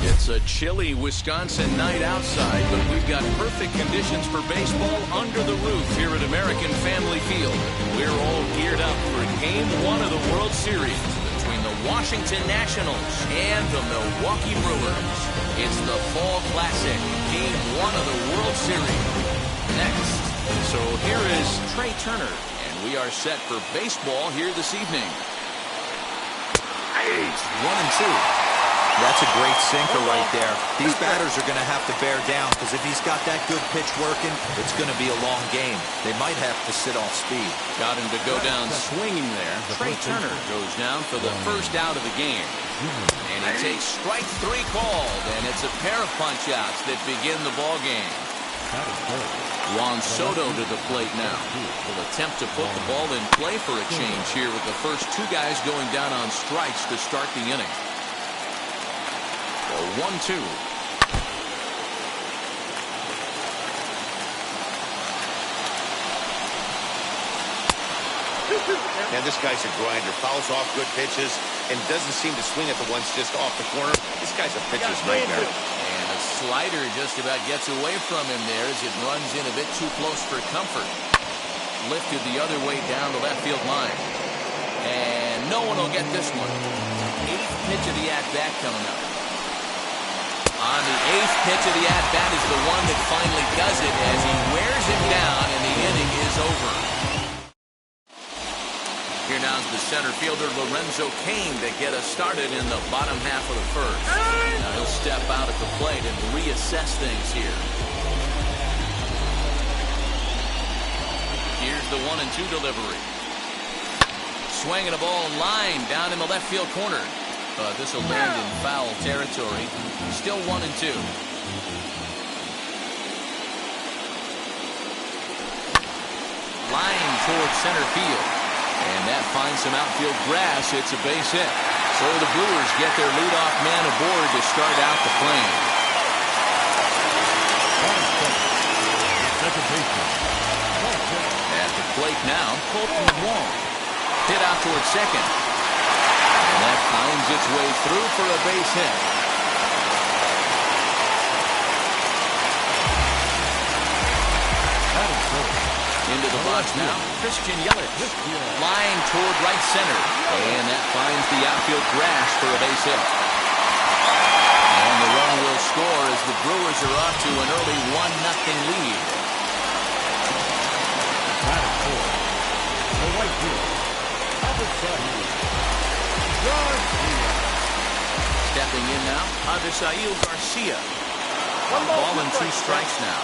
It's a chilly Wisconsin night outside, but we've got perfect conditions for baseball under the roof here at American Family Field. We're all geared up for Game 1 of the World Series between the Washington Nationals and the Milwaukee Brewers. It's the Fall Classic, Game 1 of the World Series. Next. So here is Trey Turner, and we are set for baseball here this evening. 1-2. That's a great sinker right there. These batters are going to have to bear down because if he's got that good pitch working, it's going to be a long game. They might have to sit off speed. Got him to go down swinging there. Trey Turner goes down for the first out of the game. And he takes strike 3 called, and it's a pair of punch-outs that begin the ball game. Juan Soto to the plate now. Will attempt to put the ball in play for a change here with the first 2 guys going down on strikes to start the inning. 1-2. And this guy's a grinder. Fouls off good pitches and doesn't seem to swing at the ones just off the corner. This guy's a pitcher's nightmare. And a slider just about gets away from him there as it runs in a bit too close for comfort. Lifted the other way down the left field line. And no one will get this one. 8th pitch of the at-bat coming up. On the 8th pitch of the at-bat is the one that finally does it as he wears him down and the inning is over. Here now is the center fielder Lorenzo Cain to get us started in the bottom half of the first. Now he'll step out at the plate and reassess things here. Here's the 1-2 delivery. Swinging a ball line down in the left field corner. This will land in foul territory. Still 1-2. Line towards center field. And that finds some outfield grass. It's a base hit. So the Brewers get their leadoff man aboard to start out the frame. At the plate now, Colton Wong. Hit out towards second. And that finds its way through for a base hit. Into the box now, Christian Yelich. Line toward right center. And that finds the outfield grass for a base hit. And the run will score as the Brewers are off to an early 1-0 lead. The right field. Stepping in now, Avisail Garcia. 1-2 strikes now.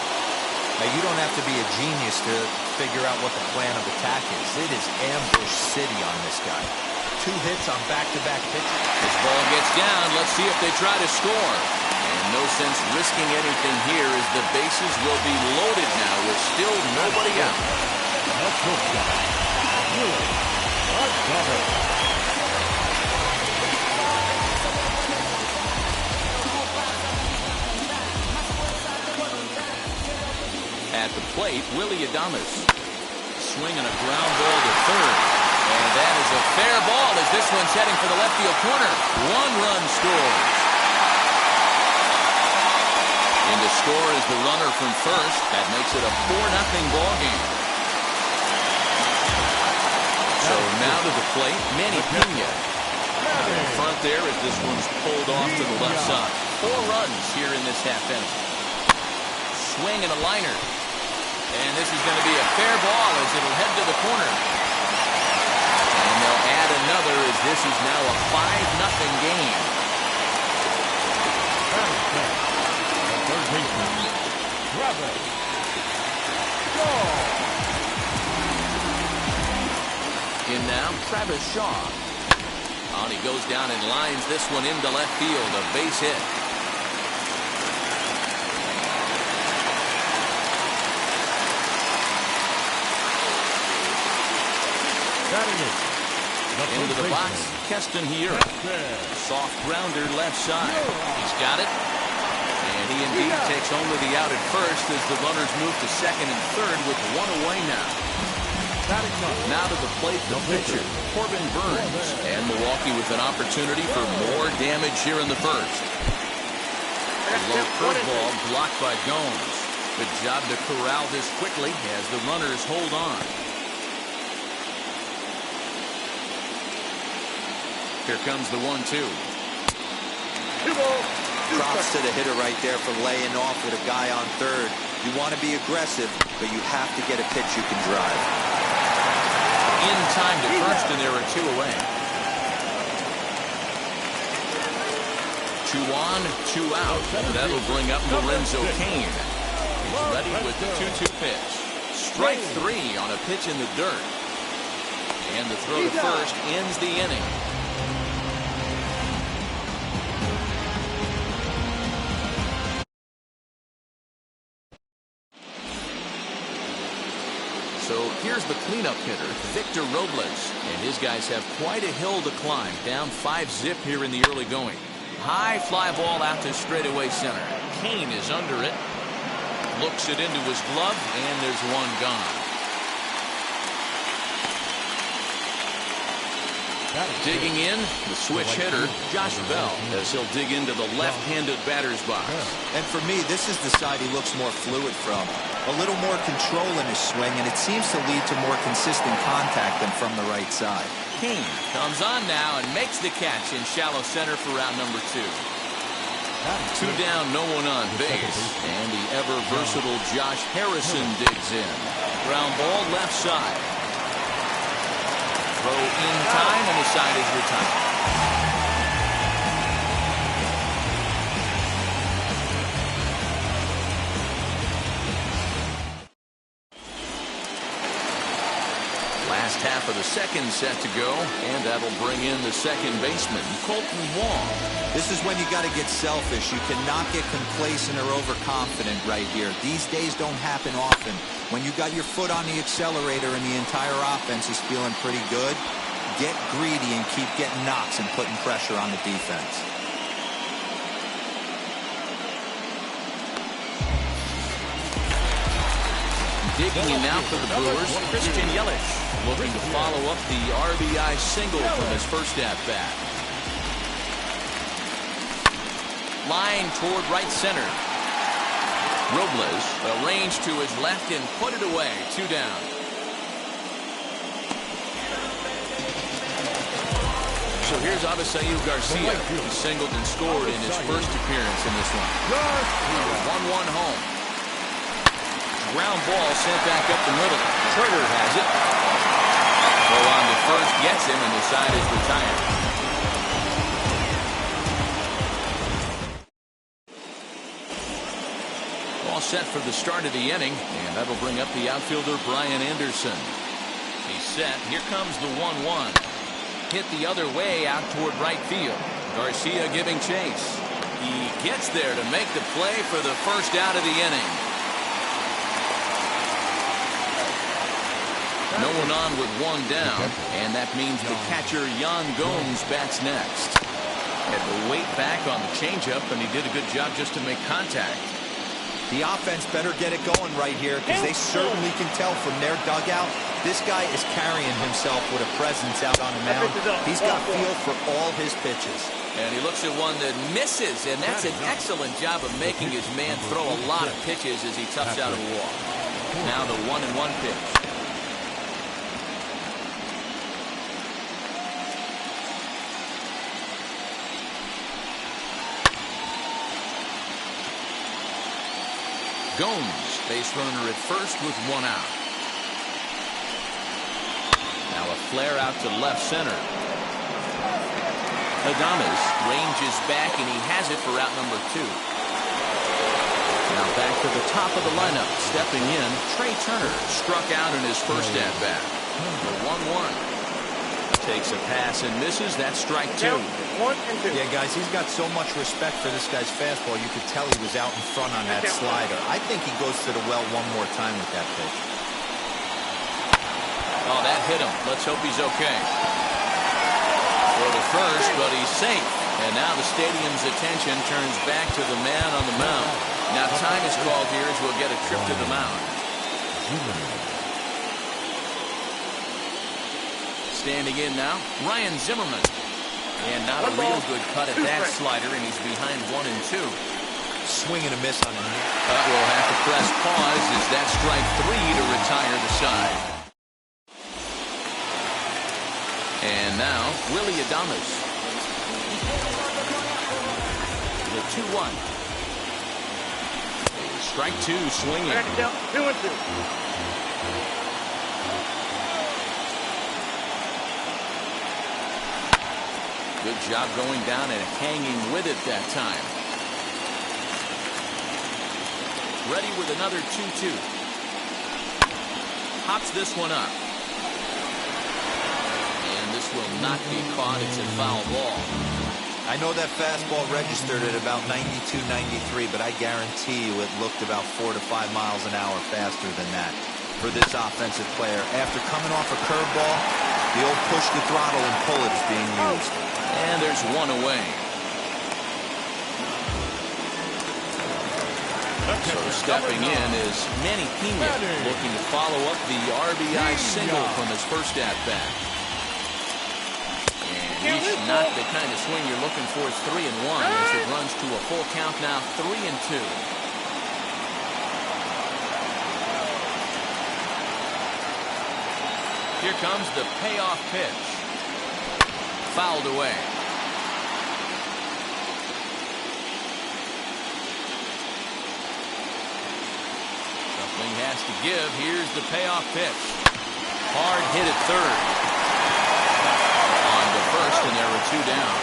Now, you don't have to be a genius to figure out what the plan of attack is. It is ambush city on this guy. 2 hits on back-to-back pitches. This ball gets down. Let's see if they try to score. And no sense risking anything here as the bases will be loaded now with still nobody out. Let's go, At the plate, Willie Adames swinging a ground ball to third. And that is a fair ball as this one's heading for the left field corner. 1 run scores. And to score is the runner from first. That makes it a 4-0 ball game. So now to the plate, Manny Pena. Out in front there as this one's pulled off to the left side. 4 runs here in this half inning. Swing and a liner. And this is going to be a fair ball as it'll head to the corner. And they'll add another as this is now a 5-0 game. In now, Travis Shaw. On he goes down and lines this one into left field. A base hit. Into the box, Keston here. Soft grounder left side. He's got it. And he indeed takes only the out at first as the runners move to second and third with 1 away now. Now to the plate, the pitcher, Corbin Burns. And Milwaukee with an opportunity for more damage here in the first. A low curveball blocked by Gomes. Good job to corral this quickly as the runners hold on. Here comes the 1-2. Props to the hitter right there for laying off with a guy on third. You want to be aggressive, but you have to get a pitch you can drive. In time to first, and there are 2 away. 2 on, 2 out. That'll bring up Lorenzo Cain. He's ready with the 2-2 pitch. Strike 3 on a pitch in the dirt. And the throw to first ends the inning. So here's the cleanup hitter, Victor Robles. And his guys have quite a hill to climb. Down 5-zip here in the early going. High fly ball out to straightaway center. Cain is under it. Looks it into his glove, and there's one gone. Digging in, the switch hitter, Josh Bell, as he'll dig into the left-handed batter's box. And for me, this is the side he looks more fluid from. A little more control in his swing, and it seems to lead to more consistent contact than from the right side. Cain comes on now and makes the catch in shallow center for round number 2. 2 down, no one on base. And the ever-versatile Josh Harrison digs in. Ground ball left side. Throw in time, and the side is retired. Last half of the second set to go, and that'll bring in the second baseman, Colton Wong. This is when you got to get selfish. You cannot get complacent or overconfident right here. These days don't happen often. When you got your foot on the accelerator and the entire offense is feeling pretty good, get greedy and keep getting knocks and putting pressure on the defense. Digging in now for the Brewers, Christian Yelich, looking to follow up the RBI single from his first at-bat. Line toward right center. Robles, a range to his left and put it away. 2 down. So here's Avisail Garcia. He singled and scored in his first appearance in this one. 1-1 home. Ground ball sent back up the middle. Turner has it. Throw on to first gets him, and the side is retired. All set for the start of the inning, and that'll bring up the outfielder Brian Anderson. He's set. Here comes the 1-1. Hit the other way out toward right field. Garcia giving chase. He gets there to make the play for the first out of the inning. No one on with 1 down, and that means the catcher Yan Gomes bats next. Had to wait back on the changeup, and he did a good job just to make contact. The offense better get it going right here, because they certainly can tell from their dugout this guy is carrying himself with a presence out on the mound. He's got feel for all his pitches. And he looks at one that misses, and that's an excellent job of making his man throw a lot of pitches as he toughs out of a walk. Now the 1-1 pitch. Gomes, base runner at first with 1 out. Now a flare out to left center. Adames ranges back, and he has it for out number 2. Now back to the top of the lineup. Stepping in, Trey Turner struck out in his first at-bat. The 1-1. Takes a pass and misses. That's strike 2. 1 and 2. Yeah, guys, he's got so much respect for this guy's fastball. You could tell he was out in front on that slider. I think he goes to the well one more time with that pitch. Oh, that hit him. Let's hope he's okay. For the first, but he's safe. And now the stadium's attention turns back to the man on the mound. Now time is called here as we'll get a trip to the mound. Standing in now, Ryan Zimmerman. And not a real good cut at that slider, and he's behind 1-2. Swing and a miss on him. We'll have to press pause as that strike 3 to retire the side. And now, Willie Adames. The 2-1. Strike 2 swinging. 2-2. Good job going down and hanging with it that time. Ready with another 2-2. Hops this one up. And this will not be caught. It's a foul ball. I know that fastball registered at about 92, 93, but I guarantee you it looked about 4 to 5 miles an hour faster than that for this offensive player. After coming off a curveball, the old push the throttle and pull it is being used. And there's one away. So stepping in is Manny Pena, looking to follow up the RBI single from his first at-bat. And he's not the kind of swing you're looking for. 3-1 as it runs to a full count now, 3-2. Here comes the payoff pitch. Fouled away. Something has to give. Here's the payoff pitch. Hard hit at third. On to first, and there were 2 down.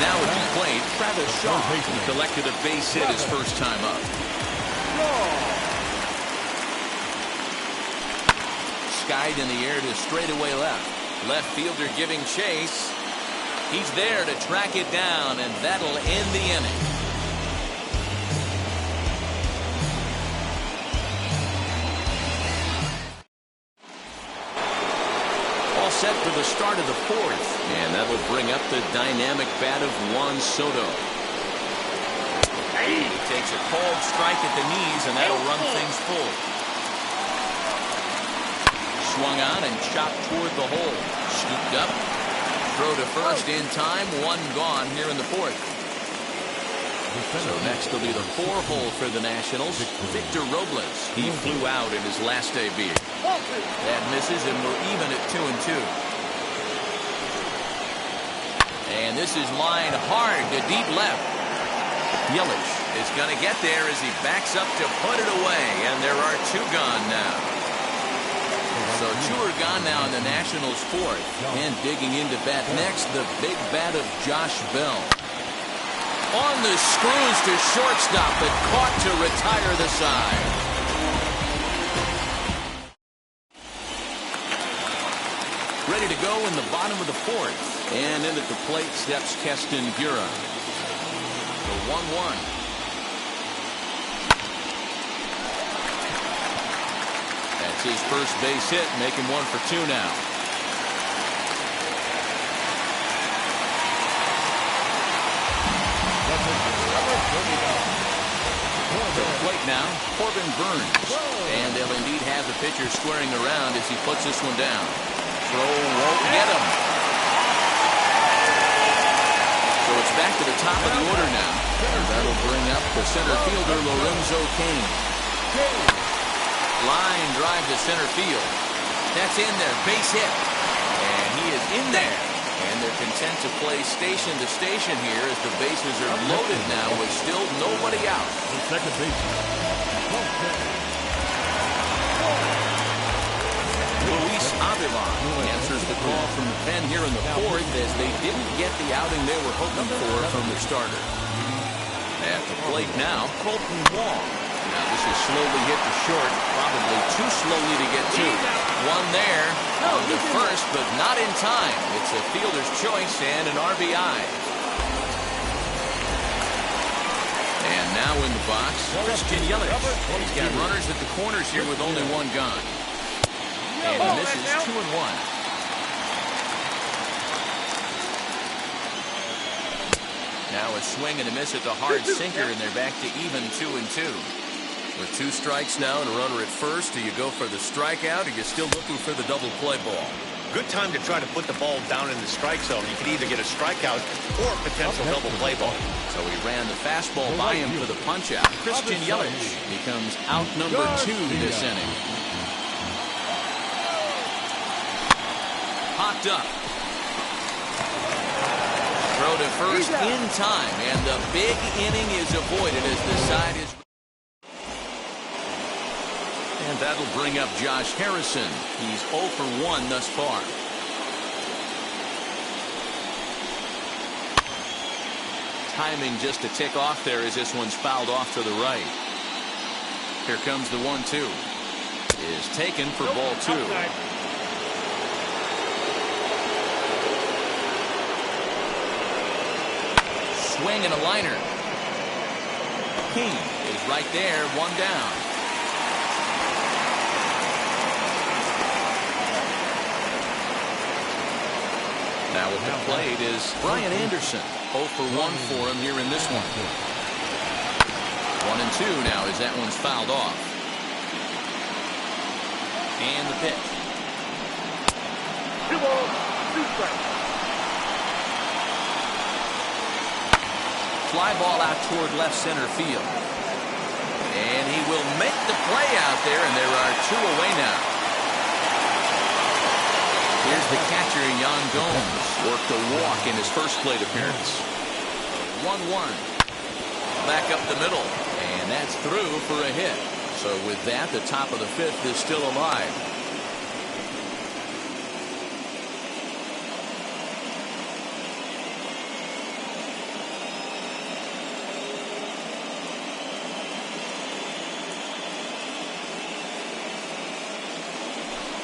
Now at the plate, Travis Shaw. He collected a base hit his first time up. Skied in the air to straightaway left. Left fielder giving chase. He's there to track it down, and that'll end the inning. All set for the start of the 4th, and that will bring up the dynamic bat of Juan Soto. He takes a cold strike at the knees, and that'll run things full. Swung on and chopped toward the hole. Scooped up. Throw to first in time. 1 gone here in the 4th. So next will be the 4-hole for the Nationals. Victor Robles. He flew out in his last debut. That misses, and we're even at 2-2. And this is lined hard to deep left. Yelich is going to get there as he backs up to put it away. And there are 2 gone now. So 2 are gone now in the Nationals' 4th. And digging into bat next, the big bat of Josh Bell. On the screws to shortstop, but caught to retire the side. Ready to go in the bottom of the 4th. And in at the plate steps Keston Hiura. The 1-1. His first base hit, making 1 for 2 now. To the plate now, Corbin Burns. And they'll indeed have the pitcher squaring around as he puts this one down. Throw won't get him. So it's back to the top of the order now. And that'll bring up the center fielder, Lorenzo Cain. Line drive to center field. That's in there. Base hit. And he is in there. And they're content to play station to station here as the bases are loaded now with still nobody out. The second baseman. Luis Avila answers the call from the pen here in the 4th as they didn't get the outing they were hoping for from the starter. At the plate now, Colton Wong. Now this is slowly hit to short, probably too slowly to get to. 1 there, on to first, but not in time. It's a fielder's choice and an RBI. And now in the box, Christian Yelich. He's got runners at the corners here with only 1 gone. And this is 2-1. Now a swing and a miss at the hard sinker, and they're back to even 2-2. With 2 strikes now and a runner at first, do you go for the strikeout or are you still looking for the double play ball? Good time to try to put the ball down in the strike zone. You could either get a strikeout or a potential double play ball. So he ran the fastball by him for the punch out. Christian Yelich becomes out number 2 this inning. Popped up. Throw to first in time, and the big inning is avoided as the side is. And that'll bring up Josh Harrison. He's 0 for 1 thus far. Timing just a tick off there as this one's fouled off to the right. Here comes the 1-2. Is taken for ball 2. Swing and a liner. King is right there, 1 down. Now with the plate is Brian Anderson. 0 for 1 for him here in this one. 1-2 now as that one's fouled off. And the pitch. 2 balls, 2 strikes. Fly ball out toward left center field. And he will make the play out there, and there are 2 away now. Here's the catcher, Yan Gomes. Worked a walk in his first plate appearance. 1-1. Back up the middle. And that's through for a hit. So with that, the top of the 5th is still alive.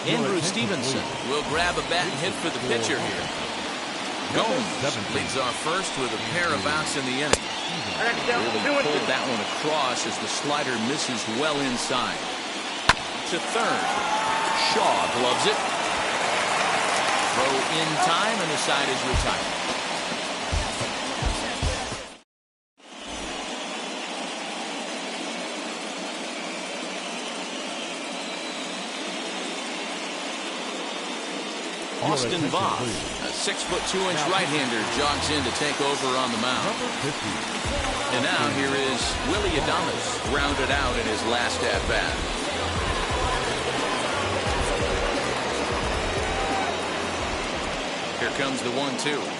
Andrew Stevenson will grab a bat and hit for the pitcher here. Gomes leads off first with a pair of outs in the inning. Really pulled that one across as the slider misses well inside. To third. Shaw gloves it. Throw in time, and the side is retired. Austin Voth, a 6'2" right-hander, jogs in to take over on the mound. And now here is Willie Adames, grounded out in his last at-bat. Here comes the 1-2.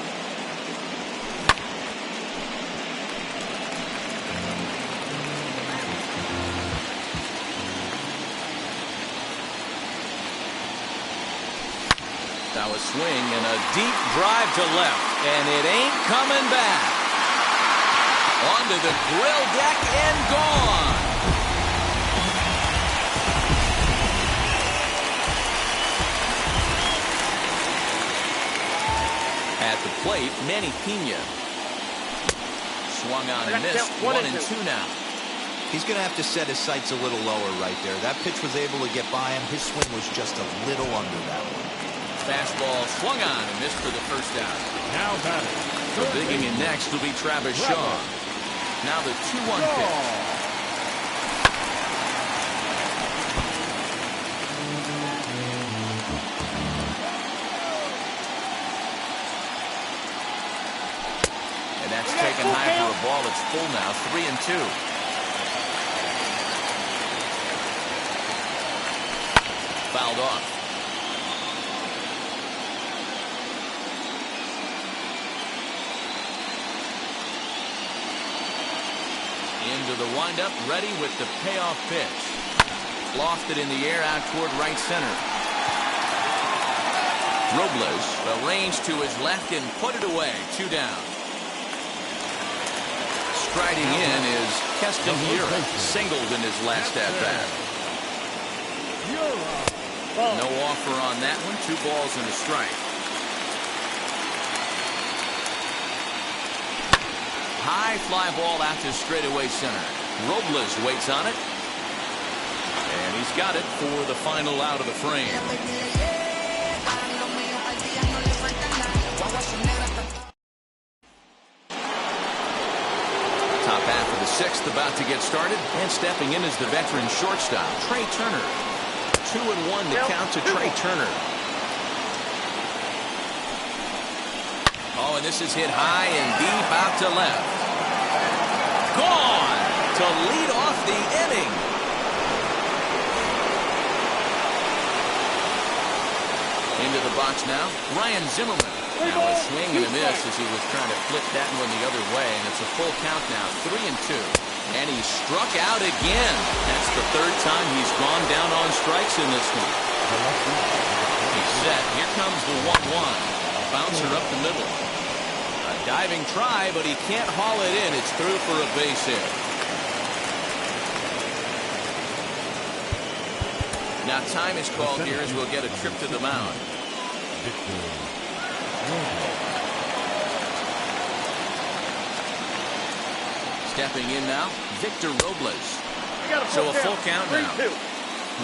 Now a swing and a deep drive to left, and it ain't coming back. Onto the grill deck and gone. At the plate, Manny Pena. Swung on and missed. 1-2 now. He's going to have to set his sights a little lower right there. That pitch was able to get by him. His swing was just a little under that one. Fastball swung on and missed for the first down. Now batting. So digging in next will be Travis Shaw. Now the 2-1 pitch. And that's taken high for a ball. It's full now. 3-2. Fouled off. Into the windup, ready with the payoff pitch. Lofted in the air out toward right center. Robles arranged to his left and put it away. 2 down. Striding in is Keston Hiura, singled in his last at-bat. No offer on that one. 2 balls and a strike. High fly ball out to straightaway center. Robles waits on it. And he's got it for the final out of the frame. Top half of the 6th, the about to get started, and stepping in is the veteran shortstop, Trey Turner. 2-1 to count to Trey Turner. Oh, and this is hit high and deep out to left. Gone to lead off the inning. Into the box now, Ryan Zimmerman. Now a swing and a miss as he was trying to flip that one the other way, and it's a full count now, 3-2. And he struck out again. That's the third time he's gone down on strikes in this one. He's set. Here comes the 1-1. Bouncer up the middle. A diving try, but he can't haul it in. It's through for a base hit. Now time is called here as we'll get a trip to the mound. Stepping in now, Victor Robles. So a full count now.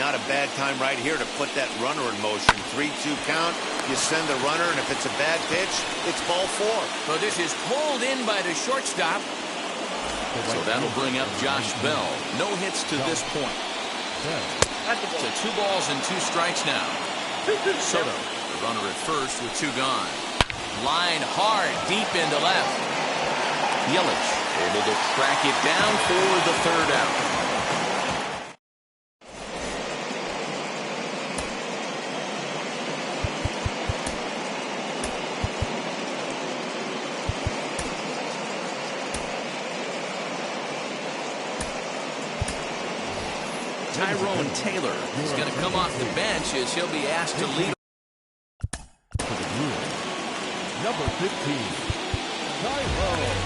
Not a bad time right here to put that runner in motion. 3-2 count. You send the runner, and if it's a bad pitch, it's ball 4. So this is pulled in by the shortstop. So that'll bring up Josh Bell. No hits to this point. So 2 balls and 2 strikes now. Soto, the runner at first with 2 gone. Line hard, deep into left. Yelich able to track it down for the 3rd out. Tyrone Taylor is going to come off the bench as he'll be asked to lead. Number 15, Tyrone Taylor.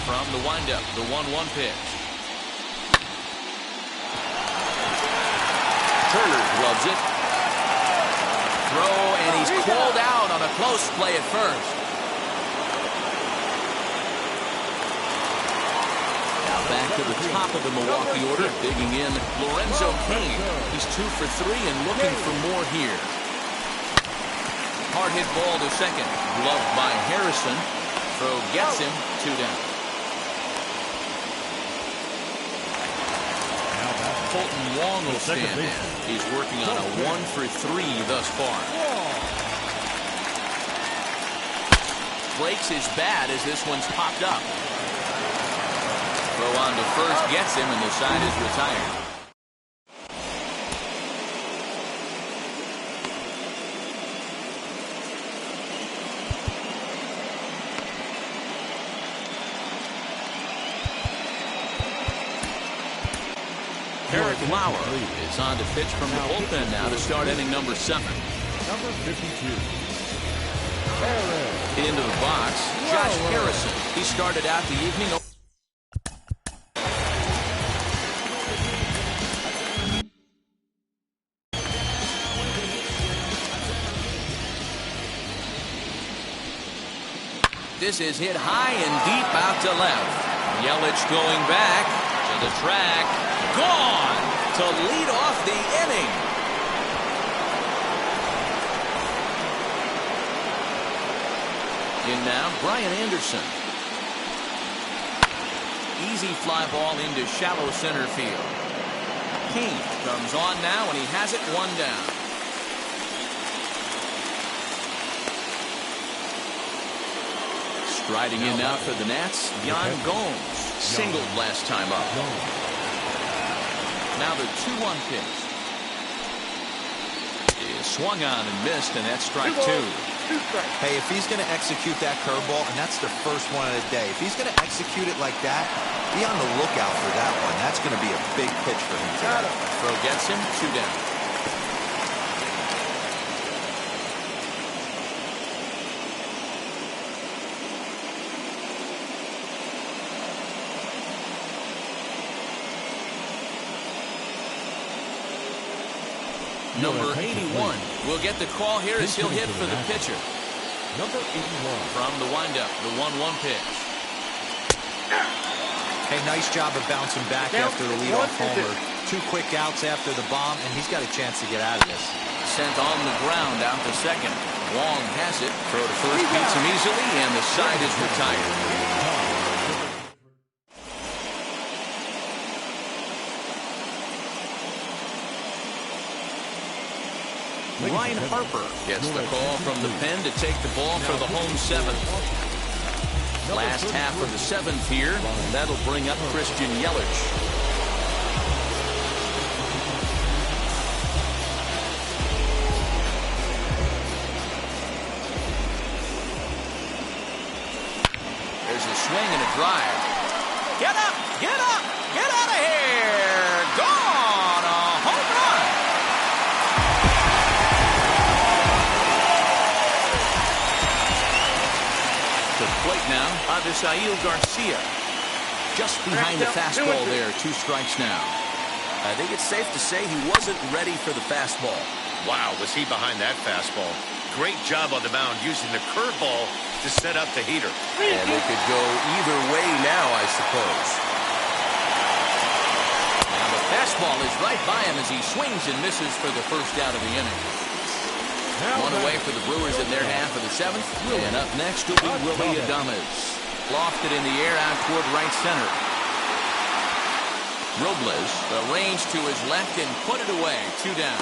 From the windup, the 1-1 pitch. Turner gloves it. Throw, and he's called out on a close play at first. Now back to the top of the Milwaukee order, digging in Lorenzo Cain. He's 2 for 3 and looking for more here. Hard hit ball to second, gloved by Harrison. Throw gets him, 2 down. Colton Wong will stand in. He's working on a 1 for 3 thus far. Breaks his bat as this one's popped up. Throw on to first gets him, and the side is retired. Eric Lauer is on to pitch from the bullpen now to start inning number 7. Number 52. Into the box, Josh Harrison. He started out the evening. This is hit high and deep out to left. Yelich going back to the track. Gone to lead off the inning. In now, Brian Anderson. Easy fly ball into shallow center field. Cain comes on now, and he has it 1 down. Striding in now for the Nats, Yan Gomes. Singled last time up. Now the 2-1 pitch. Is swung on and missed, and that's strike 2. Hey, if he's going to execute that curveball, and that's the first one of the day, if he's going to execute it like that, be on the lookout for that one. That's going to be a big pitch for him today. Throw gets him, 2 down. Number 81 will get the call here as he'll hit for the pitcher. Number 81. From the windup, the 1-1 pitch. Hey, nice job of bouncing back after the leadoff homer. 2 quick outs after the bomb, and he's got a chance to get out of this. sent on the ground out to second. Wong has it. Throw to first beats him easily, and the side is retired. Ryan Harper gets the call from the pen to take the ball for the home seventh. Last half of the seventh here. That'll bring up Christian Yelich. There's a swing and a drive. Get up! Get up! Get out of here! Gone! A home run! To the plate now, Avisail Garcia. Just behind the fastball there. 2 strikes now. I think it's safe to say he wasn't ready for the fastball. Wow, was he behind that fastball. Great job on the mound using the curveball to set up the heater. And it could go either way now, I suppose. Now the fastball is right by him as he swings and misses for the first out of the inning. One away for the Brewers in their half of the seventh. And up next will be Willie Adames. Lofted in the air out toward right center. Robles arranged to his left and put it away. 2 down.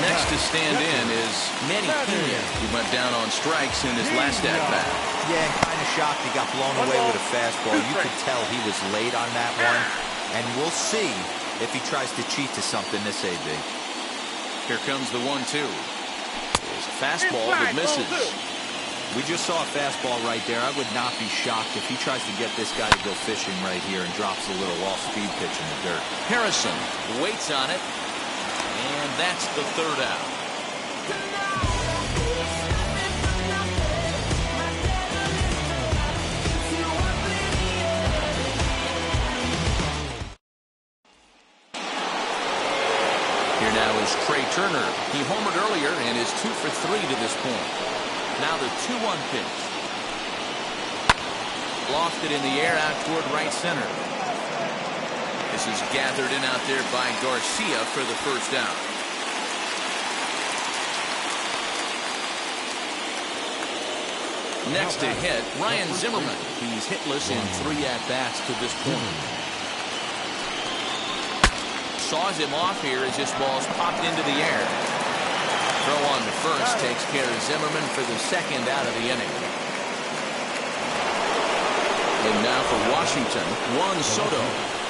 Next to stand in is Manny Pena, who went down on strikes in his last at-bat. Yeah, kind of shocked he got blown away with a fastball. You could tell he was late on that one. And we'll see if he tries to cheat to something this AB. Here comes the 1-2. There's a fastball that misses. We just saw a fastball right there. I would not be shocked if he tries to get this guy to go fishing right here and drops a little off-speed pitch in the dirt. Harrison waits on it. And that's the 3rd out. Here now is Trey Turner. He homered earlier and is 2 for 3 to this point. Now the 2-1 pitch. Lofted in the air out toward right center. This is gathered in out there by Garcia for the first out. Next to hit, Ryan Zimmerman. He's hitless in 3 at-bats to this point. Saws him off here as this ball's popped into the air. Throw on to first takes care of Zimmerman for the 2nd out of the inning. And now for Washington, Juan Soto.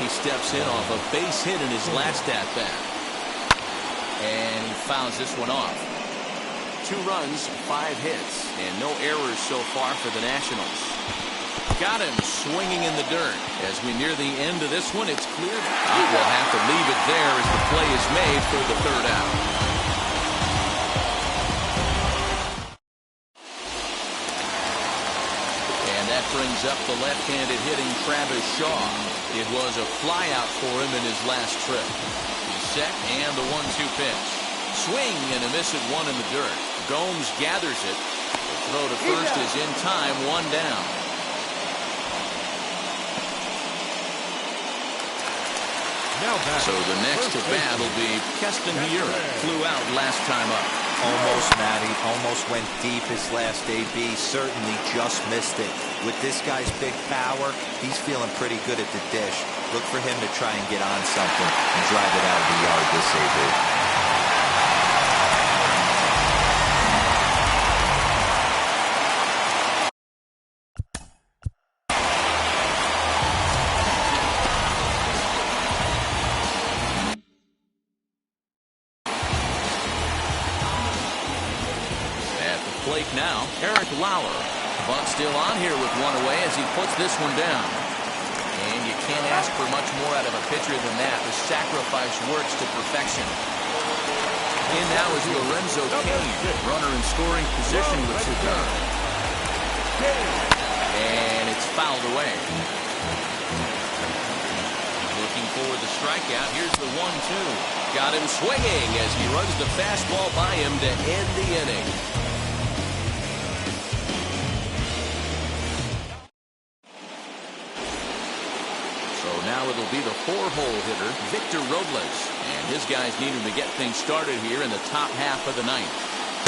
He steps in off a base hit in his last at-bat. And he fouls this one off. 2 runs, 5 hits, and no errors so far for the Nationals. Got him swinging in the dirt. As we near the end of this one, it's clear he will have to leave it there as the play is made for the 3rd out. And that brings up the left-handed hitting Travis Shaw. It was a flyout for him in his last trip. He's set and the 1-2 pitch. Swing and a miss at 1 in the dirt. Gomes gathers it. The throw to first is in time, 1 down. So the next at bat will be Keston Hiura. Flew out last time up. Almost, Matty. Almost went deep his last AB. Certainly just missed it. With this guy's big power, he's feeling pretty good at the dish. Look for him to try and get on something and drive it out of the yard this AB. Plate now, Eric Lauer. Bunt still on here with 1 away as he puts this one down. And you can't ask for much more out of a pitcher than that. The sacrifice works to perfection. In now is Lorenzo Cain, runner in scoring position with 2 down. And it's fouled away. Looking for the strikeout. Here's the 1-2. Got him swinging as he runs the fastball by him to end the inning. now it'll be the 4-hole hitter, Victor Robles. And his guys need him to get things started here in the top half of the ninth.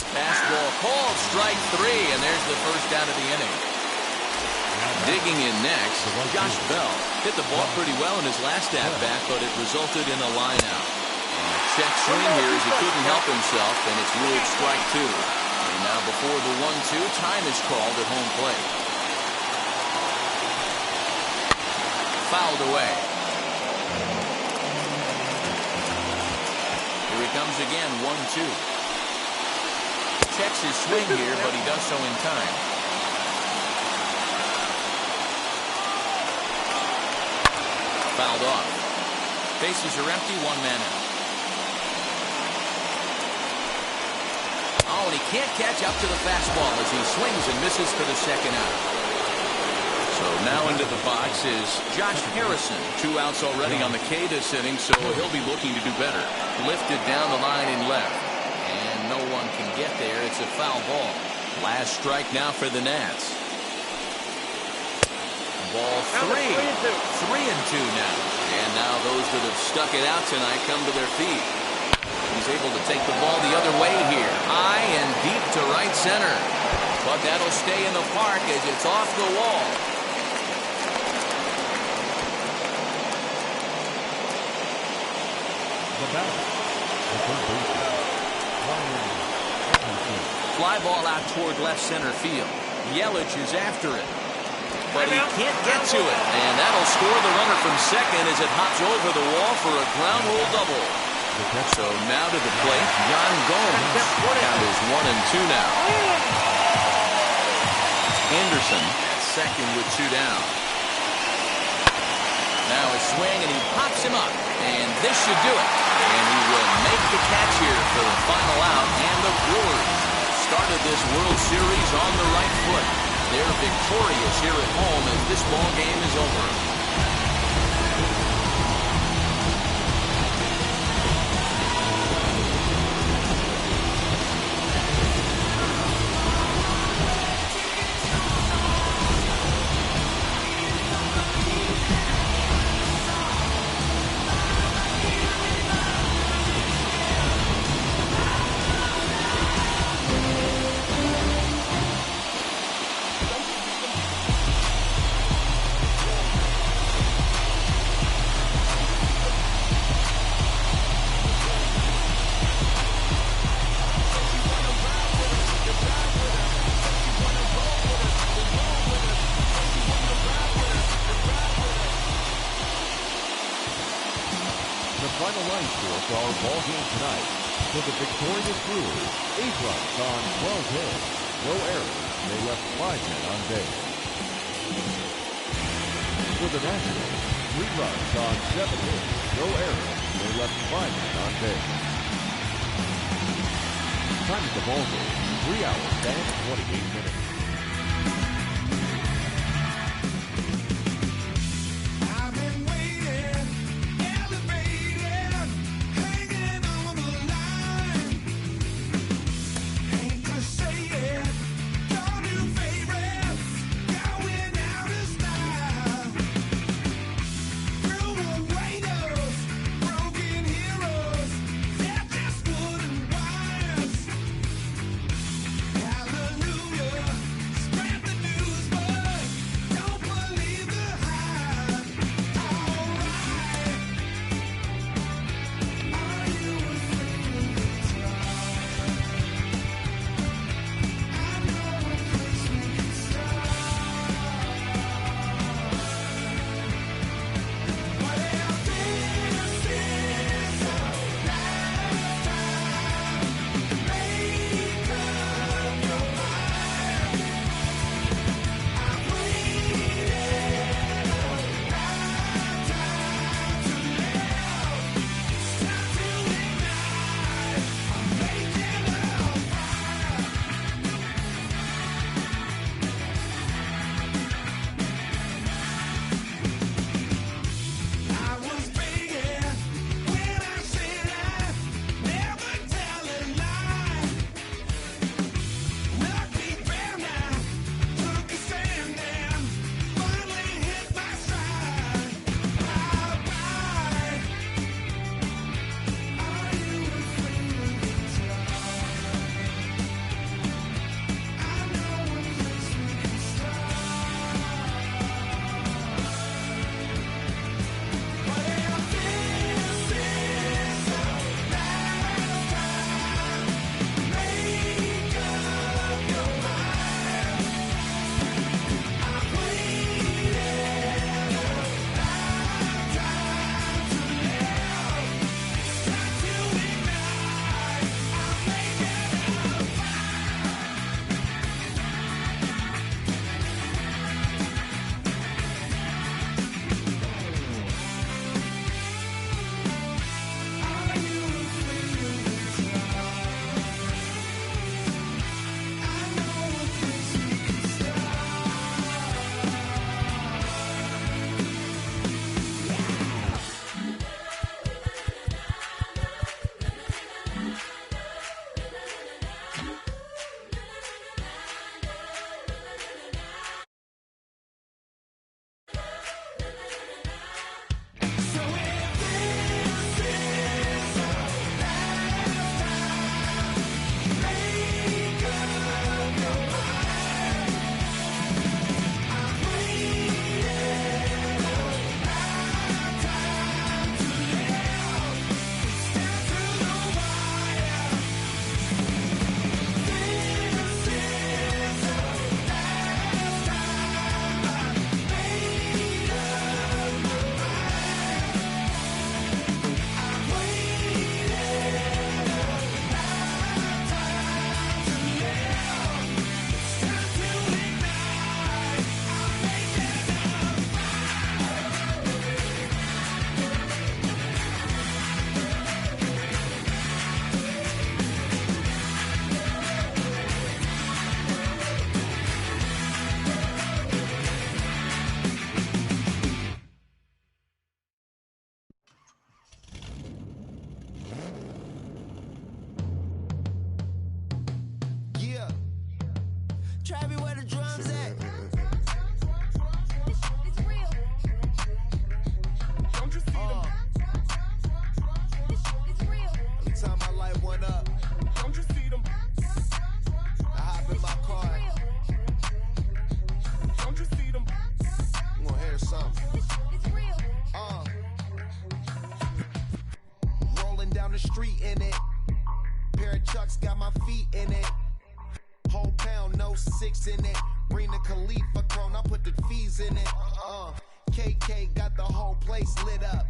Fastball called, strike 3, and there's the first out of the inning. Digging in next, Josh Bell. Hit the ball pretty well in his last at-bat, but it resulted in a line-out. Check swing here as he couldn't help himself, and it's ruled strike 2. And now before the 1-2, time is called at home plate. Fouled away. Here he comes again, 1-2. Checks his swing here, but he does so in time. Fouled off. Bases are empty, 1 man out. Oh, and he can't catch up to the fastball as he swings and misses for the second out. So now into the box is Josh Harrison. 2 outs already on the K this inning, so he'll be looking to do better. Lifted down the line in left. And no one can get there. It's a foul ball. Last strike now for the Nats. Ball 3. 3-2 now. And now those that have stuck it out tonight come to their feet. He's able to take the ball the other way here. High and deep to right center. But that'll stay in the park as it's off the wall. The batter, the third baseman, Fly ball out toward left center field. Yelich is after it. But he can't get to it. And that'll score the runner from second as it hops over the wall for a ground rule double. So now to the plate, Yan Gomes. Count is 1-2 now. Anderson at second with 2 down. Now a swing, and he pops him up. And this should do it. And he will make the catch here for the final out. And the Brewers started this World Series on the right foot. They're victorious here at home as this ball game is over. final line score for our ball game tonight. For the victorious Brewers, 8 runs on 12 hits, no errors, and they left 5 men on base. For the Nationals, 3 runs on 7 hits, no errors, and they left 5 men on base. Time at the ball game, 3 hours and 28 minutes. Hallelujah. street in it. Pair of Chucks got my feet in it. Whole pound, no 6 in it. Bring the Khalifa clone, I put the fees in it. KK got the whole place lit up.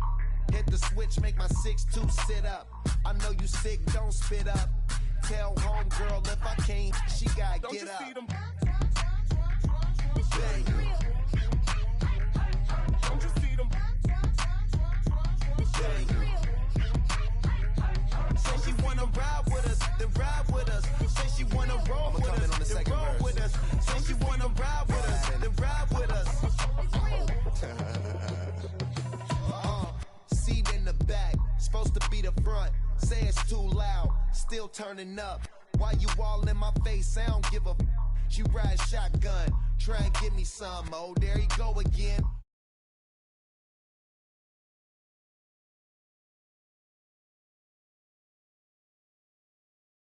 Hit the switch, make my 6'2" sit up. I know you sick, don't spit up. Tell homegirl if I can't, she gotta don't get up. See them? Bang. Don't you see them? Bang. Say she wanna ride with us, then ride with us. Say she wanna roll with us, then roll with us. Say she wanna ride with us, then ride with us. Seat in the back, supposed to be the front. Say it's too loud, still turning up. Why you all in my face? I don't give a f. She ride shotgun, try and give me some. Oh, there he go again.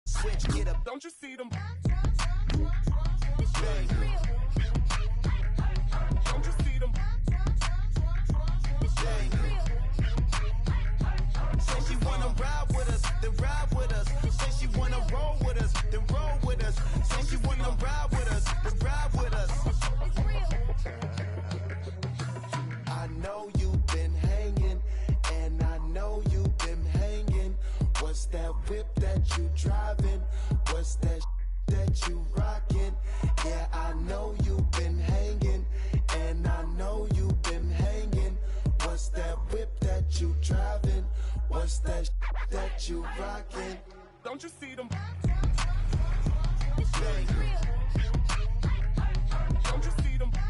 Switch, get up. Don't you see them? Bang. Don't you see them? Bang. Say she wanna ride with us, then ride with us. Say she wanna roll with us, then roll with us. Say she wanna ride with us, then ride with us. I know you've been hanging, and I know you've been hanging. What's that whip that you driving? What's that that you rocking? Yeah, I know you've been hanging, and I know you've been hanging. What's that whip that you driving? What's that that you rocking? Don't you see them? Bang. Don't you see them? Bang.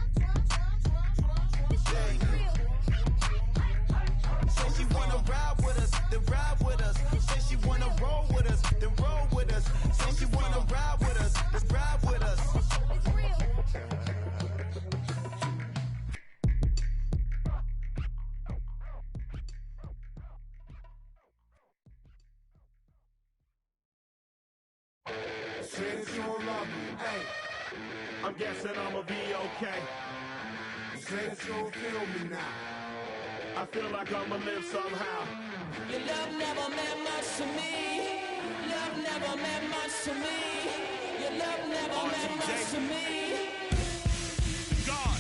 Say she wanna ride with us, then ride with us. Say she wanna roll with us, then roll with us. Say she wanna ride with us, then ride with us. Since you don't love me, hey, I'm guessing I'ma be okay. Since you don't feel me now, I feel like I'ma live somehow. Your love never meant much to me. Love never meant much to me. Your love never meant much to me. God,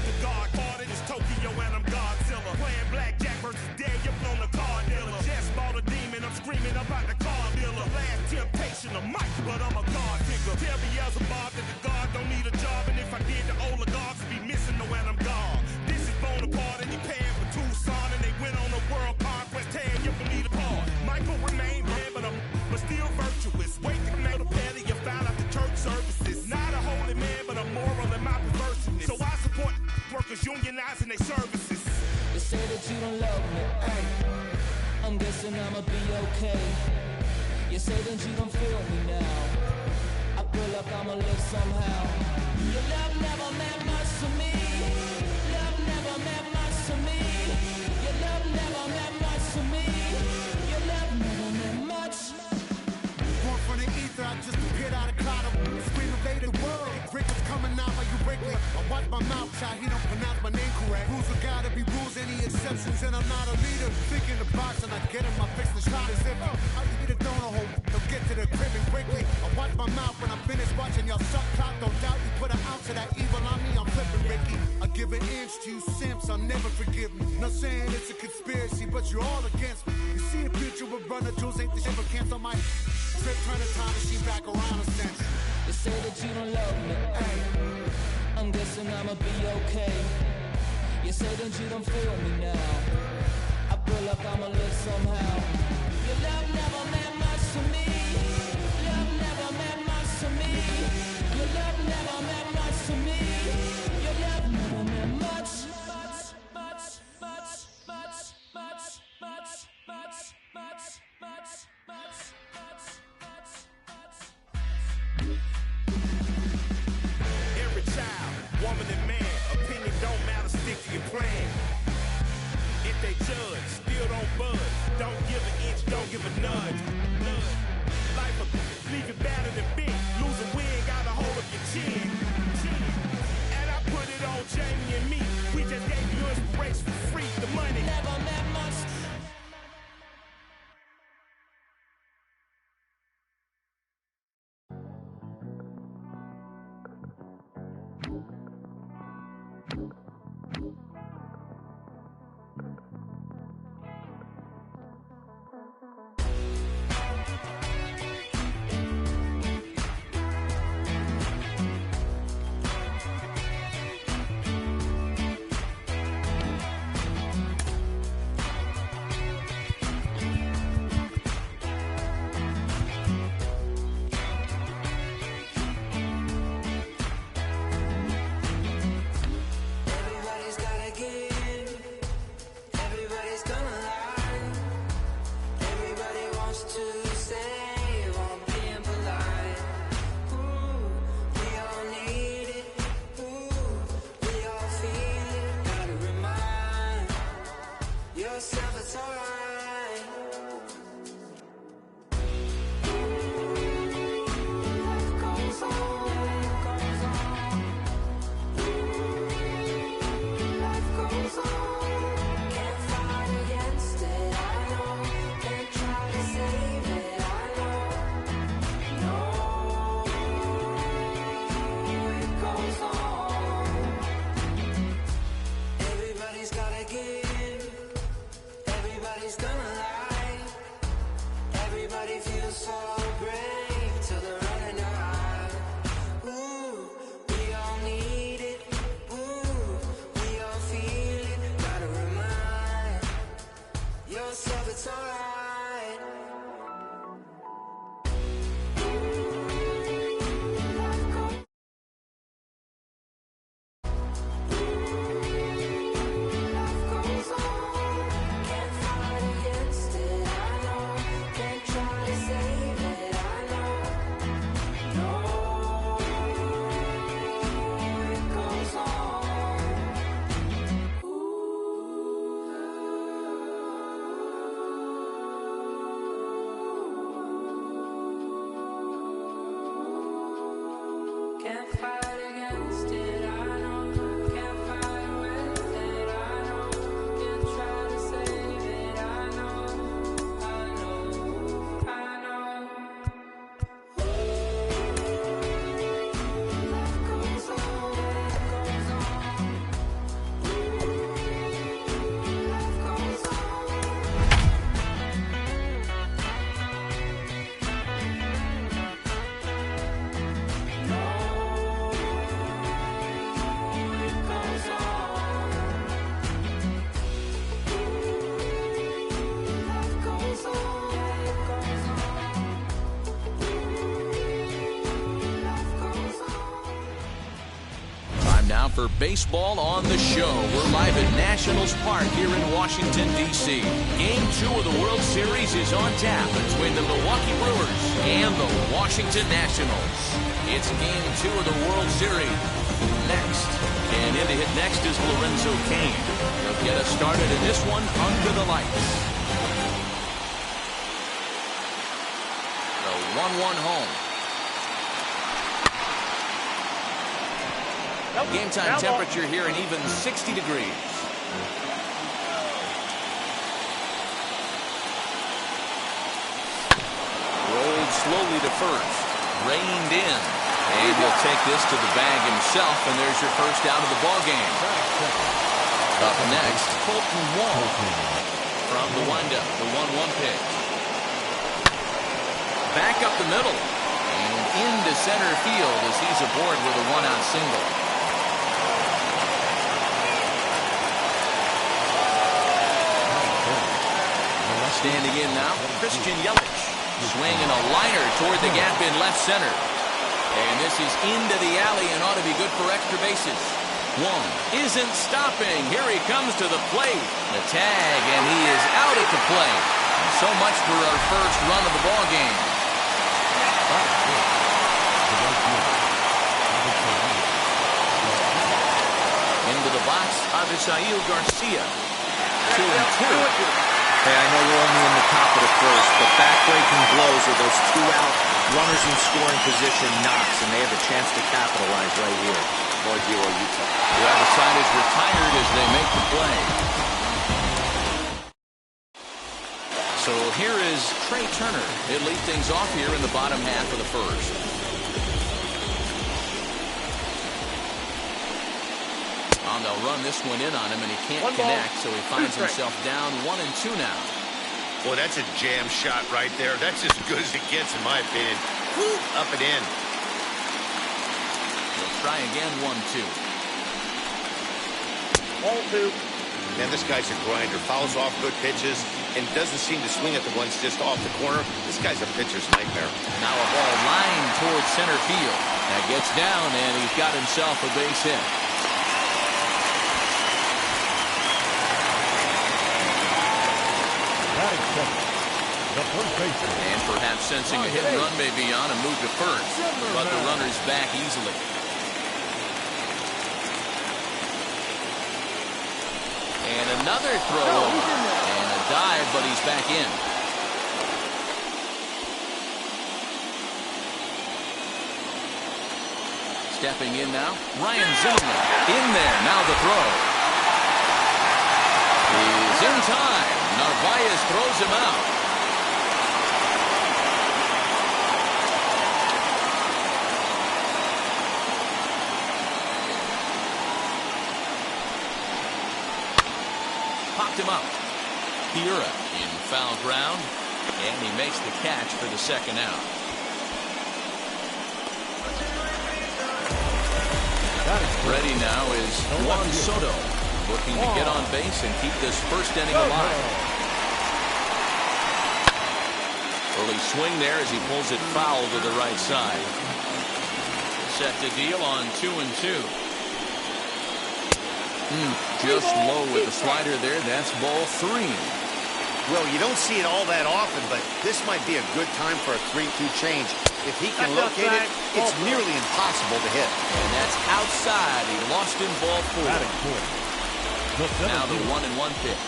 the God parted is Tokyo and I'm Godzilla. Playing blackjack versus Daniel on the car dealer. Just bought a demon, I'm screaming about the car dealer. Last temptation of Mike, but I'm a God figure. Tell me as a Bob that the God don't need a job, and if I did, the oligarchs would be missing the when I'm gone. This is Bonaparte and he paying for Tucson, and they went on a world conquest, tearing your believe apart. Michael remained bad, but still virtuous. Wait to know the belly, you found out the church services. Not a holy man, but a moral in my perverseness. So I support workers unionizing their services. You say that you don't love me, hey, I'm guessing I'ma be okay. You say that you don't feel me now, I feel like I'ma live somehow. Your love never meant much to me. Love never meant much to me. Your love never meant much to me. Your love never meant much. Born from the ether, I just appeared out of cloud. Scream invaded the world. Rick was coming out like you Wrigley. I watch my mouth shot, he don't pronounce my name correct. Rules are gotta be rules, any exceptions, and I'm not a leader. Think in the box and I get him, I fix the shot as if I eat a donut hole. They'll get to the crib and quickly. I watch my mouth when I'm finished watching y'all suck cock. Don't doubt you put an ounce of that evil on me, I'm flipping Ricky. I give an inch to you simps, I'll never forgive me. Not saying it's a conspiracy, but you're all against me. You see a future with runner jewels, ain't the shit, but cancel my trip, turn the time machine back around a sense. You say that you don't love me, hey, I'm guessing I'ma be okay. You say that you don't feel me now, I feel like I'ma live somehow. Your love never meant much to me. Love never meant much to me. Your love never meant much to me. Your love never meant much. Every child, woman and man, opinion don't matter, stick to your plan. If they judge, still don't budge. Don't give an inch, don't give a nudge. Life will leave you battered and big. Lose a win, got a hold of your chin. And I put it on Jamie and me. We just gave you inspiration for free. The money Never meant much. for Baseball on the Show. We're live at Nationals Park here in Washington, D.C. Game 2 of the World Series is on tap between the Milwaukee Brewers and the Washington Nationals. It's Game 2 of the World Series. Next. And in to hit next is Lorenzo Cain. He'll get us started in this one under the lights. The 1-1 home. Game time temperature here an even 60 degrees. Rolled slowly to first. Reined in. And he'll take this to the bag himself, and there's your first out of the ball game. Up next, Colton Wall from the windup, the 1-1 pitch. Back up the middle and into center field as he's aboard with a one-out single. Standing in now, Christian Yelich, swinging a liner toward the gap in left center. And this is into the alley and ought to be good for extra bases. One isn't stopping. Here he comes to the plate. The tag, and he is out at the plate. And so much for our first run of the ball game. Into the box, Avisail Garcia. 2-2. Hey, I know we're only in the top of the first, but backbreaking blows are those two-out runners in scoring position knocks, and they have a chance to capitalize right here. Boy, Giro, Utah. The other side is retired as they make the play. So here is Trey Turner. He'll lead things off here in the bottom half of the first. They'll run this one in on him, and he can't connect, so he finds himself down 1-2 now. Boy, that's a jam shot right there. That's as good as it gets, in my opinion. Woo, up and in. He'll try again, 1-2. Ball 2. Man, this guy's a grinder. Fouls off good pitches and doesn't seem to swing at the ones just off the corner. This guy's a pitcher's nightmare. Now a ball lined towards center field. That gets down, and he's got himself a base hit. And perhaps sensing a hit and run may be on, a move to first. But the runner's back easily. And another throw. And a dive, but he's back in. Stepping in now, Ryan Zimmerman. In there, now the throw. He's in time. Narvaez throws him out. Popped him up. Hiura in foul ground, and he makes the catch for the second out. Ready now is Juan Soto, looking to get on base and keep this first inning alive. Early swing there as he pulls it foul to the right side. Set to deal on 2-2. Just low with the slider there. That's ball 3. Well, you don't see it all that often, but this might be a good time for a 3-2 change. If he can locate it, it's nearly impossible to hit. And that's outside. He lost in ball 4. Now the 1-1 pitch.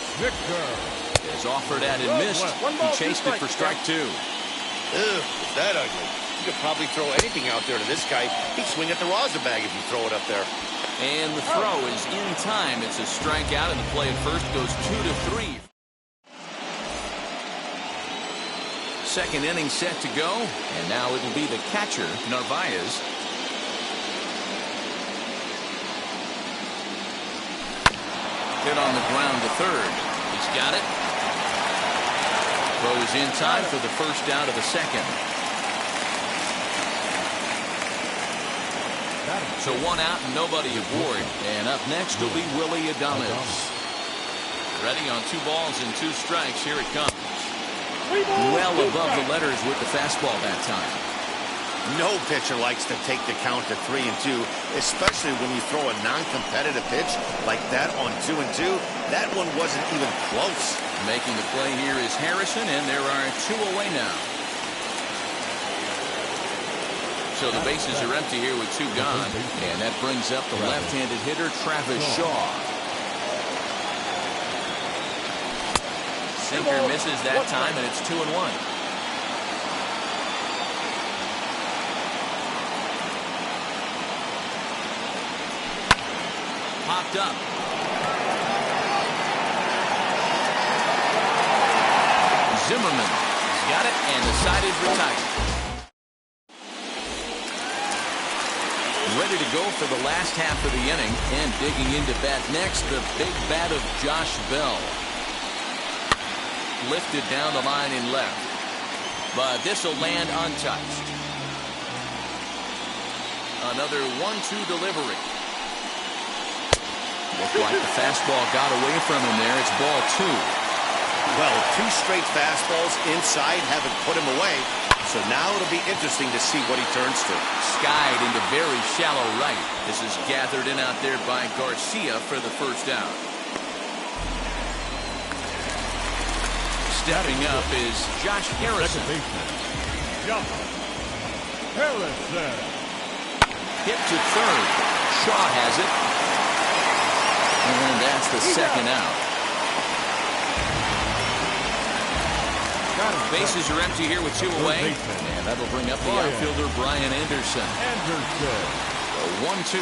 Is offered at and missed. He chased it for strike 2. Ugh, is that ugly? You could probably throw anything out there to this guy. He'd swing at the rosin bag if you throw it up there. And the throw is in time. It's a strikeout, and the play at first goes 2-3. Second inning set to go, and now it'll be the catcher, Narvaez. Hit on the ground to third. He's got it. Throw is in time for the first out of the second. So one out and nobody aboard. And up next will be Willie Adames. Ready on 2 balls and 2 strikes. Here it comes. Well above the letters with the fastball that time. No pitcher likes to take the count to 3-2, especially when you throw a non-competitive pitch like that on 2-2. That one wasn't even close. Making the play here is Harrison, and there are 2 away now. So the bases are empty here with 2 gone, and that brings up the left-handed hitter, Travis Shaw. Sinker misses that time, and it's 2-1. Popped up. Zimmerman has got it, and the side is retired. Ready to go for the last half of the inning, and digging into bat next, the big bat of Josh Bell. Lifted down the line in left, but this will land untouched. Another 1-2 delivery. Looked like the fastball got away from him there. It's ball 2. Well, 2 straight fastballs inside haven't put him away. So now it'll be interesting to see what he turns to. Skied into very shallow right. This is gathered in out there by Garcia for the first out. Stepping up is Josh Harrison. Harrison. Hit to third. Shaw has it. And that's the second out. Bases are empty here with 2 away. And that'll bring up the outfielder, Brian Anderson. A 1-2.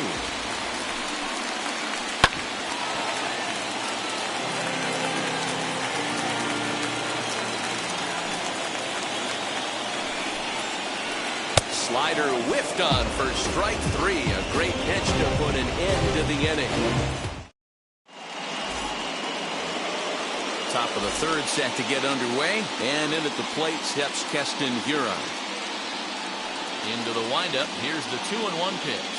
Slider whiffed on for strike 3. A great pitch to put an end to the inning. Top of the third set to get underway, and in at the plate steps Keston Hiura. Into the windup, here's the 2-1 pitch.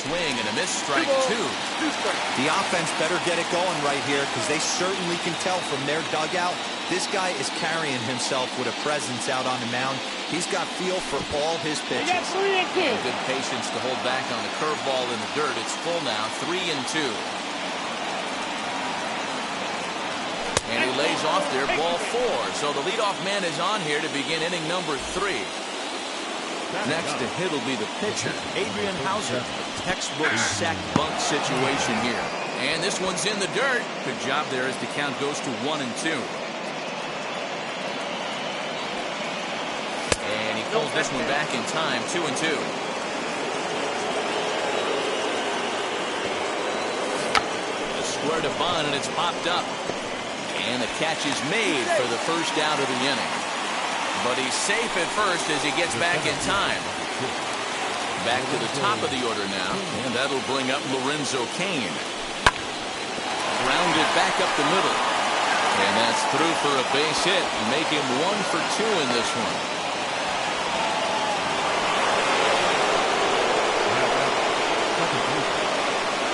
Swing and a miss, strike 2. The offense better get it going right here, because they certainly can tell from their dugout this guy is carrying himself with a presence out on the mound. He's got feel for all his pitches. And good patience to hold back on the curveball in the dirt. It's full now, 3-2. And he lays off there, ball 4. So the leadoff man is on here to begin inning number 3. Next to hit will be the pitcher, Adrian Hauser. Textbook sack bunt situation here. And this one's in the dirt. Good job there as the count goes to 1-2. And he pulls this one back in time, 2-2. The square to Bond, and it's popped up. And the catch is made for the first out of the inning. But he's safe at first as he gets back in time. Back to the top of the order now. And that'll bring up Lorenzo Cain. Grounded back up the middle. And that's through for a base hit. Make him 1 for 2 in this one.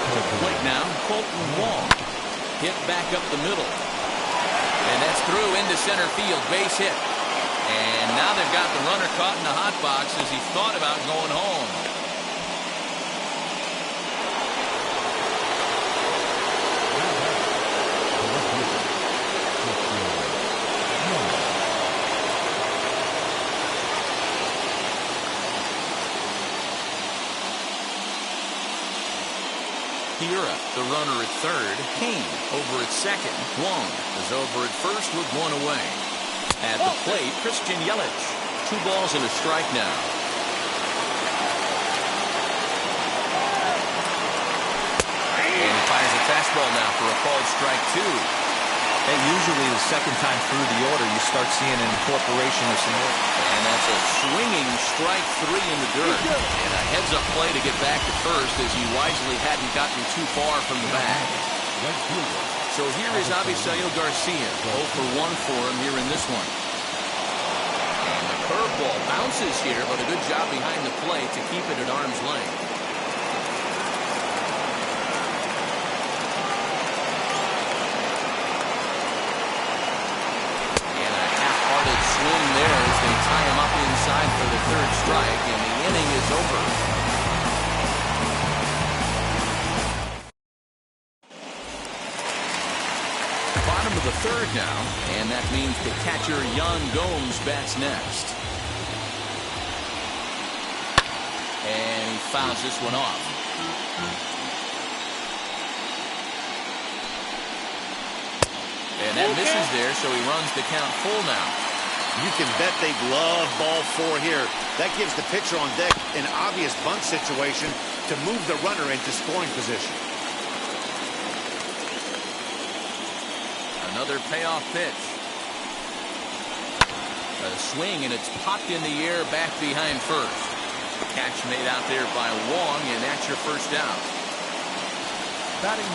To the plate now, Colton Wong. Hit back up the middle. And that's through into center field, base hit. And now they've got the runner caught in the hot box as he thought about going home. Hiura, the runner at third. Kane over at second. Wong is over at first with 1 away. At the plate, Christian Yelich. 2 balls and a strike now. And he fires a fastball now for a called strike 2. And usually the second time through the order, you start seeing an incorporation of some more. And that's a swinging strike 3 in the dirt. And a heads-up play to get back to first as he wisely hadn't gotten too far from the bag. So here is Avisail Garcia. 0 for 1 for him here in this one. And the curveball bounces here, but a good job behind the plate to keep it at arm's length. Swing there as they tie him up inside for the third strike, and the inning is over. Bottom of the third now, and that means the catcher Yan Gomes bats next. And he fouls this one off. And that misses there, so he runs the count full now. You can bet they love ball 4 here. That gives the pitcher on deck an obvious bunt situation to move the runner into scoring position. Another payoff pitch. A swing, and it's popped in the air back behind first. Catch made out there by Wong, and that's your first out.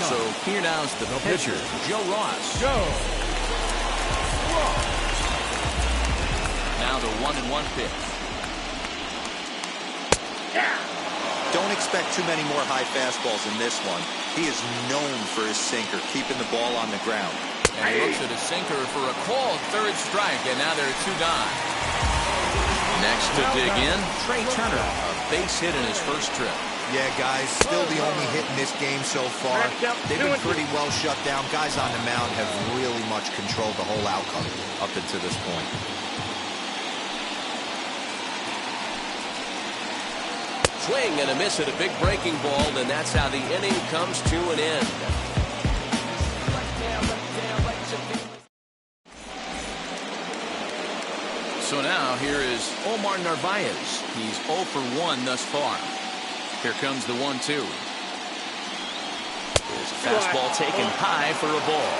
So here now's the pitcher, Joe Ross. Now the 1-1 pitch. Don't expect too many more high fastballs in this one. He is known for his sinker, keeping the ball on the ground. And he looks at a sinker for a called third strike, and now there are 2 gone. Next to dig in, Trey Turner, a base hit in his first trip. Yeah, guys, still the only hit in this game so far. They've been pretty well shut down. Guys on the mound have really much controlled the whole outcome up until this point. Swing and a miss at a big breaking ball, and that's how the inning comes to an end. So now here is Omar Narvaez. He's 0 for 1 thus far. Here comes the 1-2. There's a fastball taken high for a ball.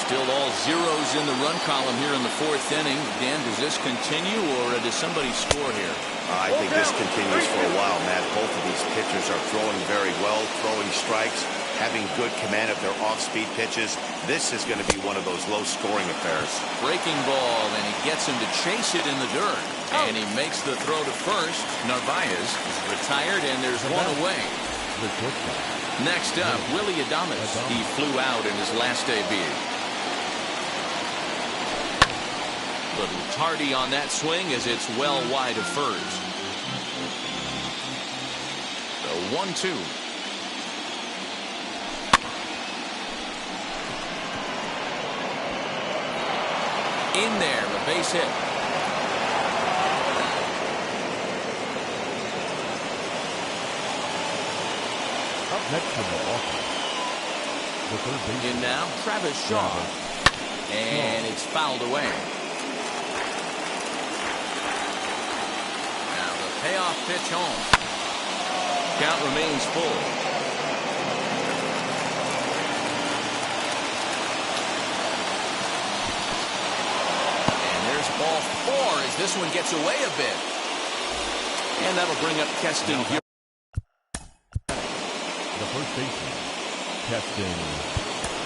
Still all zeros in the run column here in the 4th inning. Dan, does this continue, or does somebody score here? I think this continues for a while, Matt. Both of these pitchers are throwing very well, throwing strikes, having good command of their off-speed pitches. This is going to be one of those low-scoring affairs. Breaking ball, and he gets him to chase it in the dirt. And he makes the throw to first. Narvaez is retired, and there's 1 away. Next up, Willie Adames. He flew out in his last debut. Little tardy on that swing as it's well wide of first. The 1-2. In there, a base hit. Up next from Milwaukee, the third baseman. In now, Travis Shaw. And it's fouled away. Payoff pitch home. Count remains full. And there's ball 4 as this one gets away a bit. And that'll bring up Keston here. The first baseman, Keston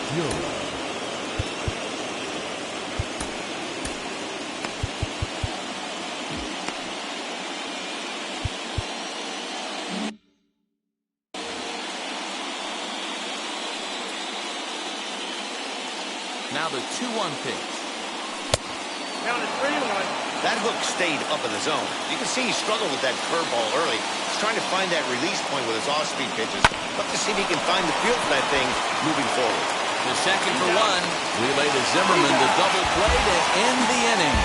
Hiura. Now the 2-1 pitch. Down to 3-1. That hook stayed up in the zone. You can see he struggled with that curveball early. He's trying to find that release point with his off-speed pitches. Look to see if he can find the feel for that thing moving forward. The second for 1. Relay to Zimmerman, the double play to end the inning.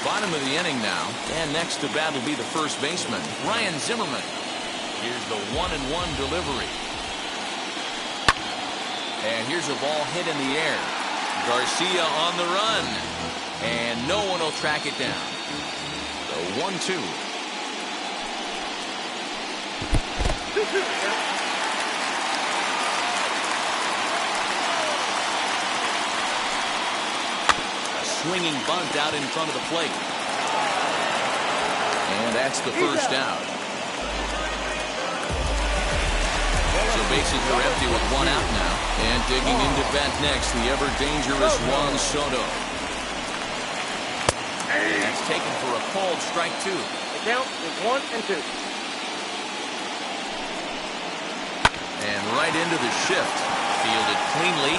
Bottom of the inning now, and next to bat will be the first baseman, Ryan Zimmerman. Here's the 1-1 delivery. And here's a ball hit in the air. Garcia on the run. And no one will track it down. The 1-2. A swinging bunt out in front of the plate. And that's the first out. So bases are empty with 1 out now. And digging into bat next, the ever-dangerous Juan Soto. That's taken for a called strike 2. The count is 1-2. And right into the shift. Fielded cleanly.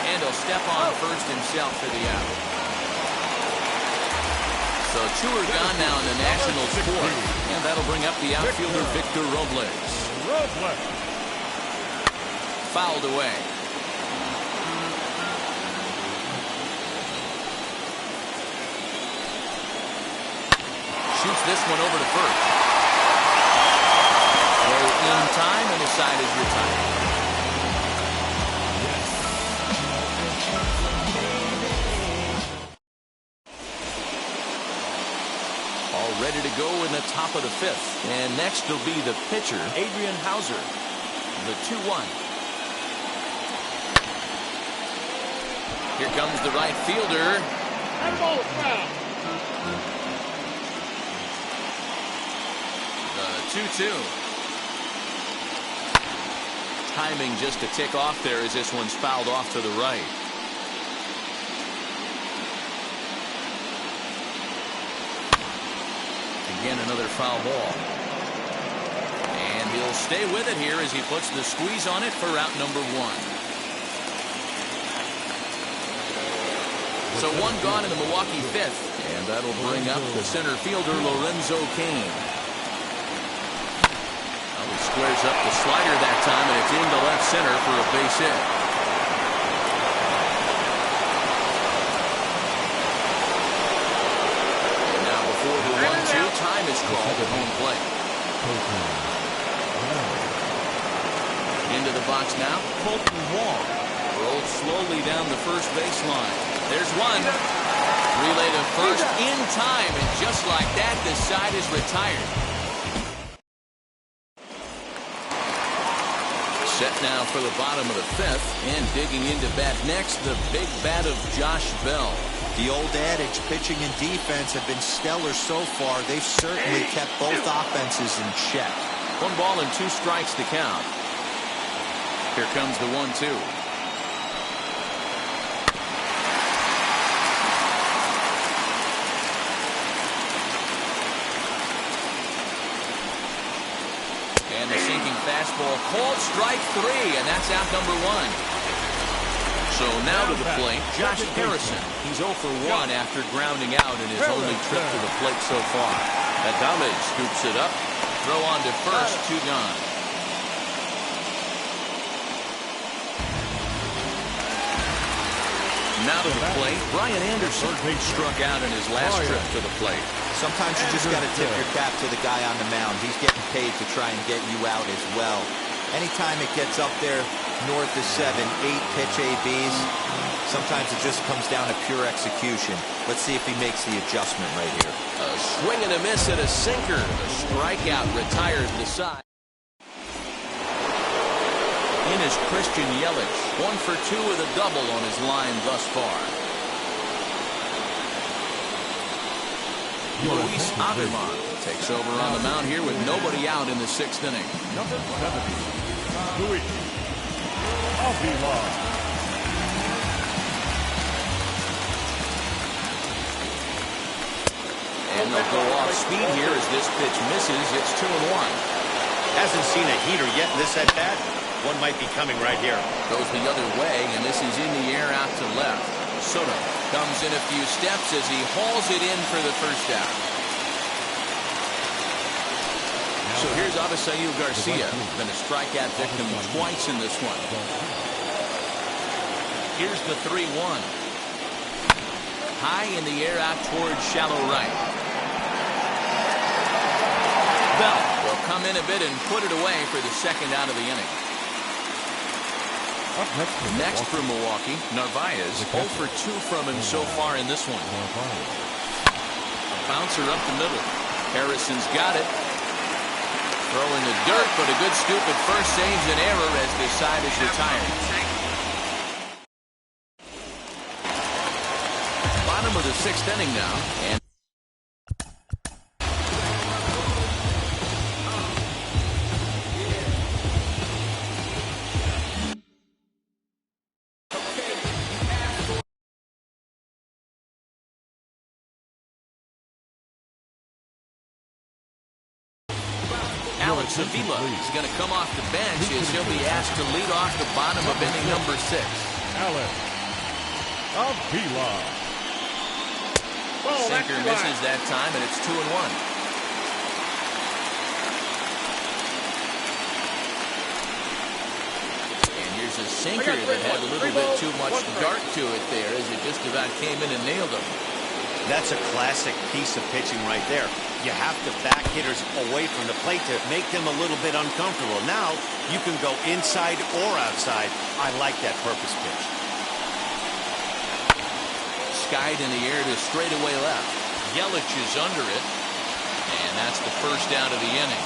And he'll step on first himself for the out. So 2 are gone now in the Nationals' 4. And that'll bring up the outfielder Victor Robles. Fouled away. Shoots this one over to first. Throw in time, and the side is retired. All ready to go in the top of the 5th. And next will be the pitcher, Adrian Hauser. The 2-1. Here comes the right fielder. That ball is foul. The 2-2. Timing just a tick off there as this one's fouled off to the right. Again, another foul ball. And he'll stay with it here as he puts the squeeze on it for route number 1. So 1 gone in the Milwaukee 5th. And that'll bring up the center fielder, Lorenzo Cain. Well, he squares up the slider that time, and it's into left center for a base hit. And now before the 1-2, time is called at home plate. Into the box now, Colton Wong. Rolled slowly down the first baseline. There's one. Relay to first in time, and just like that, the side is retired. Set now for the bottom of the 5th, and digging into bat next, the big bat of Josh Bell. The old adage, pitching and defense have been stellar so far. They've certainly kept both offenses in check. 1 ball and 2 strikes to count. Here comes the 1-2. And the sinking fastball called strike 3, and that's out number 1. So now to the plate, Josh Harrison. He's 0 for 1 after grounding out in his only trip to the plate so far. Adame scoops it up. Throw on to first, 2 gone. Now to the plate, Brian Anderson struck out in his last trip to the plate. Sometimes you just got to tip your cap to the guy on the mound. He's getting paid to try and get you out as well. Anytime it gets up there north of 7, 8 pitch ABs, sometimes it just comes down to pure execution. Let's see if he makes the adjustment right here. A swing and a miss at a sinker. The strikeout retires the side. In is Christian Yelich, 1 for 2 with a double on his line thus far. Luis Aviman takes over on the mound here with nobody out in the 6th inning. Number 70, Luis Aviman. And they'll go off speed here as this pitch misses. It's 2-1. Hasn't seen a heater yet in this at-bat. One might be coming right here. Goes the other way, and this is in the air out to left. Soto comes in a few steps as he hauls it in for the first out. So here's Avisail Garcia. Been a strikeout victim twice in this one. Here's the 3-1. High in the air out towards shallow right. Bell will come in a bit and put it away for the second out of the inning. Next for Milwaukee, Narvaez, 0 for 2 from him so far in this one. A bouncer up the middle. Harrison's got it. Throw in the dirt, but a good scoop at first saves an error as this side is retired. Bottom of the 6th inning now, and Alex Avila is going to come off the bench as he'll be asked to lead off the bottom of inning number 6. Alex Avila. Sinker misses that time, and it's 2-1. And here's a sinker that had a little bit too much dart to it there, as it just about came in and nailed him. That's a classic piece of pitching right there. You have to back hitters away from the plate to make them a little bit uncomfortable. Now, you can go inside or outside. I like that purpose pitch. Skied in the air to straightaway left. Yelich is under it, and that's the first out of the inning.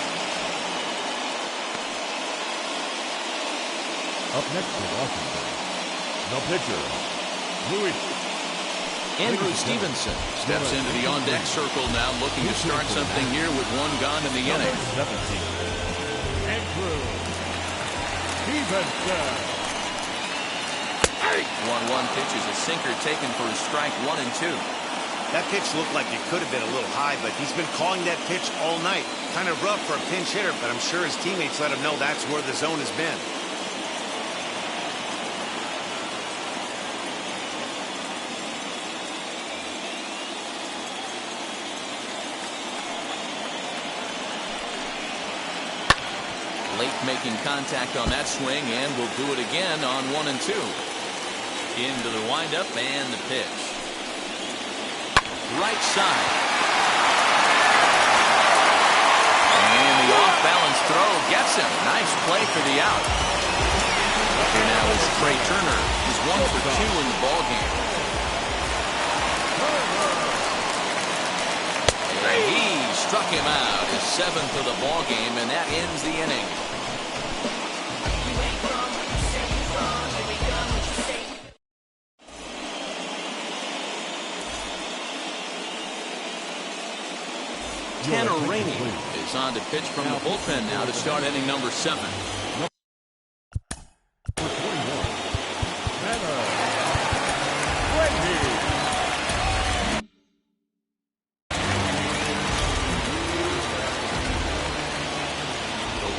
Up next to Washington, the pitcher, Luis. Andrew Stevenson steps into the on-deck circle now, looking to start something here with one gone in the inning. 17, Andrew Stevenson. 1-1 pitch is a sinker taken for a strike, 1 and 2. That pitch looked like it could have been a little high, but he's been calling that pitch all night. Kind of rough for a pinch hitter, but I'm sure his teammates let him know that's where the zone has been. Late making contact on that swing, and will do it again on 1 and 2. Into the windup and the pitch. Right side. And the off-balance throw gets him. Nice play for the out. Here now is Trey Turner. He's 1 for 2 in the ballgame. And he struck him out, his 7th of the ballgame, and that ends the inning. Tanner Rainey is on to pitch from the bullpen now to start inning number 7. The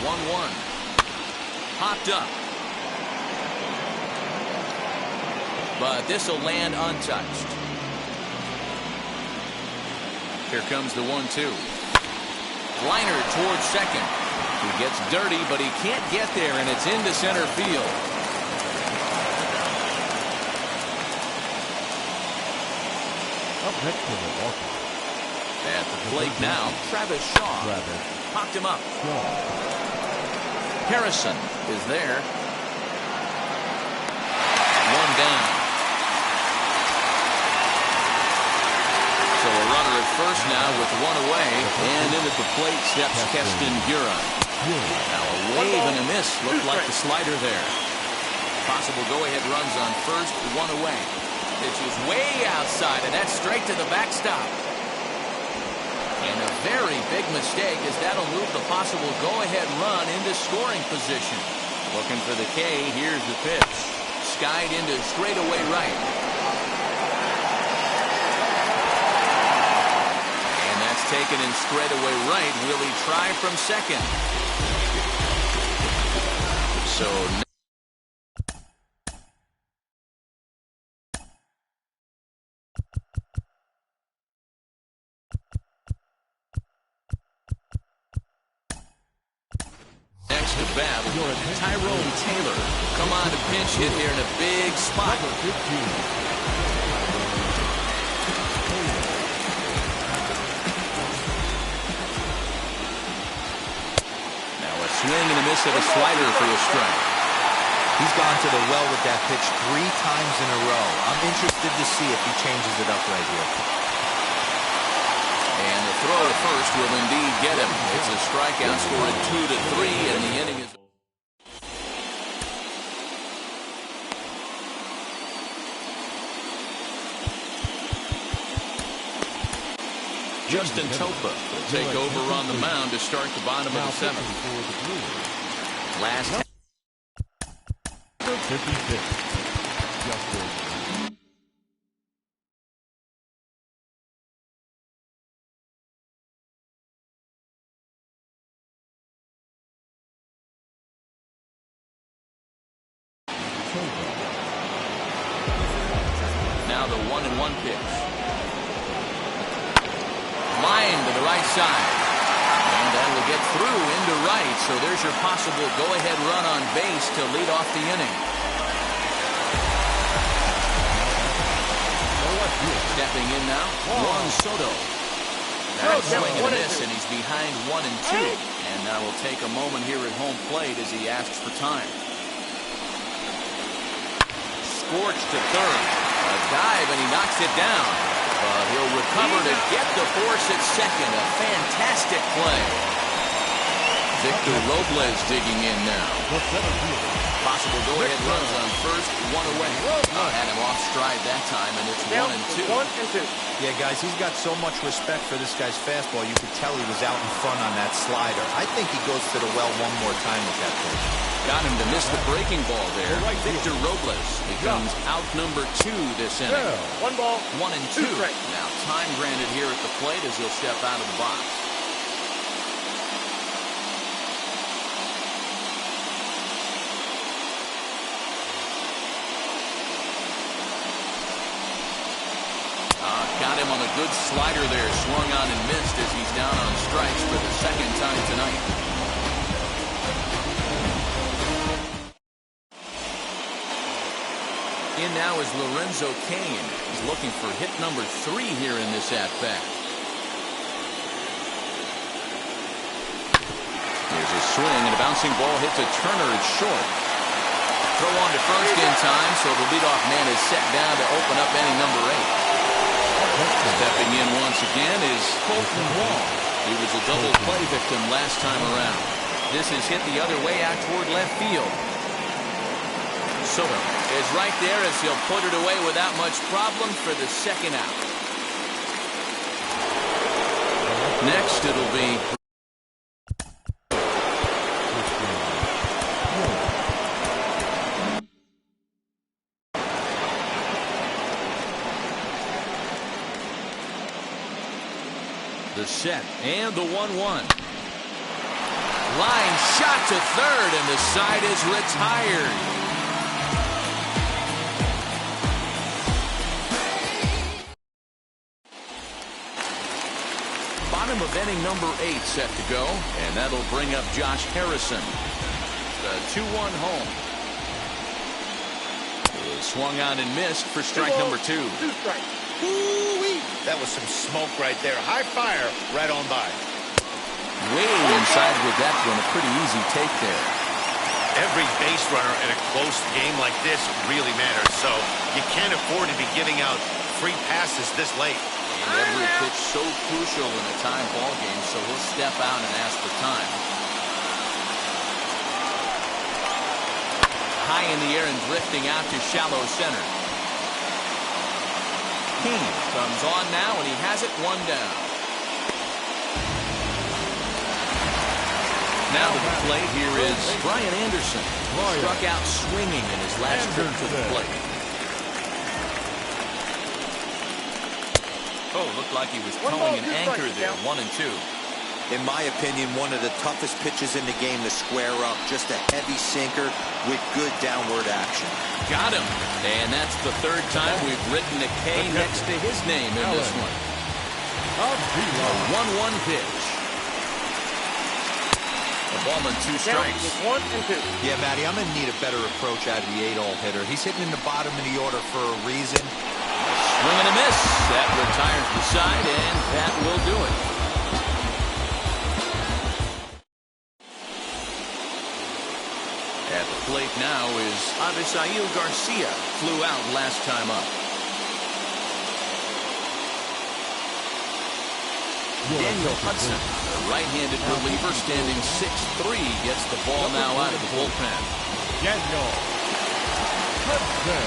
1-1. Popped up. But this will land untouched. Here comes the 1-2. Liner towards second. He gets dirty, but he can't get there, and it's into center field. Up next to Milwaukee. At the plate now, Travis Shaw. Popped him up. Harrison is there. 1 down. So a runner at first now with 1 away, and in at the plate steps Keston Huron. Now a wave and a miss looked like the slider there. Possible go-ahead runs on first, 1 away. Pitch is way outside, and that's straight to the backstop. And a very big mistake, as that'll move the possible go-ahead run into scoring position. Looking for the K, here's the pitch. Skied into straightaway right. Taken in straightaway right. Will he try from second? So next to bat, Tyrone Taylor. Come on to pinch hit here in a big spot. Number 15. Swing and a miss at a slider for a strike. He's gone to the well with that pitch 3 times in a row. I'm interested to see if he changes it up right here. And the throw to first will indeed get him. It's a strikeout, score at 2-3, and the inning is... Justin Topa will take over on the mound to start the bottom of the 7th. Last 56. Justin. side. And that'll get through into right. So there's your possible go-ahead run on base to lead off the inning. Stepping in now, Juan Soto. That's swing and a miss, and he's behind 1-2. And now we'll take a moment here at home plate as he asks for time. Scorched to third. A dive, and he knocks it down. But he'll recover to get the force at second. A fantastic play. Victor Robles digging in now. Possible go-ahead runs on first, one away. Had him off stride that time, and it's 1-2. Yeah, guys, he's got so much respect for this guy's fastball. You could tell he was out in front on that slider. I think he goes to the well one more time with that pitch. Got him to miss the breaking ball there. Victor Robles becomes out number 2 this inning. 1 ball, 1-2. Now time granted here at the plate as he'll step out of the box. Got him on a good slider there, swung on and missed as he's down on strikes for the second time tonight. In now is Lorenzo Cain. He's looking for hit number 3 here in this at-bat. Here's a swing, and a bouncing ball hits a Turner. It's short. Throw on to first in time, so the leadoff man is set down to open up inning number 8. Stepping in once again is Colton Wall. He was a double play victim last time around. This is hit the other way out toward left field. Soto is right there as he'll put it away without much problem for the second out. Next it'll be the set and the 1-1. Line shot to third, and the side is retired. Bottom of inning number 8 set to go, and that'll bring up Josh Harrison. The 2-1 home. He swung on and missed for strike number 2. 2 strikes. That was some smoke right there. High fire right on by. Way inside with that one. A pretty easy take there. Every base runner in a close game like this really matters, so you can't afford to be giving out free passes this late. And every pitch so crucial in a tie ball game, so he'll step out and ask for time. High in the air and drifting out to shallow center. King comes on now, and he has it 1 down. Now to the plate, here is Brian Anderson. Struck out swinging in his last trip to the plate. Oh, looked like he was towing an anchor there, 1-2. In my opinion, one of the toughest pitches in the game to square up. Just a heavy sinker with good downward action. Got him. And that's the 3rd time we've written a K next to his name in this one. A 1-1 pitch. A ballman 2 strikes. 1-2. Yeah, Matty, I'm going to need a better approach out of the 8-hole hitter. He's hitting in the bottom of the order for a reason. Swing and a miss. That retires the side, and that will do it. At the plate now is Avisail Garcia. Flew out last time up. Daniel Hudson, the right-handed reliever, standing 6'3", gets the ball now out of the bullpen. Daniel Hudson.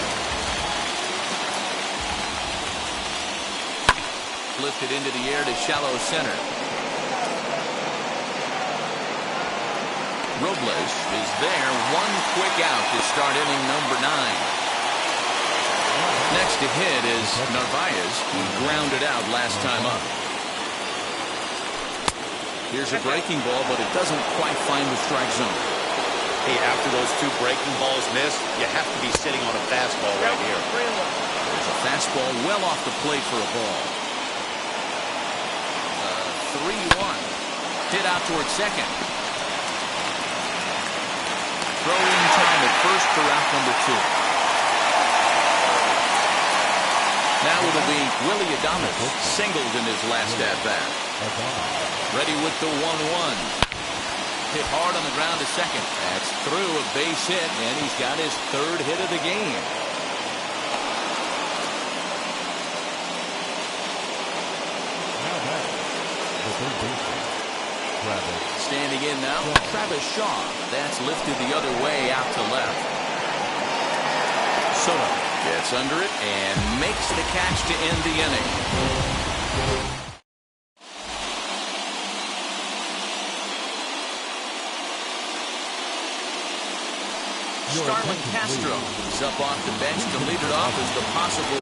Lifted into the air to shallow center. Robles is there. 1 quick out to start inning number 9. Next to hit is Narvaez, who grounded out last time up. Here's a breaking ball, but it doesn't quite find the strike zone. Hey, after those 2 breaking balls missed, you have to be sitting on a fastball right here. There's a fastball well off the plate for a ball. 3-1. Hit out towards second. Throwing time at first for out number 2. Now it'll be Willie Adames, singled in his last at-bat. Ready with the 1-1. Hit hard on the ground to second. That's through a base hit, and he's got his 3rd hit of the game. Now back, the third baseman, Travis. Standing in now, Travis Shaw. That's lifted the other way out to left. Soto gets under it and makes the catch to end the inning. Starlin Castro is up off the bench to lead it off as the possible.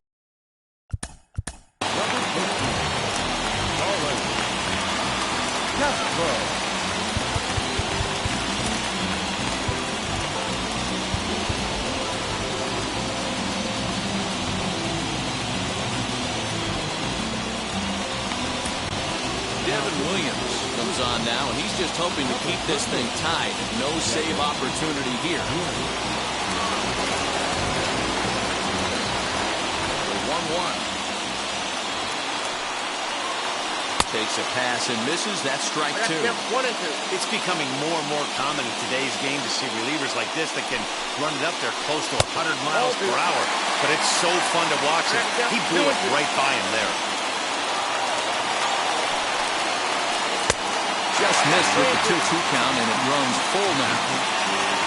Devin Williams comes on now, and he's just hoping to keep this thing tied. No save opportunity here. The 1-1. Takes a pass and misses. That's strike 2. 1 and 2. It's becoming more and more common in today's game to see relievers like this that can run it up there close to 100 miles per hour. But it's so fun to watch it. He blew it right by him there. Just missed with the 2-2 count, and it runs full now.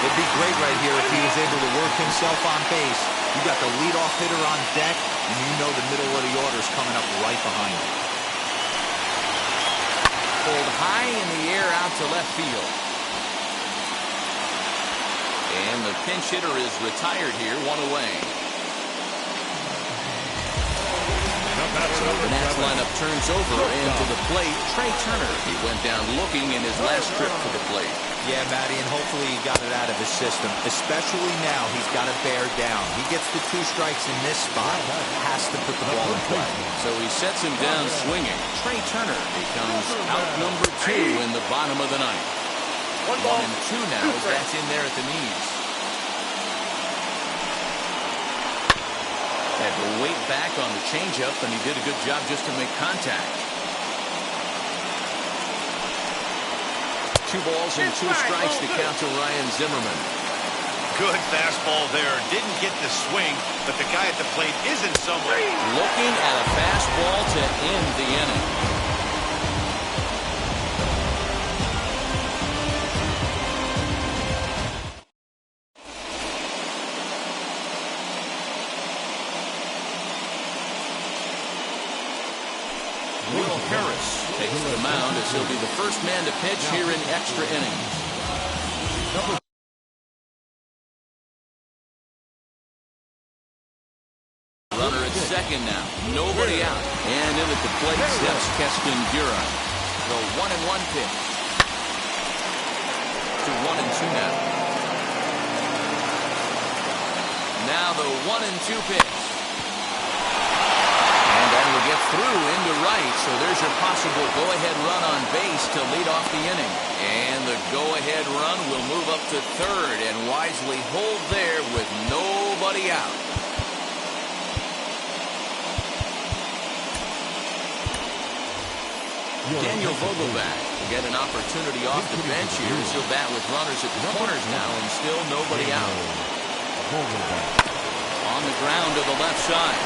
It'd be great right here if he was able to work himself on base. You got the leadoff hitter on deck, and you know the middle of the order is coming up right behind him. Pulled high in the air out to left field. And the pinch hitter is retired here, 1 away. So the Nats lineup turns over, and to the plate, Trey Turner. He went down looking in his last trip to the plate. Yeah, Matty, and hopefully he got it out of his system. Especially now, he's got to bear down. He gets the 2 strikes in this spot, has to put the ball in play. So he sets him down swinging. Trey Turner becomes out number 2 in the bottom of the 9th. 1 and 2 now as that's in there at the knees. Had to wait back on the changeup, and he did a good job just to make contact. 2 balls and 2 strikes to count to Ryan Zimmerman. Good fastball there. Didn't get the swing, but the guy at the plate isn't somewhere. Looking at a fastball to end the inning. Will Harris takes the mound as he'll be the first man to pitch here in extra innings. Runner at second now. Nobody out. And in at the plate steps Keston Gura. The 1-1 pitch. To 1-2 now. Now the 1-2 pitch. And that will get through into right. So there's your possible go-ahead run on base to lead off the inning. And the go-ahead run will move up to third and wisely hold there with nobody out. Daniel Vogelback will get an opportunity off the bench here as he'll bat with runners at the corners now and still nobody out. On the ground to the left side.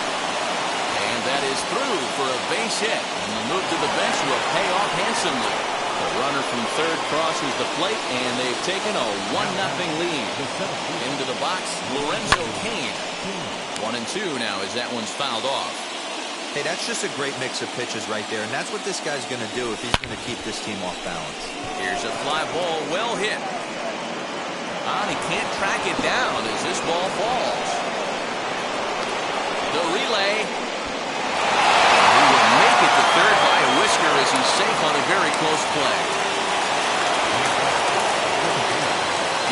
And that is through for a base hit. And the move to the bench will pay off handsomely. The runner from third crosses the plate, and they've taken a 1-0 lead. Into the box, Lorenzo Cain. 1-2 now as that one's fouled off. Hey, that's just a great mix of pitches right there, and that's what this guy's going to do if he's going to keep this team off balance. Here's a fly ball, well hit. And he can't track it down as this ball falls. The relay. He will make it to third by a whisker as he's safe on a very close play.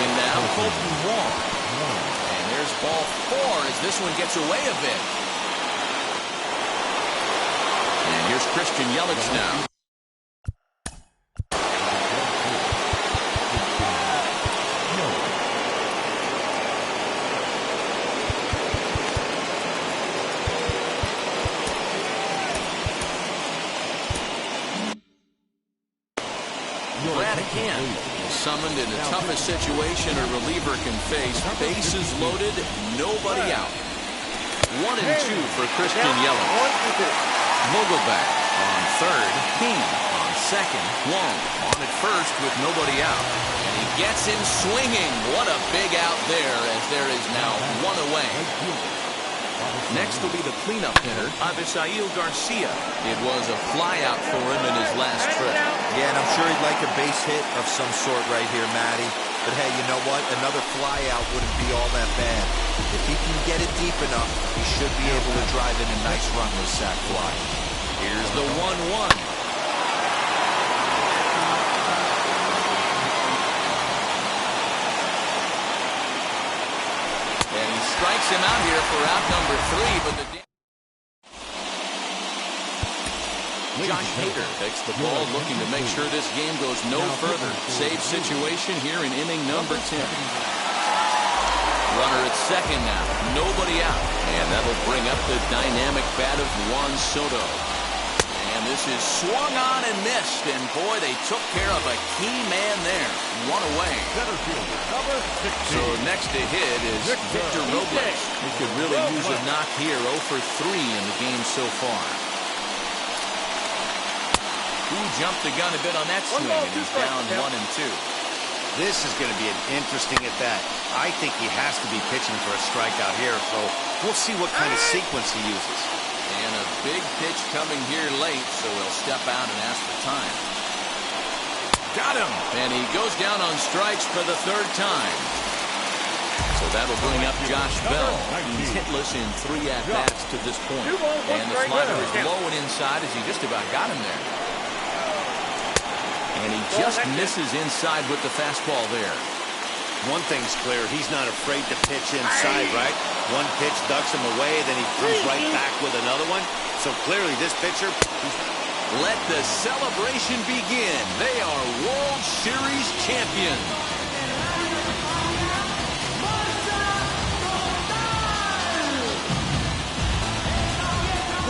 In now, Colton Wong. And there's ball 4 as this one gets away a bit. And here's Christian Yelich now. summoned in the toughest situation a reliever can face. Bases loaded, nobody out. 1 and 2 for Christian Yelich. Vogelback on third, King on second, Wong on at first with nobody out. And he gets him swinging. What a big out there, as there is now 1 away. Next will be the cleanup hitter, Avisail Garcia. It was a flyout for him in his last trip. Yeah, and I'm sure he'd like a base hit of some sort right here, Matty. But hey, you know what? Another flyout wouldn't be all that bad. If he can get it deep enough, he should be able to drive in a nice run with sac fly. Here's the 1-1. And he strikes him out here for out number 3, but the Josh Hader takes the ball, looking to make sure this game goes no further. Save situation here in inning number 10. Runner at second now, nobody out, and that'll bring up the dynamic bat of Juan Soto. And this is swung on and missed, and boy, they took care of a key man there. 1 away. So next to hit is Victor Robles. He could really use a knock here. 0 for 3 in the game so far. He jumped the gun a bit on that swing, and he's down 1 and 2. This is going to be an interesting at-bat. I think he has to be pitching for a strikeout here, so we'll see what kind of sequence he uses. And a big pitch coming here late, so he'll step out and ask for time. Got him! And he goes down on strikes for the 3rd time. So that'll bring up Josh Bell. He's hitless in 3 at-bats to this point. And the slider is low and inside as he just about got him there. And he just misses inside with the fastball there. One thing's clear, he's not afraid to pitch inside, right? One pitch ducks him away, then he comes right back with another one. So clearly this pitcher... Let the celebration begin. They are World Series champions.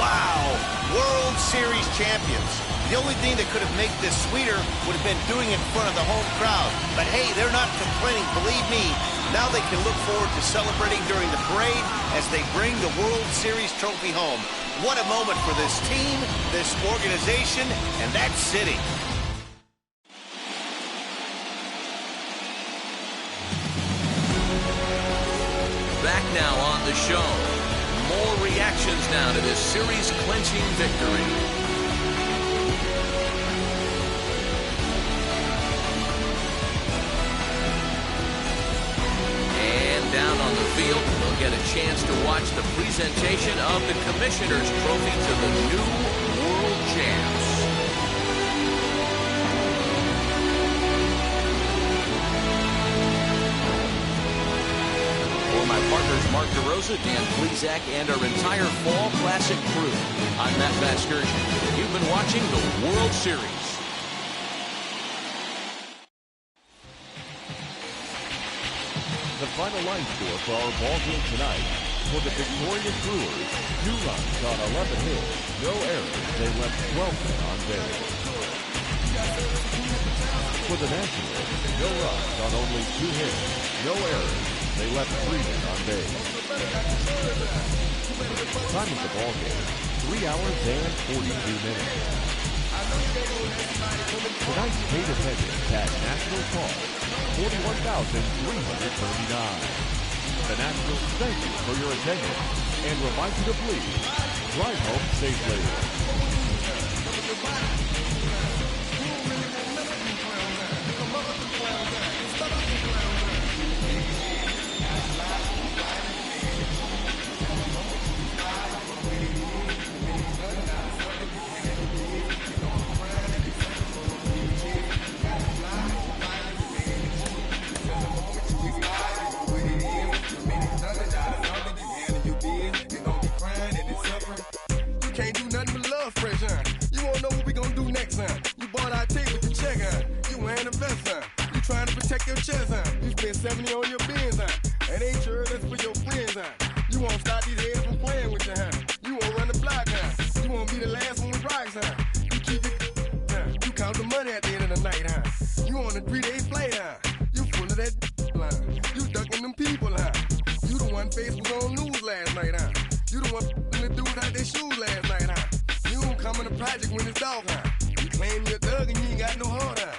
Wow! World Series champions. The only thing that could have made this sweeter would have been doing it in front of the home crowd. But hey, they're not complaining, believe me. Now they can look forward to celebrating during the parade as they bring the World Series trophy home. What a moment for this team, this organization, and that city. Back now on the show. More reactions now to this series-clinching victory. Down on the field, we'll get a chance to watch the presentation of the Commissioner's Trophy to the new World Champs. For my partners Mark DeRosa, Dan Plezak, and our entire Fall Classic crew, I'm Matt Vasgersian. You've been watching the World Series. The final line score for our ball game tonight. For the victorious Brewers, 2 runs on 11 hits, no errors. They left 12 men on base. For the Nationals, no runs on only 2 hits, no errors. They left 3 men on base. Time of the ball game, 3 hours and 42 minutes. Tonight's paid attendance at National Park, 41,339. The Nationals thank you for your attendance and remind you to please drive home safely. your chest, huh? You spend 70 on your bins, huh? And ain't sure that's for your friends, huh? You won't stop these heads from playing with you, huh? You won't run the block, huh? You won't be the last one with rocks, huh? You keep it, huh? You count the money at the end of the night, huh? You on a 3-day flight, huh? that line. You ducking them people, huh? You the one face was on news last night, huh? You the one the dudes out their shoes last night, huh? You don't come in the project when it's dark, huh? You claim you're a thug and you ain't got no heart, huh?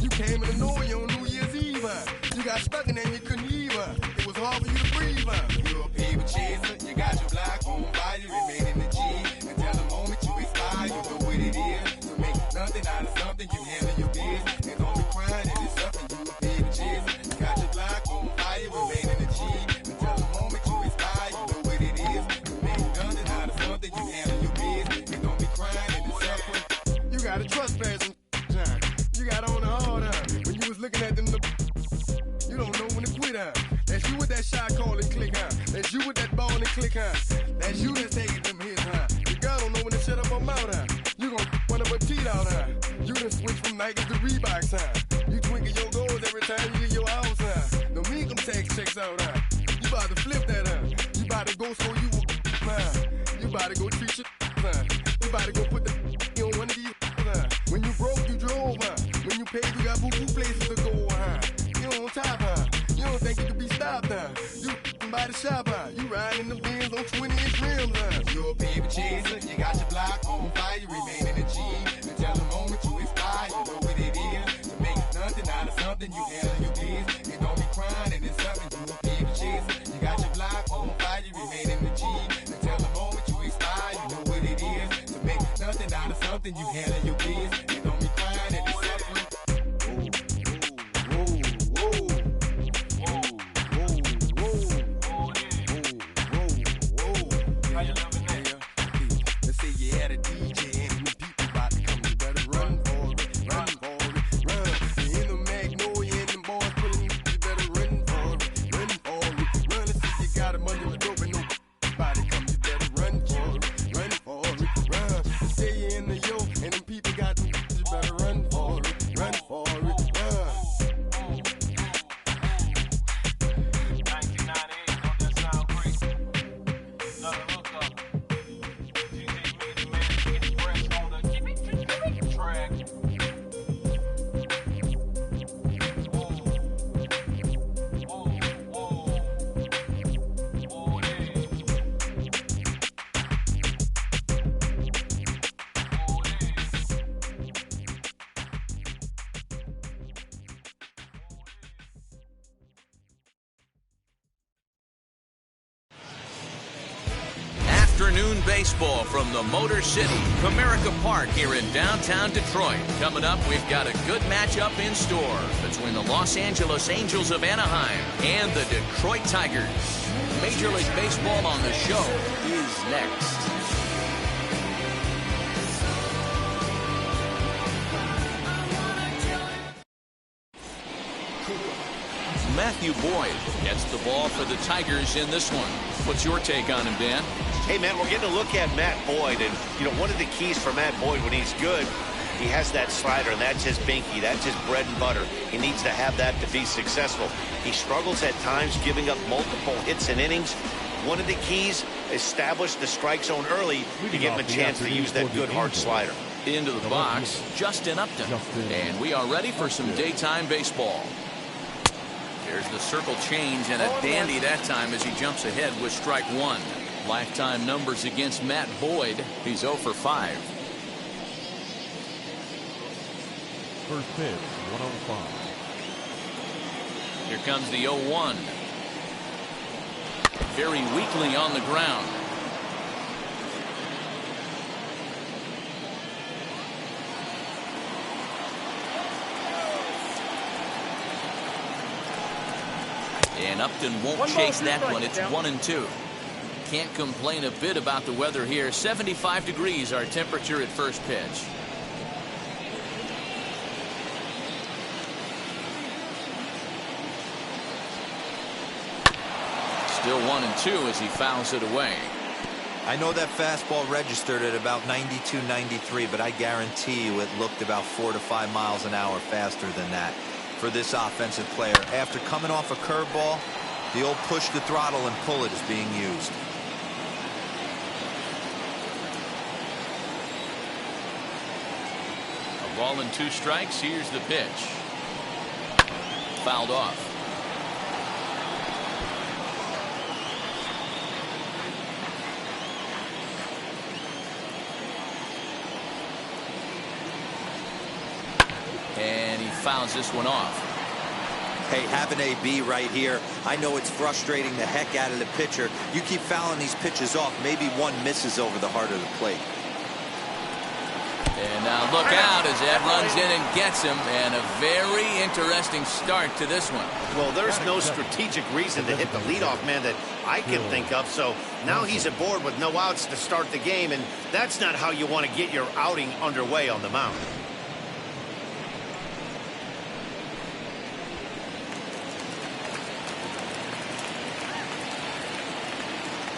You came in the Norway on New Year's Eve, huh? You got stuck and then you couldn't leave, huh? It was hard for you to breathe, huh? You're a paper chaser, you got your block on fire, you remain in the G. Until the moment you expire, you know what it is. To make nothing out of something, you handle your biz. And don't be crying if it's something you a paper chaser. You got your block on fire, remain in the G. Until the moment you expire, you know what it is. To make nothing out of something, you handle your biz. And don't be crying if it's suffering. You got a trespassing, John. You got on the hard, huh? When you was looking at them, you don't know when to quit, huh? That's you with that shot call and click, huh? That's you with that ball and click, huh? That's you that's taking them hits, huh? The girl don't know when to shut up her mouth, huh? You gon' one of her teeth out, huh? You done switch from Nikes to Reeboks, huh? You twinkle your goals every time you leave your house, huh? Don't make them tax checks out, huh? You about to flip that, huh? You about to go so you huh? You about to go treat your huh? You about to go put the on one of these, huh? When you broke, you drove, huh? When you paid, you got boo-boo places to go, huh? You on top, huh? You don't think you can be stopped, huh? You by the shop, huh? You riding in the Benz on 20-inch rims, huh? You're a paper chaser, you got your block on fire, you remain in the G. Until the moment you expire, you know what it is. To make nothing out of something, you handle your biz. You don't be crying and it's something, you a paper chaser. You got your block on fire, you remain in the G. Until the moment you expire, you know what it is. To make nothing out of something, you handle your biz. You don't be crying and it's suffering. Afternoon baseball from the Motor City, Comerica Park here in downtown Detroit. Coming up, we've got a good matchup in store between the Los Angeles Angels of Anaheim and the Detroit Tigers. Major League Baseball on the show is next. Matthew Boyd gets the ball for the Tigers in this one. What's your take on him, Dan? Hey, man, we're getting a look at Matt Boyd. And, you know, one of the keys for Matt Boyd when he's good, he has that slider, and that's his binky. That's his bread and butter. He needs to have that to be successful. He struggles at times giving up multiple hits and innings. One of the keys, establish the strike zone early to give him a chance to use that good hard slider. Into the box, Justin Upton. And we are ready for some daytime baseball. There's the circle change, and a dandy that time as he jumps ahead with strike one. Lifetime numbers against Matt Boyd. He's 0 for 5. First pitch, 105. Here comes the 0-1. Very weakly on the ground. And Upton won't chase that one. It's 1-2. Can't complain a bit about the weather here. 75 degrees our temperature at first pitch. Still 1-2 as he fouls it away. I know that fastball registered at about 92, 93, but I guarantee you it looked about 4 to 5 miles an hour faster than that for this offensive player. After coming off a curveball, the old push the throttle and pull it is being used. A ball and 2 strikes. Here's the pitch. Fouled off. fouls this one off. Hey, have an AB right here. I know it's frustrating the heck out of the pitcher. You keep fouling these pitches off, maybe one misses over the heart of the plate. And now look out as Ed runs in and gets him, and a very interesting start to this one. Well, there's no strategic reason to hit the leadoff man that I can think of, so now he's aboard with no outs to start the game, and that's not how you want to get your outing underway on the mound.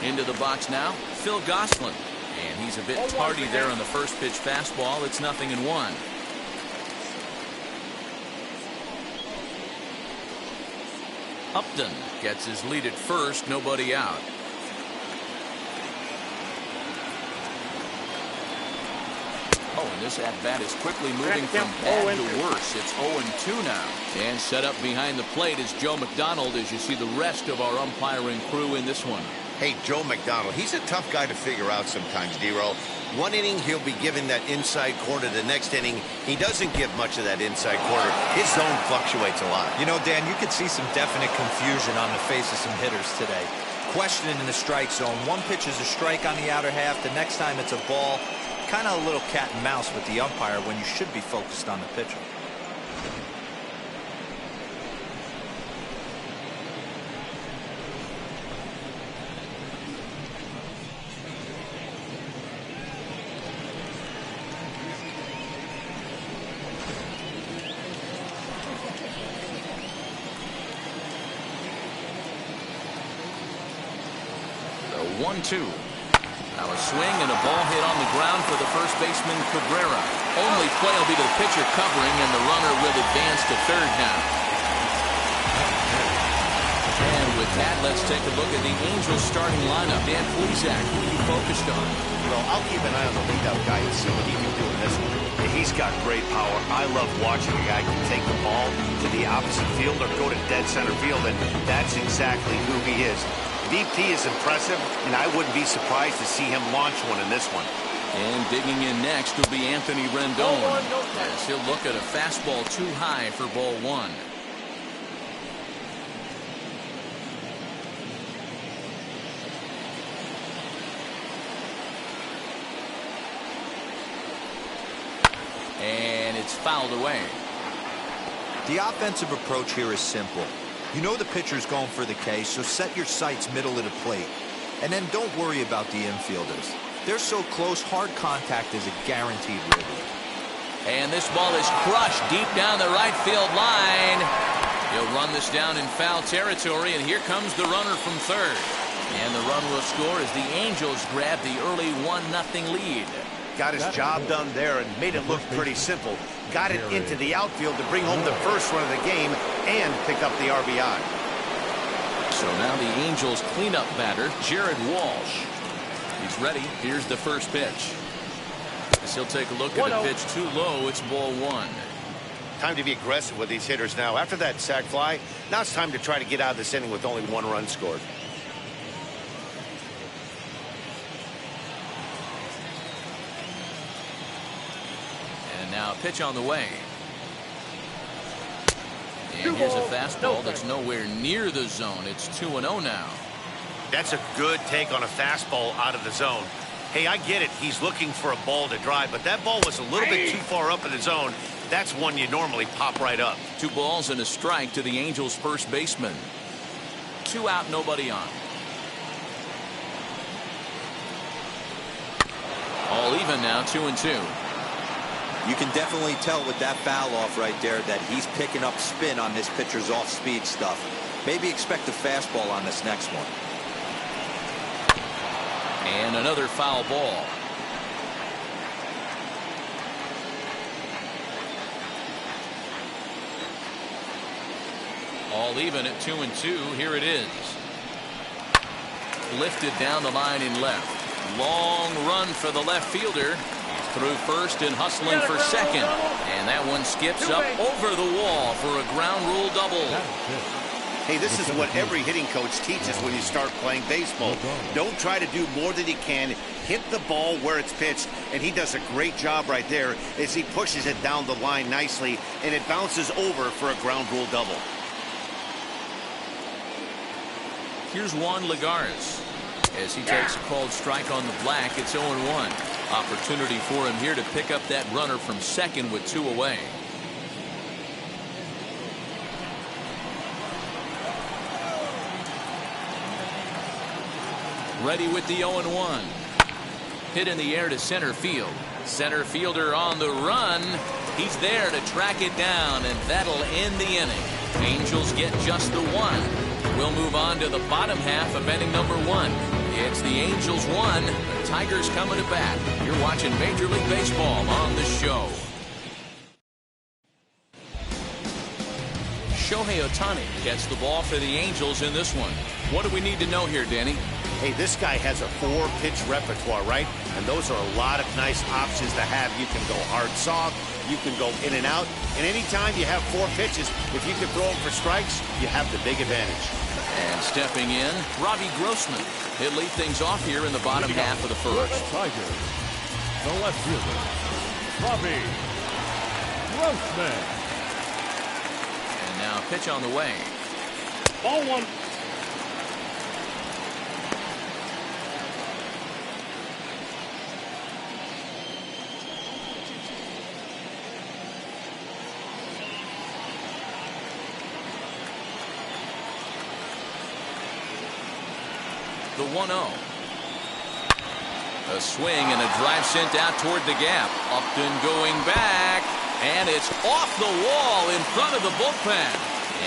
Into the box now, Phil Gosselin. And he's a bit tardy there on the first pitch fastball. It's 0-1. Upton gets his lead at first, nobody out. Oh, and this at-bat is quickly moving from bad to worse. It's 0-2 now. And set up behind the plate is Joe McDonald as you see the rest of our umpiring crew in this one. Hey, Joe McDonald, he's a tough guy to figure out sometimes, D-Roll. One inning, he'll be giving that inside corner. The next inning, he doesn't give much of that inside corner. His zone fluctuates a lot. You know, Dan, you could see some definite confusion on the face of some hitters today. Questioning in the strike zone. One pitch is a strike on the outer half. The next time it's a ball. Kind of a little cat and mouse with the umpire when you should be focused on the pitcher. The 1-2. Now a swing and a ball hit on the ground for the first baseman, Cabrera. Only play will be to the pitcher covering, and the runner will advance to third now. And with that, let's take a look at the Angels starting lineup. Dan Plesac, who you focused on? Well, I'll keep an eye on the leadout guy and see what he can do in this one. He's got great power. I love watching a guy can take the ball to the opposite field or go to dead center field, and that's exactly who he is. BP is impressive, and I wouldn't be surprised to see him launch one in this one. And digging in next will be Anthony Rendon, as he'll look at a fastball too high for ball one. And it's fouled away. The offensive approach here is simple. You know the pitcher's going for the K, so set your sights middle of the plate. And then don't worry about the infielders. They're so close, hard contact is a guaranteed ribby. And this ball is crushed deep down the right field line. He'll run this down in foul territory, and here comes the runner from third. And the run will score as the Angels grab the early 1-0 lead. Got his job done there and made it look pretty simple. Got it into the outfield to bring home the first run of the game and pick up the RBI. So now the Angels cleanup batter, Jared Walsh. He's ready. Here's the first pitch. As he'll take a look at a pitch too low, it's ball one. Time to be aggressive with these hitters now. After that sac fly, now it's time to try to get out of this inning with only one run scored. Now a pitch on the way. And here's a fastball that's nowhere near the zone. It's 2-0 now. That's a good take on a fastball out of the zone. Hey, I get it. He's looking for a ball to drive, but that ball was a little bit too far up in the zone. That's one you normally pop right up. 2 balls and a strike to the Angels' first baseman. 2 out, nobody on. All even now, 2-2. You can definitely tell with that foul off right there that he's picking up spin on this pitcher's off-speed stuff. Maybe expect a fastball on this next one. And another foul ball. All even at 2-2. Here it is. Lifted down the line in left. Long run for the left fielder. Through first and hustling for second. And that one skips up over the wall for a ground rule double. Hey, this is what every hitting coach teaches when you start playing baseball. Don't try to do more than you can. Hit the ball where it's pitched, and he does a great job right there as he pushes it down the line nicely, and it bounces over for a ground rule double. Here's Juan Lagares. As he takes a called strike on the black, it's 0-1. Opportunity for him here to pick up that runner from second with 2 away. Ready with the 0-1. Hit in the air to center field. Center fielder on the run. He's there to track it down, and that'll end the inning. Angels get just the 1. We'll move on to the bottom half of inning number 1. It's the Angels 1, the Tigers coming to bat. You're watching Major League Baseball on the show. Shohei Ohtani gets the ball for the Angels in this one. What do we need to know here, Danny? Hey, this guy has a 4-pitch repertoire, right? And those are a lot of nice options to have. You can go hard soft, you can go in and out, and anytime you have 4 pitches, if you can throw them for strikes, you have the big advantage. And stepping in, Robbie Grossman. He'll lead things off here in the bottom half of the first. Tigers, the left fielder, Robbie Grossman. And now pitch on the way. Ball 1. The 1-0. A swing and a drive sent out toward the gap. Upton going back, and it's off the wall in front of the bullpen.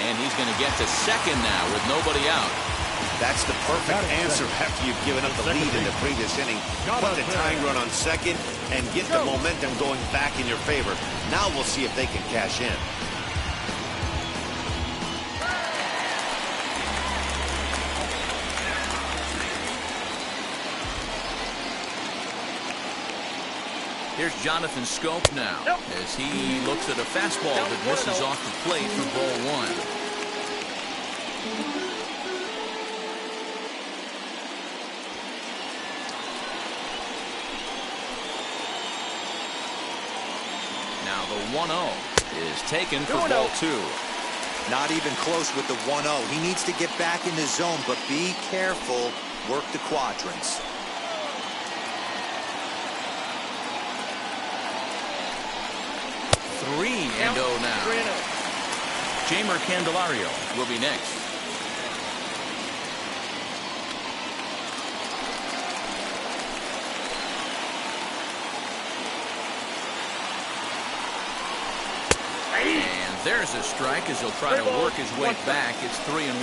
And he's going to get to second now with nobody out. That's the perfect answer after you've given up the lead in the previous inning. Put the tying run on second and get the momentum going back in your favor. Now we'll see if they can cash in. Here's Jonathan Scope now as he looks at a fastball that misses off the plate for ball 1. Now the 1-0 is taken for ball 2. Not even close with the 1-0. He needs to get back in the zone, but be careful. Work the quadrants. 3-0 now. Jamer Candelario will be next. And there's a strike as he'll try to work his way back. It's 3-1.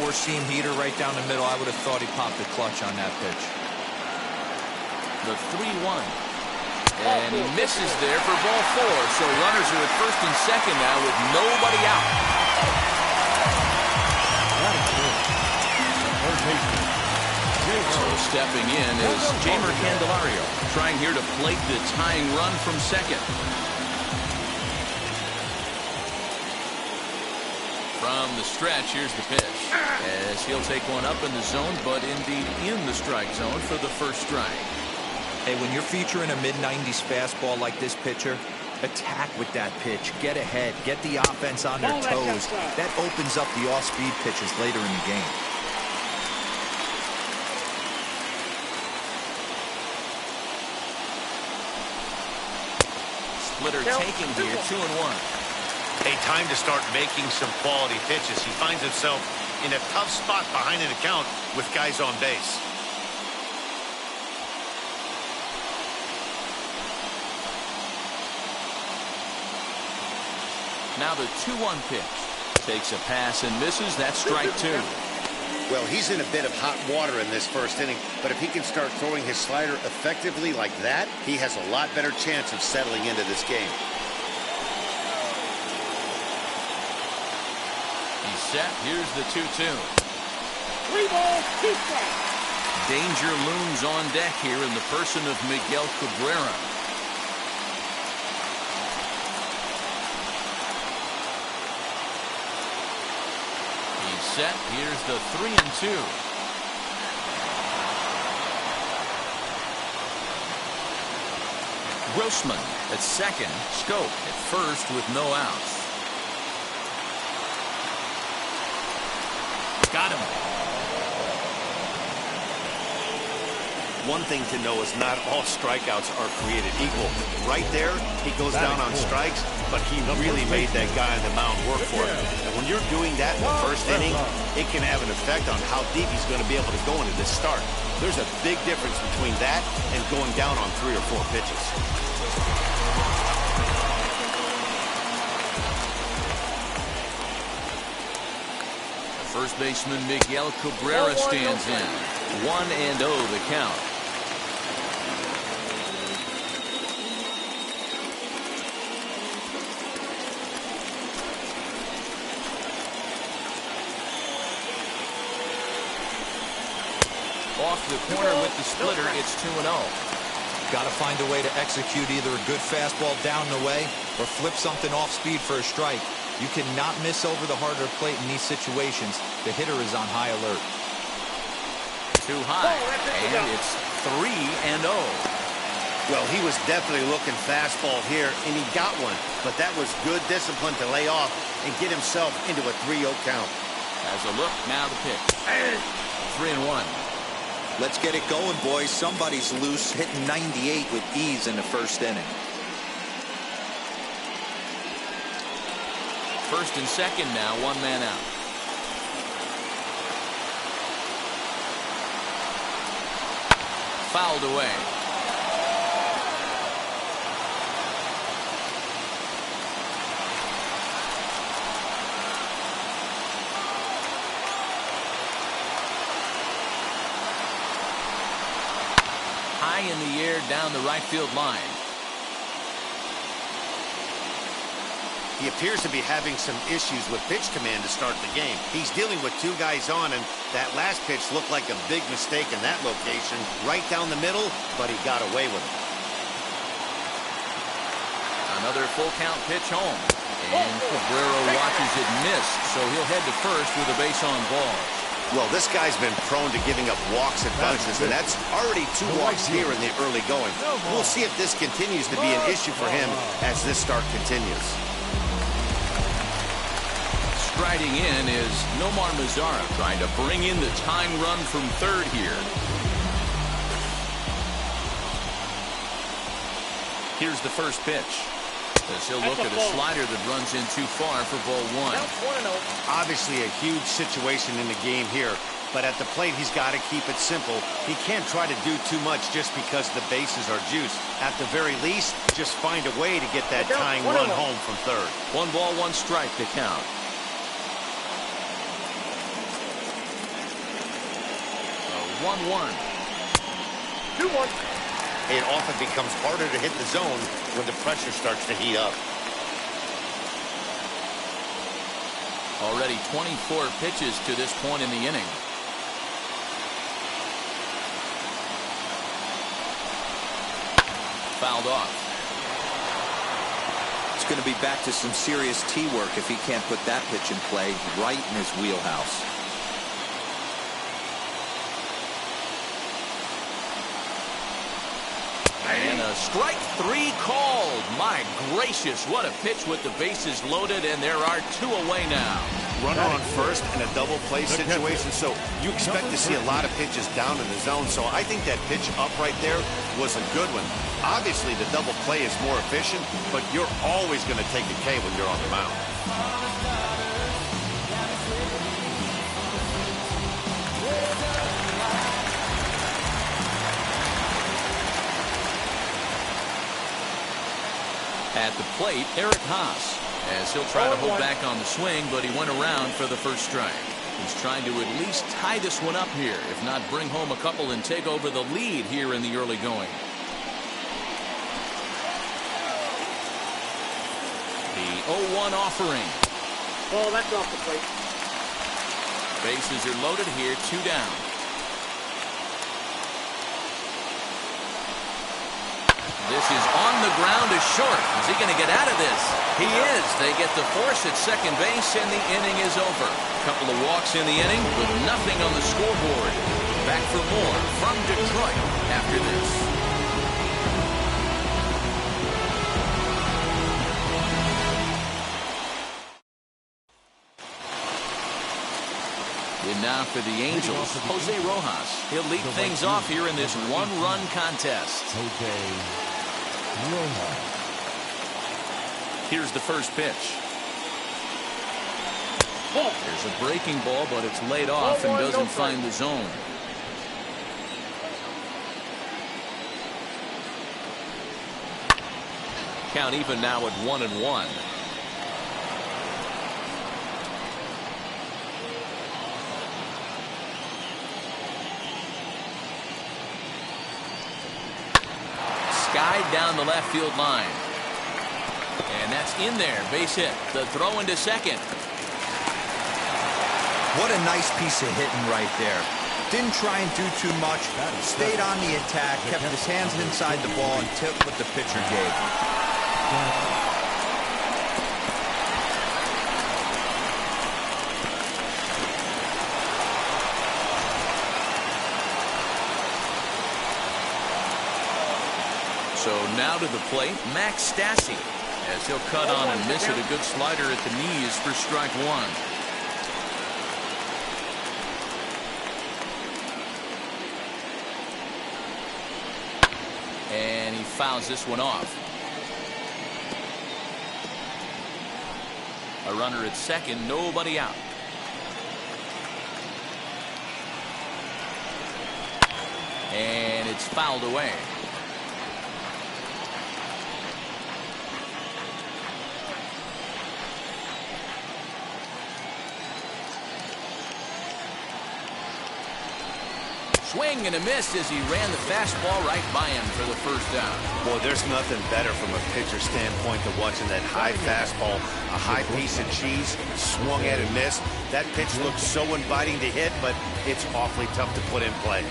4-seam heater right down the middle. I would have thought he popped the clutch on that pitch. The 3-1. And he misses there for ball 4. So runners are at first and second now with nobody out. So stepping in is Jamer Candelario, trying here to plate the tying run from second. From the stretch, here's the pitch. As he'll take one up in the zone, but indeed in the strike zone for the first strike. Hey, when you're featuring a mid-90s fastball like this pitcher, attack with that pitch. Get ahead. Get the offense on their toes. That opens up the off-speed pitches later in the game. Splitter taking here, 2-1. Hey, time to start making some quality pitches. He finds himself in a tough spot behind an account with guys on base. Now the 2-1 pitch. Takes a pass and misses. That's strike 2. Well, he's in a bit of hot water in this first inning, but if he can start throwing his slider effectively like that, he has a lot better chance of settling into this game. He's set. Here's the 2-2. 3 balls, 2 strikes. Danger looms on deck here in the person of Miguel Cabrera. He's set. Here's the 3-2. Grossman at second. Scope at first with no outs. Got him. One thing to know is not all strikeouts are created equal. Right there, he goes down on strikes, but he really made that guy on the mound work for it. And when you're doing that in the first inning, it can have an effect on how deep he's going to be able to go into this start. There's a big difference between that and going down on 3 or 4 pitches. First baseman Miguel Cabrera stands in. 1-0 the count. Off the corner with the splitter, it's 2-0. Got to find a way to execute either a good fastball down and away or flip something off speed for a strike. You cannot miss over the harder plate in these situations. The hitter is on high alert. Too high, and it's 3-0. Well, he was definitely looking fastball here, and he got one. But that was good discipline to lay off and get himself into a 3-0 count. As a look, now the pitch. 3-1. Let's get it going, boys. Somebody's loose, hitting 98 with ease in the first inning. First and second now, 1 man out. Fouled away. High in the air down the right field line. He appears to be having some issues with pitch command to start the game. He's dealing with 2 guys on, and that last pitch looked like a big mistake in that location. Right down the middle, but he got away with it. Another full count pitch home. And Cabrera watches it miss, so he'll head to first with a base on balls. Well, this guy's been prone to giving up walks at bunches, and that's already 2 walks here in the early going. We'll see if this continues to be an issue for him as this start continues. Striding in is Nomar Mazara, trying to bring in the tying run from third here. Here's the first pitch. As he'll look at a slider that runs in too far for ball 1. Obviously a huge situation in the game here, but at the plate he's got to keep it simple. He can't try to do too much just because the bases are juiced. At the very least, just find a way to get that tying run home from third. 1 ball, 1 strike to count. 1-1. 2-1. It often becomes harder to hit the zone when the pressure starts to heat up. Already 24 pitches to this point in the inning. Fouled off. It's going to be back to some serious tee work if he can't put that pitch in play right in his wheelhouse. And a strike 3 called. My gracious, what a pitch with the bases loaded, and there are 2 away now. Runner on first in a double play situation, so you expect to see a lot of pitches down in the zone. So I think that pitch up right there was a good one. Obviously, the double play is more efficient, but you're always going to take a K when you're on the mound. At the plate, Eric Haas, as he'll try to hold back on the swing, but he went around for the first strike. He's trying to at least tie this one up here, if not bring home a couple and take over the lead here in the early going. The 0-1 offering. Oh, that's off the plate. Bases are loaded here, 2 down. This is on the ground is short. Is he going to get out of this? He is. They get the force at second base, and the inning is over. A couple of walks in the inning, but nothing on the scoreboard. Back for more from Detroit after this. And now for the Angels, Jose Rojas. He'll lead things off here in this one-run contest. Jose Rojas. Here's the first pitch. There's a breaking ball, but it's laid off and doesn't find the zone. Count even now at 1-1. Skied down the left field line. And that's in there. Base hit. The throw into second. What a nice piece of hitting right there. Didn't try and do too much. Stayed on the attack. Kept his hands inside the ball and tipped what the pitcher gave. So now to the plate, Max Stassi, as he'll cut on and miss it. A good slider at the knees for strike one. And he fouls this one off. A runner at second, nobody out. And it's fouled away. Swing and a miss as he ran the fastball right by him for the first down. Boy, there's nothing better from a pitcher standpoint than watching that high fastball, a high piece of cheese, swung at and missed. That pitch looks so inviting to hit, but it's awfully tough to put in play.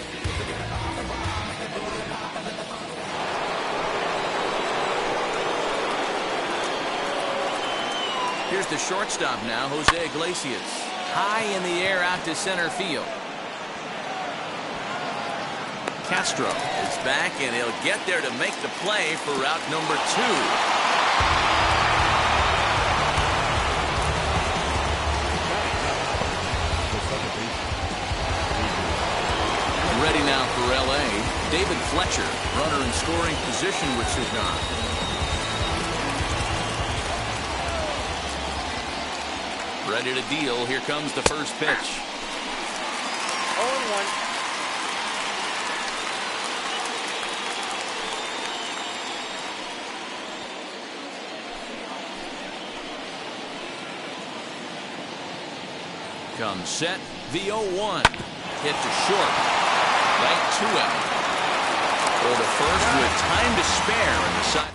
Here's the shortstop now, Jose Iglesias. High in the air out to center field. Castro is back, and he'll get there to make the play for route number 2. Ready now for L.A. David Fletcher, runner in scoring position with Cigar. Ready to deal. Here comes the first pitch. 0-1. Comes set, the 0-1. Hit to short. Right to him. For the first with time to spare, and the side is...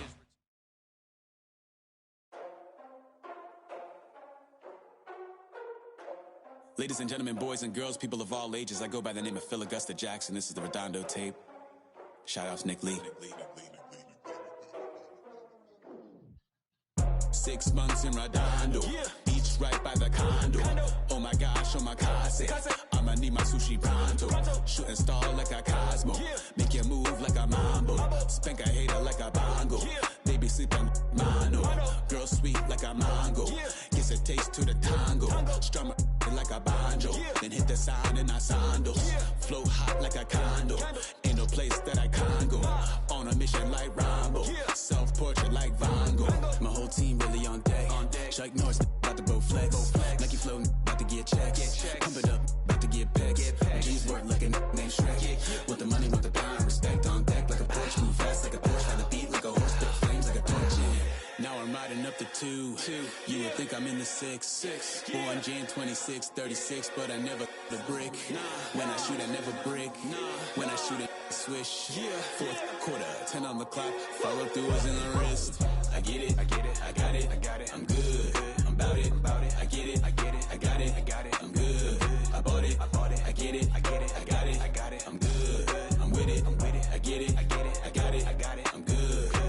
Ladies and gentlemen, boys and girls, people of all ages, I go by the name of Phil Augusta Jackson. This is the Redondo tape. Shout out to Nick Lee. 6 months in Redondo. Beach right by the condo. Oh my gosh, oh my casa. I'ma need my sushi pronto. Shooting star like a Cosmo. Make you move like a mambo. Spank a hater like a bongo. Baby sleeping mono. Girl sweet like a mango. Gets a taste to the tango. Strum it like a banjo. Then hit the sound in our sandals. Flow hot like a condo. Ain't no place that I can't go. On a mission like Rambo. Self-portrait like Van Gogh. My whole team really on deck. Chuck Norris about to go flex. Nike flow about to get checks. Pump it up, about to get pegs. G's work like a named Shrek. With the money, with the power, respect on deck like a Porsche. Move fast like a Porsche. Had the beat like a horse. Spit flames like a torch. Now I'm riding up the 2. You would think I'm in the 6. Born Jan 26, 36, but I never the brick. When I shoot, I never brick. When I shoot, I swish. Fourth quarter, 10 on the clock. Follow through is in the wrist. I get it, I got it, I'm good, I'm about it, I get it, I got it, I'm good, I bought it, I get it, I got it, I'm good, I'm with it, I get it, I got it, I'm good.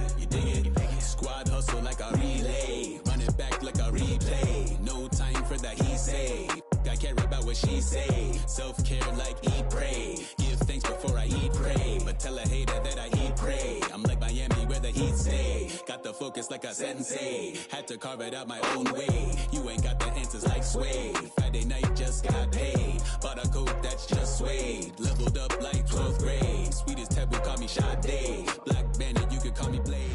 say. I care about what she say. Self-care like eat, pray. Give thanks before I eat, pray. But tell a hater that I eat, pray. I'm like Miami where the heat stay. Got the focus like a sensei. Had to carve it out my own way. You ain't got the answers like Sway. Friday night just got paid. Bought a coat that's just suede. Leveled up like 12th grade. Sweetest taboo, call me Sade. Black Bandit, you could call me Blade.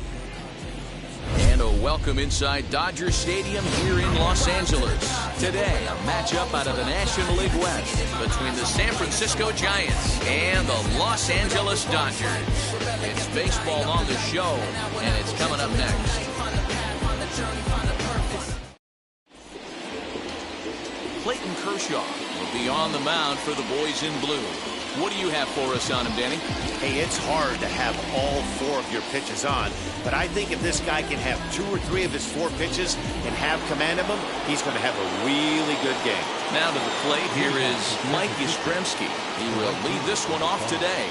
And a welcome inside Dodger Stadium here in Los Angeles. Today, a matchup out of the National League West between the San Francisco Giants and the Los Angeles Dodgers. It's baseball on the show, and it's coming up next. Clayton Kershaw will be on the mound for the boys in blue. What do you have for us on him, Danny? Hey, it's hard to have all 4 of your pitches on, but I think if this guy can have 2 or 3 of his 4 pitches and have command of them, he's going to have a really good game. Now to the plate, here is Mike Yastrzemski. He will lead this one off today.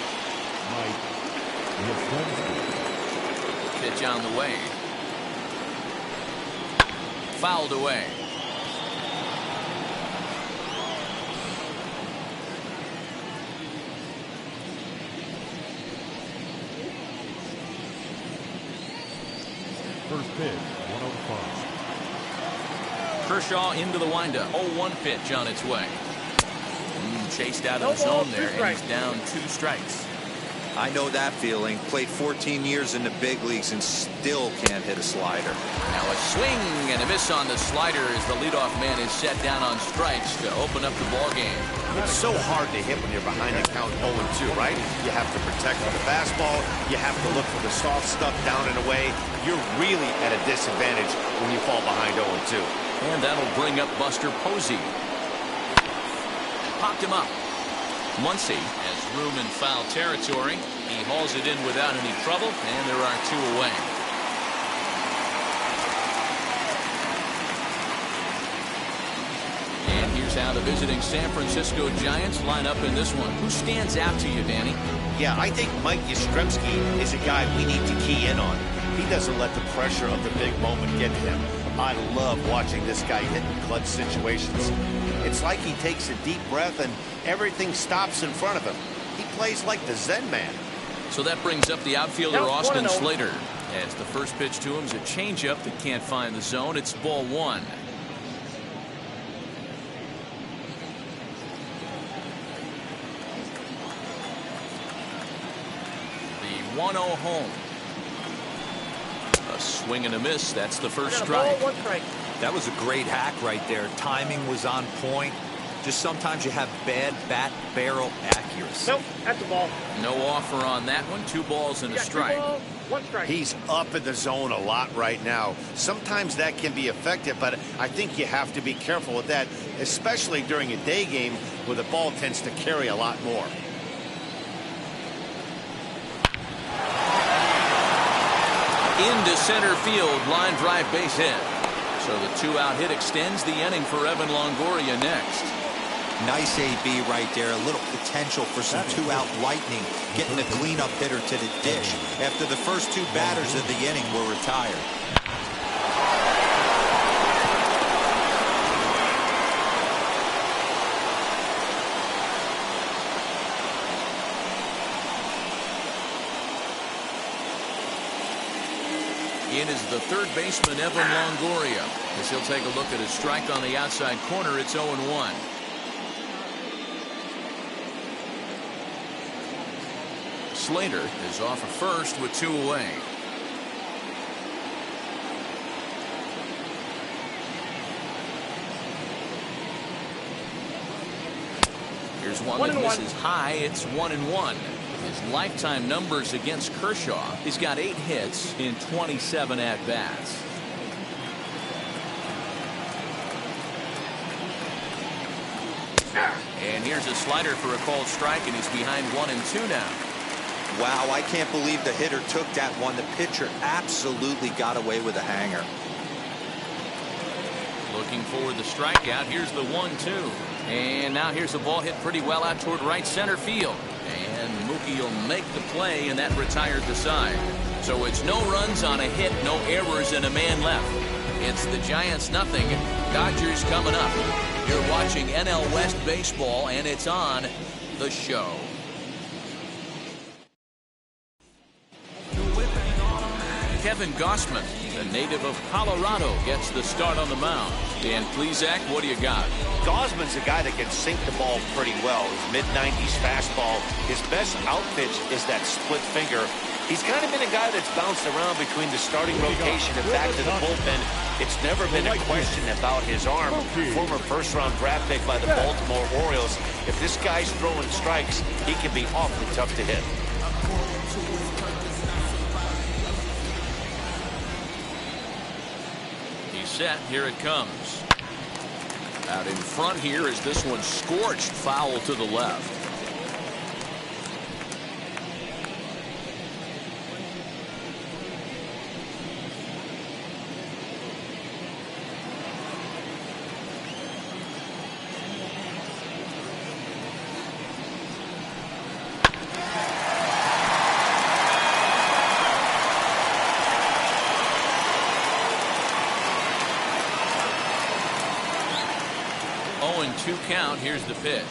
Pitch on the way. Fouled away. First pitch, 105. Kershaw into the windup. 0-1 pitch on its way. Chased out of the zone there, and he's down 2 strikes. I know that feeling. Played 14 years in the big leagues and still can't hit a slider. Now a swing and a miss on the slider as the leadoff man is set down on strikes to open up the ball game. It's so hard to hit when you're behind the count 0-2, right? You have to protect with the fastball. You have to look for the soft stuff down and away. You're really at a disadvantage when you fall behind 0-2. And that'll bring up Buster Posey. Popped him up. Muncy has room in foul territory. He hauls it in without any trouble, and there are 2 away. And here's how the visiting San Francisco Giants line up in this one. Who stands out to you, Danny? Yeah, I think Mike Yastrzemski is a guy we need to key in on. He doesn't let the pressure of the big moment get to him. I love watching this guy hit in clutch situations. It's like he takes a deep breath and everything stops in front of him. He plays like the Zen man. So that brings up the outfielder Austin Slater. As the first pitch to him is a changeup that can't find the zone. It's ball 1. The 1-0 home. A swing and a miss. That's the first strike. That was a great hack right there. Timing was on point. Just sometimes you have bad bat barrel accuracy. Nope, that's the ball. No offer on that one. 2 balls and a strike. 2 balls, 1 strike. He's up in the zone a lot right now. Sometimes that can be effective, but I think you have to be careful with that, especially during a day game where the ball tends to carry a lot more. Into center field, line drive base hit. So the 2-out hit extends the inning for Evan Longoria next. Nice AB right there. A little potential for some 2-out lightning, getting the cleanup hitter to the dish after the first 2 batters of the inning were retired. In is the third baseman, Evan Longoria. As he'll take a look at his strike on the outside corner, it's 0-1. Slater is off at first with 2 away. Here's one that misses high. It's 1-1. His lifetime numbers against Kershaw. He's got 8 hits in 27 at-bats. And here's a slider for a called strike, and he's behind 1-2 now. Wow, I can't believe the hitter took that one. The pitcher absolutely got away with a hanger. Looking for the strikeout. Here's the 1-2. And now here's a ball hit pretty well out toward right center field. And Mookie will make the play, and that retired the side. So it's no runs on a hit, no errors, and a man left. It's the Giants nothing. Dodgers coming up. You're watching NL West Baseball, and it's on The Show. Kevin Gossman, the native of Colorado, gets the start on the mound. Dan Plesac, what do you got? Gossman's a guy that can sink the ball pretty well. His mid-90s fastball. His best out pitch is that split finger. He's kind of been a guy that's bounced around between the starting rotation and back to the bullpen. It's never been a question about his arm. Former first-round draft pick by the Baltimore Orioles. If this guy's throwing strikes, he can be awfully tough to hit. Set. Here it comes. Out in front here is this one scorched foul to the left. Two count. Here's the pitch.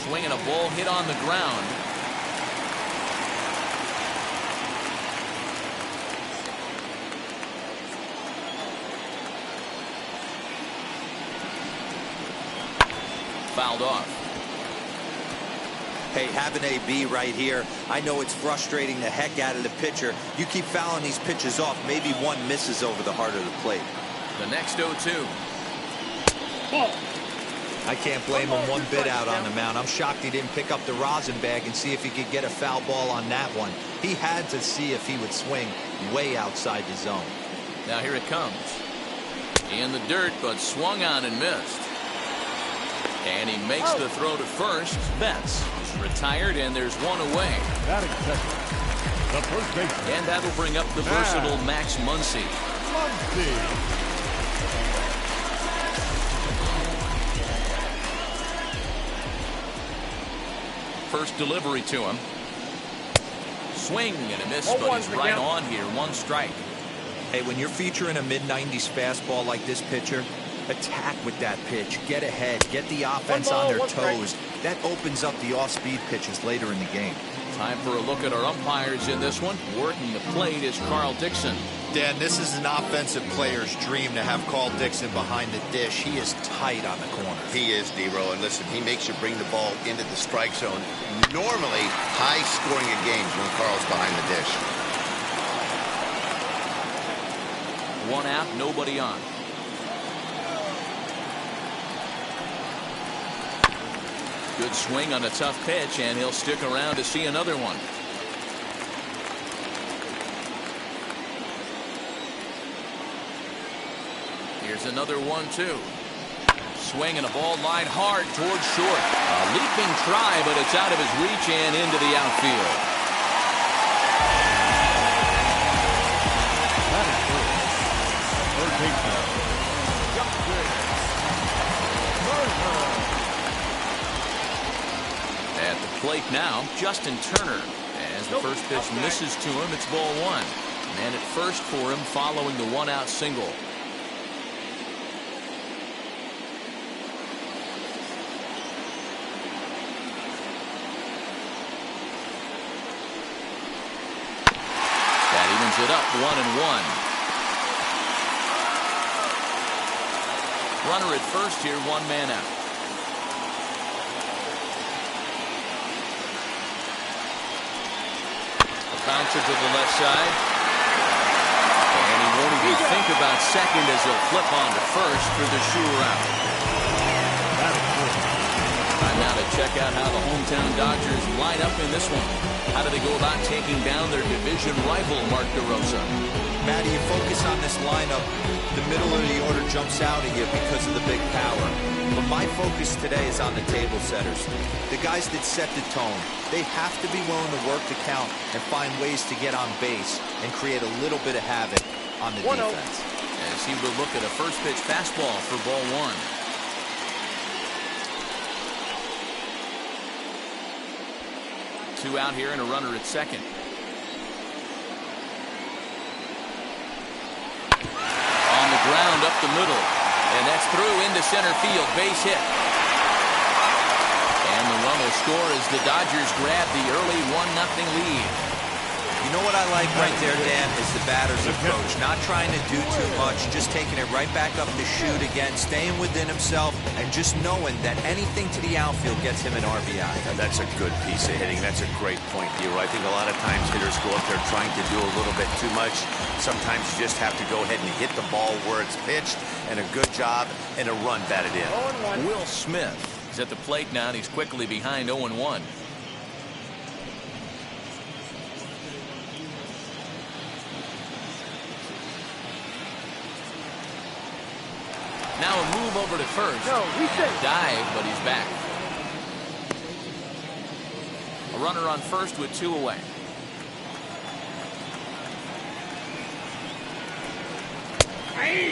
Swinging a ball hit on the ground. Fouled off. Hey, have an AB right here. I know it's frustrating the heck out of the pitcher. You keep fouling these pitches off. Maybe one misses over the heart of the plate. The next 0-2. Ball. I can't blame him one bit out on the mound. I'm shocked he didn't pick up the rosin bag and see if he could get a foul ball on that one. He had to see if he would swing way outside the zone. Now here it comes. In the dirt, but swung on and missed. And he makes the throw to first. Betts is retired, and there's one away. The first baseman. And that'll bring up the versatile Max Muncy. First delivery to him. Swing and a miss, but he's right on here. One strike. Hey, when you're featuring a mid-90s fastball like this pitcher, attack with that pitch. Get ahead. Get the offense on their toes. That opens up the off-speed pitches later in the game. Time for a look at our umpires in this one. Working the plate is Carl Dixon. Dan, this is an offensive player's dream to have Carl Dixon behind the dish. He is tight on the corner. He is, D-Row, and listen, he makes you bring the ball into the strike zone. Normally, high scoring of games when Carl's behind the dish. One out, nobody on. Good swing on a tough pitch, and he'll stick around to see another one. Here's another 1-2. Swing and a ball line hard towards short. A leaping try, but it's out of his reach and into the outfield. That is good. Third baseman. At the plate now, Justin Turner. As the first pitch misses to him, it's ball one. Man at first for him following the one-out single. That evens it up 1-1. Runner at first here, one man out. Bouncer to the left side. And he won't even think about second as he'll flip on to first for the sure out. Time now to check out how the hometown Dodgers line up in this one. How do they go about taking down their division rival, Mark DeRosa? Matty, you focus on this lineup, the middle of the order jumps out at you because of the big power. But my focus today is on the table setters, the guys that set the tone. They have to be willing to work the count and find ways to get on base and create a little bit of havoc on the defense. As he will look at a first pitch fastball for ball one. Two out here and a runner at second. On the ground up the middle. And that's through into center field. Base hit. And the run will score as the Dodgers grab the early 1-0 lead. You know what I like right there, Dan, is the batter's approach. Not trying to do too much, just taking it right back up to shoot again, staying within himself, and just knowing that anything to the outfield gets him an RBI. And that's a good piece of hitting. That's a great point, Hero. I think a lot of times hitters go up there trying to do a little bit too much. Sometimes you just have to go ahead and hit the ball where it's pitched, and a good job, and a run batted in. Will Smith is at the plate now, and he's quickly behind 0-1. Now a move over to first. Dive, but he's back. A runner on first with 2 away.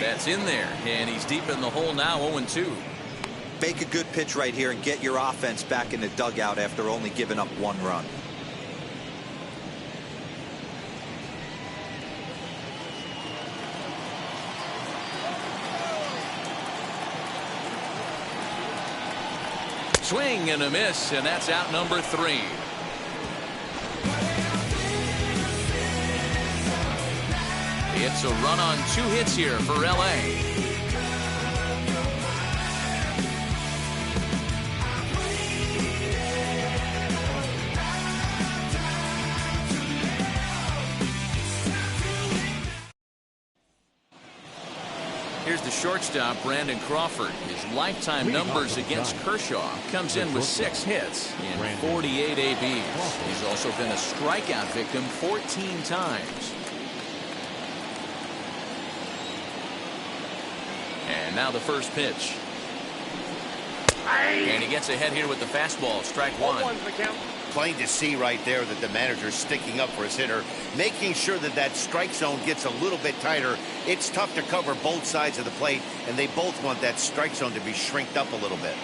That's in there, and he's deep in the hole now, 0-2. Make a good pitch right here and get your offense back in the dugout after only giving up 1 run. Swing and a miss, and that's out number 3. It's a run on 2 hits here for L.A. Here's the shortstop, Brandon Crawford. His lifetime numbers against Kershaw comes in with 6 hits in 48 ABs. He's also been a strikeout victim 14 times. And now the first pitch. And he gets ahead here with the fastball, strike 1. Plain to see right there that the manager's sticking up for his hitter, making sure that that strike zone gets a little bit tighter. It's tough to cover both sides of the plate, and they both want that strike zone to be shrinked up a little bit.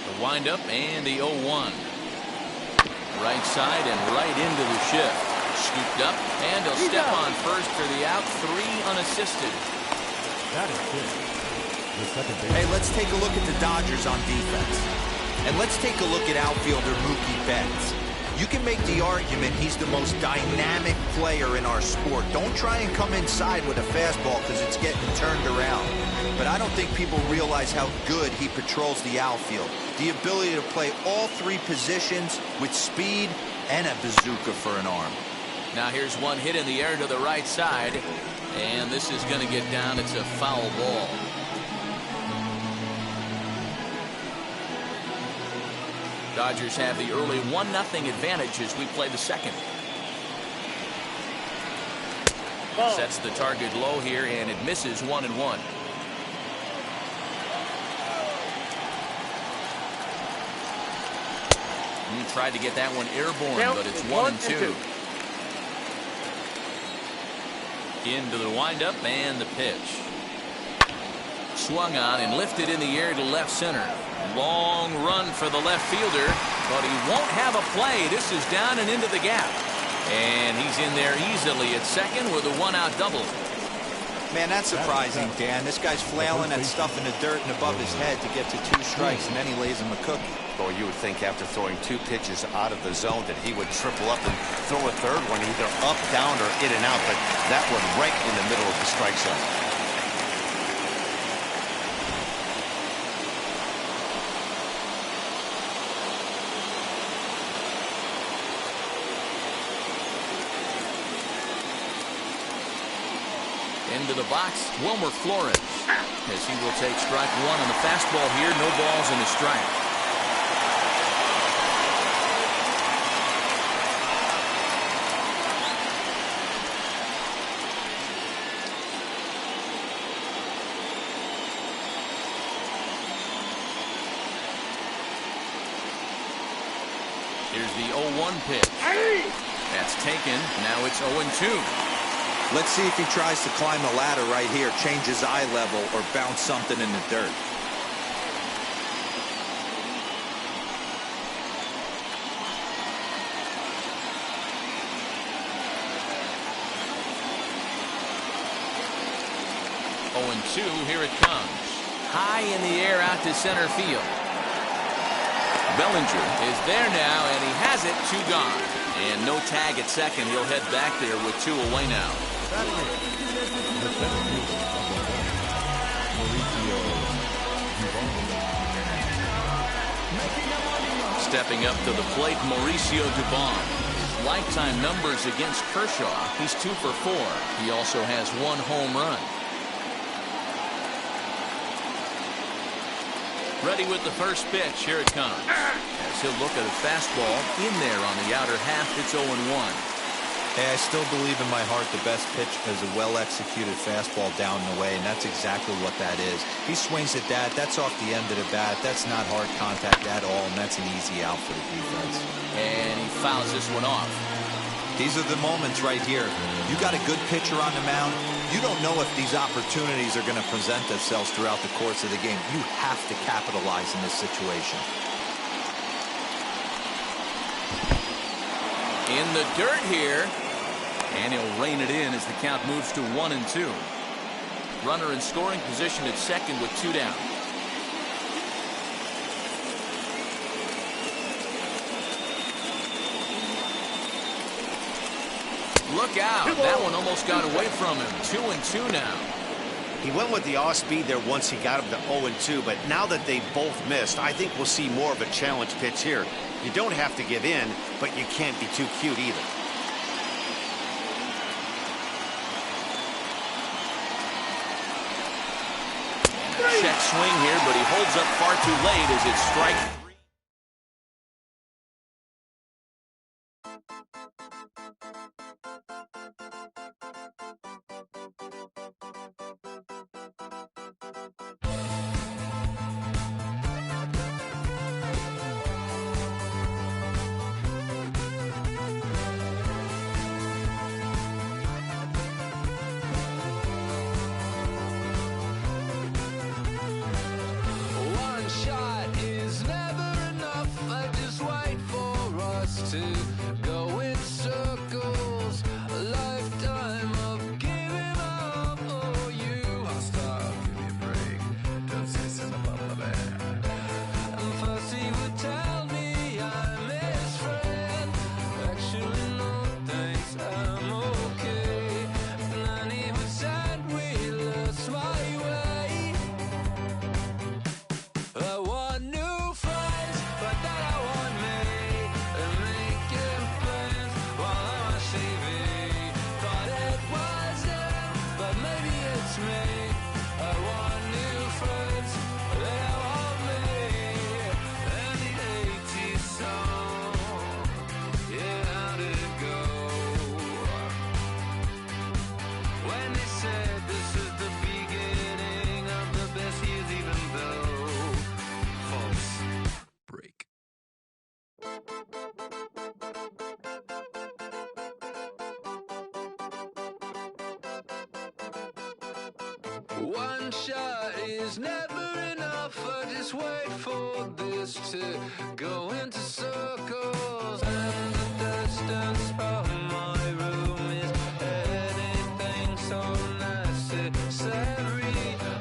The windup and the 0-1. Right side and right into the shift. Scooped up, and he'll step on first for the out, 3 unassisted. That is good. Hey, let's take a look at the Dodgers on defense. And let's take a look at outfielder Mookie Betts. You can make the argument he's the most dynamic player in our sport. Don't try and come inside with a fastball because it's getting turned around. But I don't think people realize how good he patrols the outfield. The ability to play all 3 positions with speed and a bazooka for an arm. Now here's one hit in the air to the right side. And this is going to get down. It's a foul ball. Dodgers have the early 1-0 advantage as we play the second. Sets the target low here, and it misses 1-1. He tried to get that one airborne, but it's 1-2. Into the windup and the pitch. Swung on and lifted in the air to left center. Long run for the left fielder, but he won't have a play. This is down and into the gap. And he's in there easily at second with a 1-out double. Man, that's surprising, Dan. This guy's flailing at stuff in the dirt and above his head to get to 2 strikes, and then he lays him a cookie. Well, you would think after throwing 2 pitches out of the zone that he would triple up and throw a 3rd one, either up, down, or in and out, but that one right in the middle of the strike zone. Into the box, Wilmer Flores, as he will take strike 1 on the fastball here. No balls and a strike. Here's the 0-1 pitch. That's taken. Now it's 0-2. Let's see if he tries to climb the ladder right here, change his eye level, or bounce something in the dirt. Oh, 0-2, here it comes. high in the air out to center field. Bellinger is there now, and he has it, 2 gone. And no tag at second. He'll head back there with 2 away now. Stepping up to the plate, Mauricio Dubon. His lifetime numbers against Kershaw, he's 2 for 4. He also has 1 home run. Ready with the first pitch. Here it comes. As he'll look at a fastball in there on the outer half. It's 0-1. Hey, I still believe in my heart the best pitch is a well-executed fastball down and away, and that's exactly what that is. He swings at that. That's off the end of the bat. That's not hard contact at all, and that's an easy out for the defense. And he fouls this one off. These are the moments right here. You got a good pitcher on the mound. You don't know if these opportunities are going to present themselves throughout the course of the game. You have to capitalize in this situation. In the dirt here. And he'll rein it in as the count moves to 1-2. Runner in scoring position at second with 2 down. Look out. That one almost got away from him. 2-2 now. He went with the off speed there once he got him to 0-2, but now that they both missed, I think we'll see more of a challenge pitch here. You don't have to give in, but you can't be too cute either. Check swing here, but he holds up far too late as it's strike 3. One shot is never enough. I just wait for this to go into circles. And the distance from my room is anything so necessary.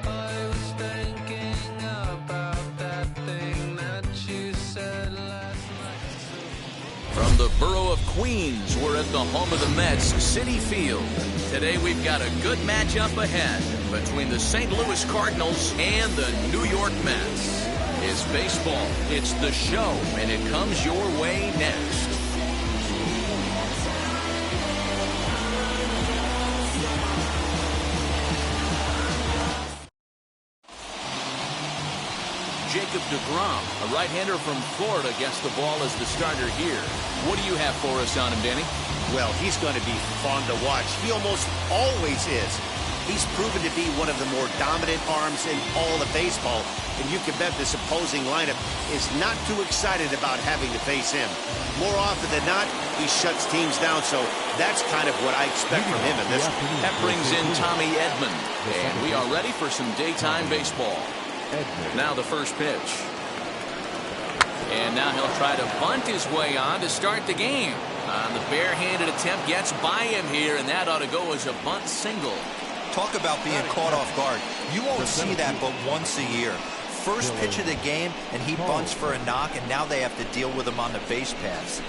I was thinking about that thing that you said last night. From the borough of Queens, we're at the home of the Mets, Citi Field. Today we've got a good matchup ahead between the St. Louis Cardinals and the New York Mets. It's baseball, it's the show, and it comes your way next. Jacob deGrom, a right-hander from Florida, gets the ball as the starter here. What do you have for us on him, Danny? Well, he's going to be fun to watch. He almost always is. He's proven to be one of the more dominant arms in all of baseball, and you can bet this opposing lineup is not too excited about having to face him. More often than not, he shuts teams down, so that's kind of what I expect from him in this one. That brings in Tommy Edman, and we are ready for some daytime baseball. Now the first pitch. And now he'll try to bunt his way on to start the game. The barehanded attempt gets by him here, and that ought to go as a bunt single. Talk about being caught off guard. You won't see that but once a year. First pitch of the game, and he bunts for a knock, and now they have to deal with him on the base paths.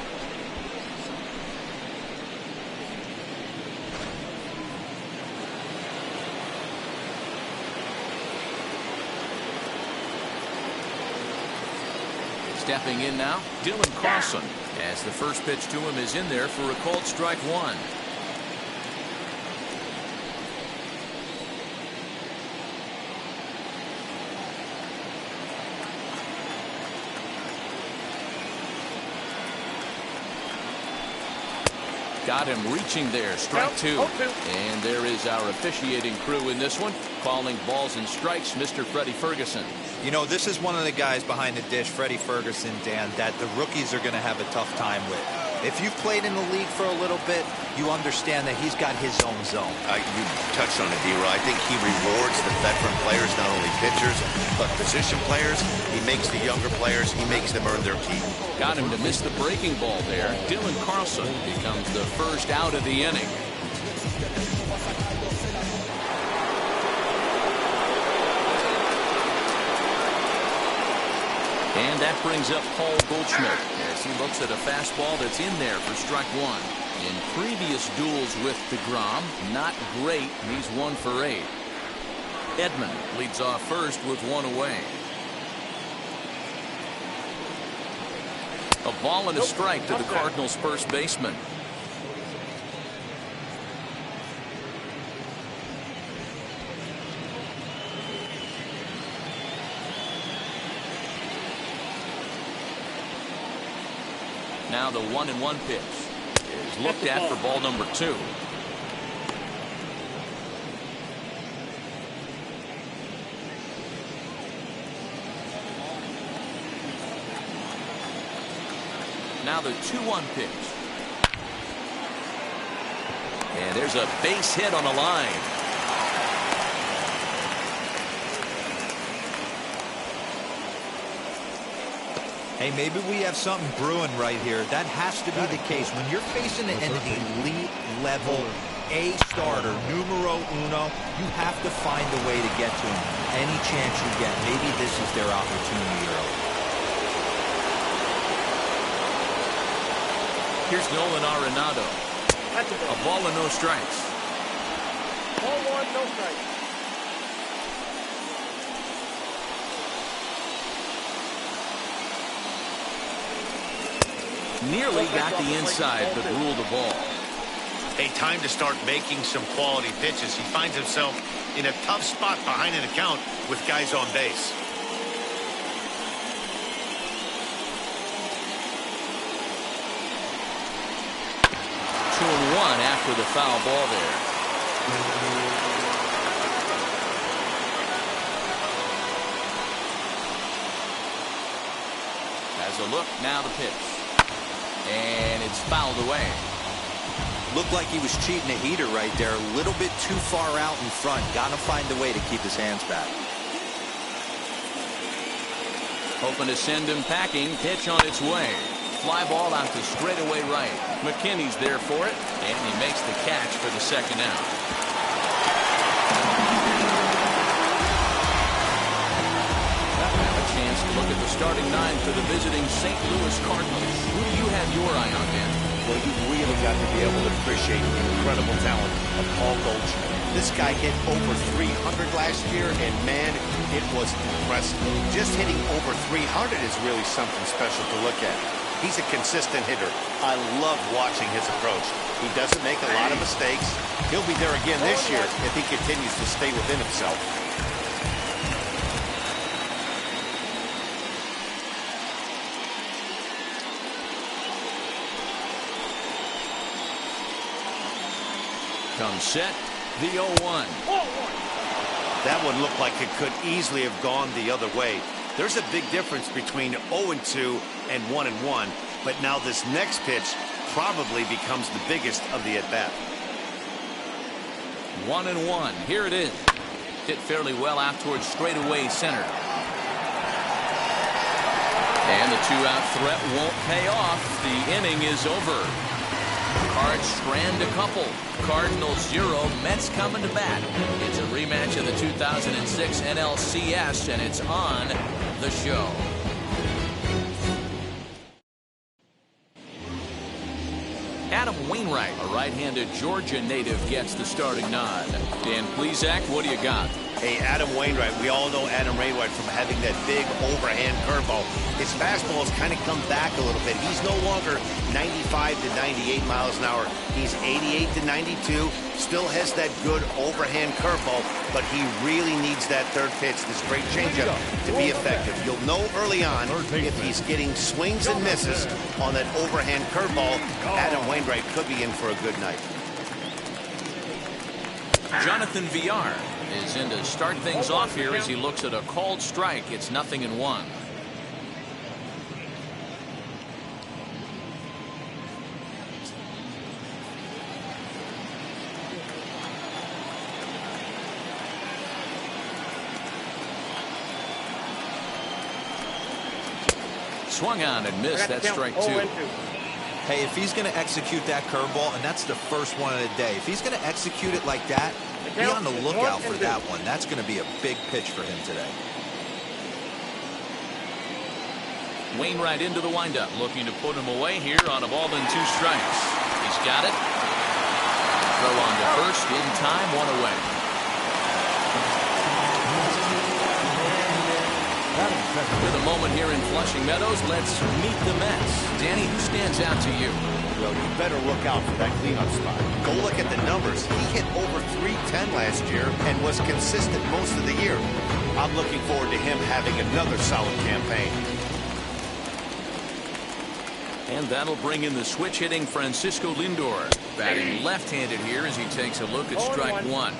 Stepping in now, Dylan Carlson, as the first pitch to him is in there for a called strike one. Got him reaching there, strike two. And there is our officiating crew in this one, calling balls and strikes, Mr. Freddie Ferguson. You know, this is one of the guys behind the dish, Freddie Ferguson, Dan, that the rookies are going to have a tough time with. If you've played in the league for a little bit, you understand that he's got his own zone. You touched on it, D-Roy. I think he rewards the veteran players, not only pitchers, but position players. He makes the younger players, he makes them earn their keep. Got him to miss the breaking ball there. Dylan Carlson becomes the first out of the inning. And that brings up Paul Goldschmidt as he looks at a fastball that's in there for strike one. In previous duels with DeGrom, not great. He's 1 for 8. Edman leads off first with one away. A ball and a strike to the Cardinals' first baseman. Now the 1-1 pitch is looked at for ball number 2. Now the 2-1 pitch. And there's a base hit on a line. Hey, maybe we have something brewing right here. That has to be the case. When you're facing an elite level A starter, numero uno, you have to find a way to get to him. Any chance you get, maybe this is their opportunity early. Here's Nolan Arenado. A ball and no strikes. Ball 1, no strikes. Nearly got the inside, but ruled the ball. Hey, time to start making some quality pitches. He finds himself in a tough spot behind an account with guys on base. Two and one after the foul ball there. Has a look, now the pitch. And it's fouled away. Looked like he was cheating a heater right there. A little bit too far out in front. Got to find a way to keep his hands back. Hoping to send him packing. Pitch on its way. Fly ball out to straightaway right. McKinney's there for it. And he makes the catch for the second out. Chance to look at the starting 9 for the visiting St. Louis Cardinals. Who do you have your eye on, Dan? Well, you really got to be able to appreciate the incredible talent of Paul Goldschmidt. This guy hit over 300 last year, and man, it was impressive. Just hitting over 300 is really something special to look at. He's a consistent hitter. I love watching his approach. He doesn't make a lot of mistakes. He'll be there again this year if he continues to stay within himself. Comes set, the 0-1. That one looked like it could easily have gone the other way. There's a big difference between 0-2 and 1-1, but now this next pitch probably becomes the biggest of the at-bat. 1-1. Here it is. Hit fairly well out towards straightaway center. And the 2-out threat won't pay off. The inning is over. Cards strand a couple. Cardinals 0, Mets coming to bat. It's a rematch of the 2006 NLCS, and it's on the show. Adam Wainwright, a right-handed Georgia native, gets the starting nod. Dan Plesac, what do you got? Hey, Adam Wainwright, we all know Adam Wainwright from having that big overhand curveball. His fastball has kind of come back a little bit. He's no longer 95 to 98 miles an hour. He's 88 to 92, still has that good overhand curveball, but he really needs that third pitch, this great changeup, to be effective. You'll know early on if he's getting swings and misses on that overhand curveball. Adam Wainwright could be in for a good night. Jonathan Villar is in to start things off here as he looks at a called strike. It's 0-1. Swung on and missed. That's strike 2. Hey, if he's going to execute that curveball, and that's the first one of the day, if he's going to execute it like that, be on the lookout for that one. That's going to be a big pitch for him today. Wainwright into the windup, looking to put him away here on a ball and 2 strikes. He's got it. Throw on to first in time, 1 away. With a moment here in Flushing Meadows, let's meet the Mets. Danny, who stands out to you? Well, you better look out for that cleanup spot. Go look at the numbers. He hit over .310 last year and was consistent most of the year. I'm looking forward to him having another solid campaign. And that'll bring in the switch-hitting Francisco Lindor. Batting left-handed here as he takes a look at strike 1.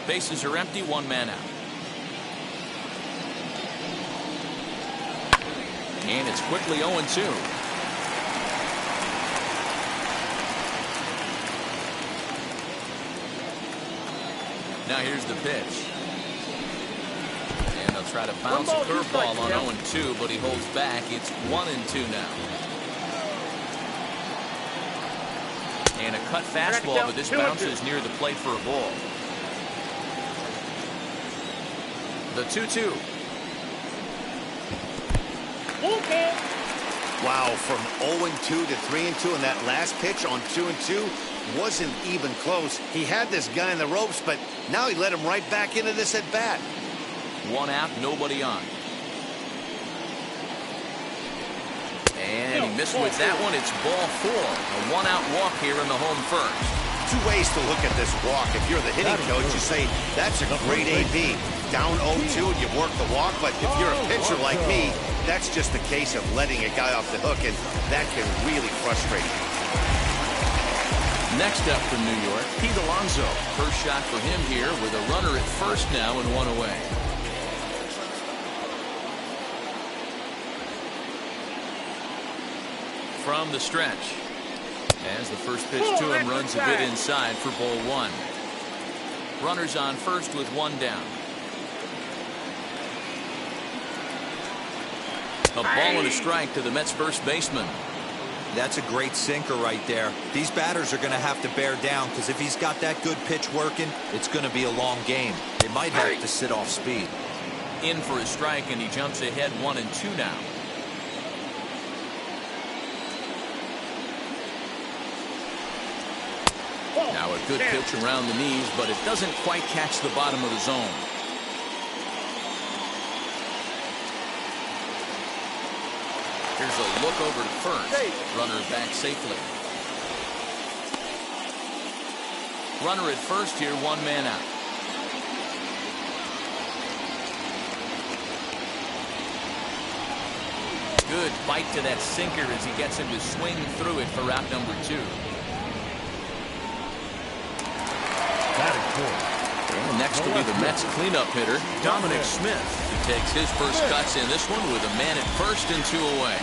Bases are empty, 1 man out. And it's quickly 0-2. Now here's the pitch. And they'll try to bounce a curveball on 0-2, but he holds back. It's 1-2 now. And a cut fastball, but this bounces near the plate for a ball. The 2-2. Wow, from 0-2 to 3-2, and that last pitch on 2-2 wasn't even close. He had this guy in the ropes, but now he let him right back into this at bat. 1 out, nobody on. And he missed with that one. It's ball 4. A 1-out walk here in the home first. 2 ways to look at this walk. If you're the hitting coach, you say, that's a great AB. Down 0-2 and you work the walk, but if you're a pitcher like me, that's just a case of letting a guy off the hook, and that can really frustrate you. Next up from New York, Pete Alonso. First shot for him here with a runner at first now and 1 away. From the stretch. As the first pitch to him runs a bit inside for ball 1. Runners on first with 1 down. A ball and a strike to the Mets first baseman. That's a great sinker right there. These batters are going to have to bear down, because if he's got that good pitch working, it's going to be a long game. They might have to sit off speed. In for a strike, and he jumps ahead 1-2 now. Now a good pitch around the knees, but it doesn't quite catch the bottom of the zone. Here's a look over to first. Runner back safely. Runner at first here, 1 man out. Good bite to that sinker as he gets him to swing through it for out number 2. And next will be the Mets cleanup hitter, Dominic Smith. He takes his first cuts in this one with a man at first and 2 away.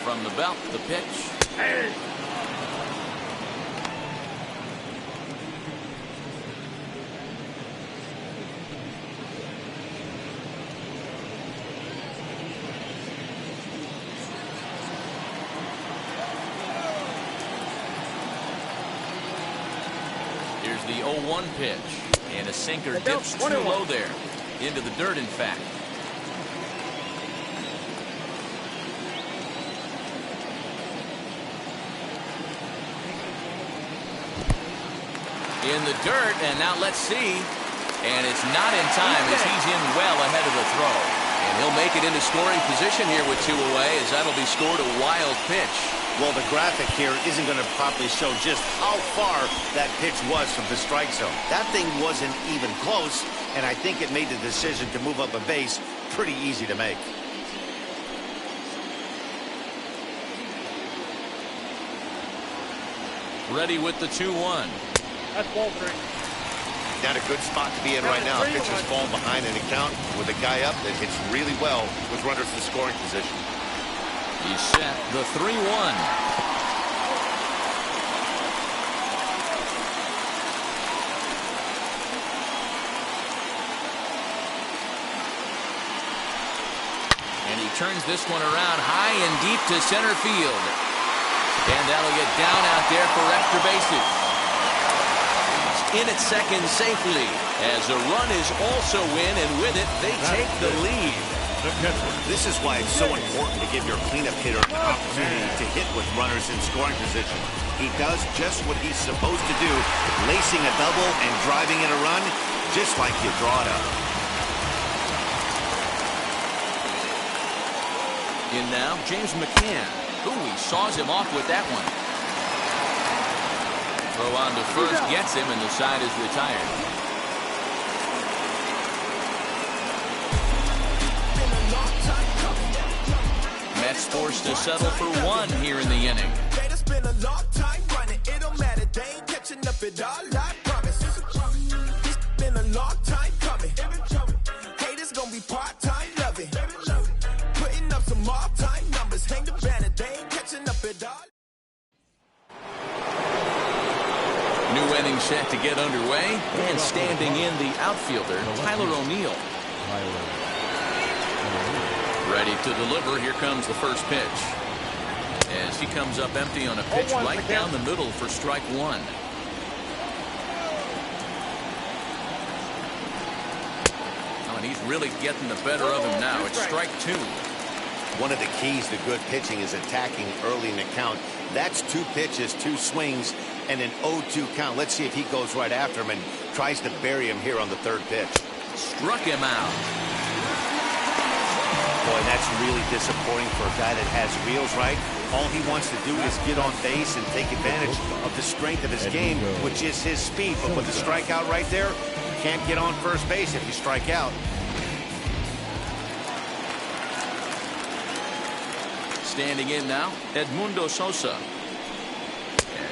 From the belt, the pitch. Here's the 0-1 pitch. And a sinker dips too low there. Into the dirt, in fact. In the dirt, and now let's see. And it's not in time as he's in well ahead of the throw. And he'll make it into scoring position here with 2 away, as that'll be scored a wild pitch. Well, the graphic here isn't going to properly show just how far that pitch was from the strike zone. That thing wasn't even close, and I think it made the decision to move up a base pretty easy to make. Ready with the 2-1. That's ball 3. Not a good spot to be in right now. Pitcher's falling behind in the count with a guy up that hits really well with runners in scoring position. He's set the 3-1. And he turns this one around high and deep to center field. And that'll get down out there for extra bases. In at second safely as a run is also in, and with it they take the lead. This is why it's so important to give your cleanup hitter an opportunity to hit with runners in scoring position. He does just what he's supposed to do, lacing a double and driving in a run just like you draw it up. In now, James McCann. Ooh, he saws him off with that one. Throw on to first gets him, and the side is retired. Mets forced to settle for 1 here in the inning. It's been a long time running. It don't matter. They ain't catching up at all, I promise. It's been a long time coming. Haters gonna be part-time loving. Putting up some all-time numbers. Hang the banner. They ain't catching up at all. New inning set to get underway, and standing in the outfielder, Tyler O'Neill. Ready to deliver. Here comes the first pitch. As he comes up empty on a pitch right down the middle for strike 1. Oh, and he's really getting the better of him now. It's strike 2. One of the keys to good pitching is attacking early in the count. That's 2 pitches, 2 swings, and an 0-2 count. Let's see if he goes right after him and tries to bury him here on the 3rd pitch. Struck him out. Boy, that's really disappointing for a guy that has wheels, right? All he wants to do is get on base and take advantage of the strength of his game, which is his speed. But with the strikeout right there, you can't get on first base if you strike out. Standing in now, Edmundo Sosa.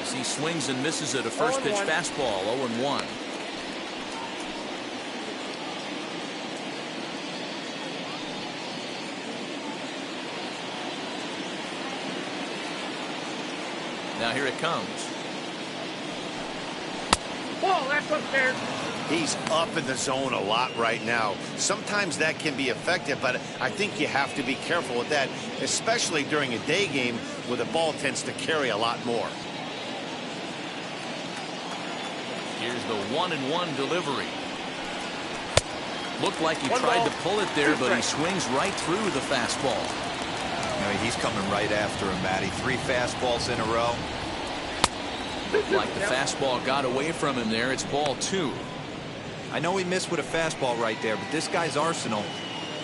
As he swings and misses at a first pitch fastball, 0-1. Now here it comes. Whoa, that's upstairs. He's up in the zone a lot right now. Sometimes that can be effective, but I think you have to be careful with that, especially during a day game where the ball tends to carry a lot more. Here's the 1-1 delivery. Looked like he tried to pull it there, but he swings right through the fastball. You know, he's coming right after him, Matty. 3 fastballs in a row. Looked like the fastball got away from him there. It's ball 2. I know he missed with a fastball right there, but this guy's arsenal,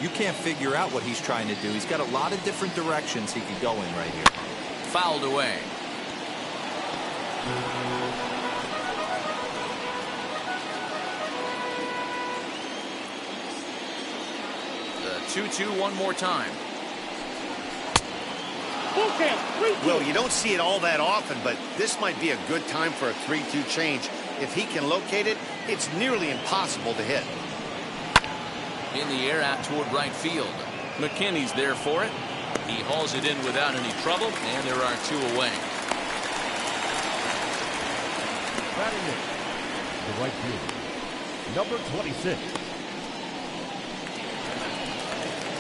you can't figure out what he's trying to do. He's got a lot of different directions he could go in right here. Fouled away. The 2-2 one more time. Well, you don't see it all that often, but this might be a good time for a 3-2 change. If he can locate it, it's nearly impossible to hit. In the air out toward right field. McKinney's there for it. He hauls it in without any trouble, and there are 2 away. Batting in, the right fielder, number 26.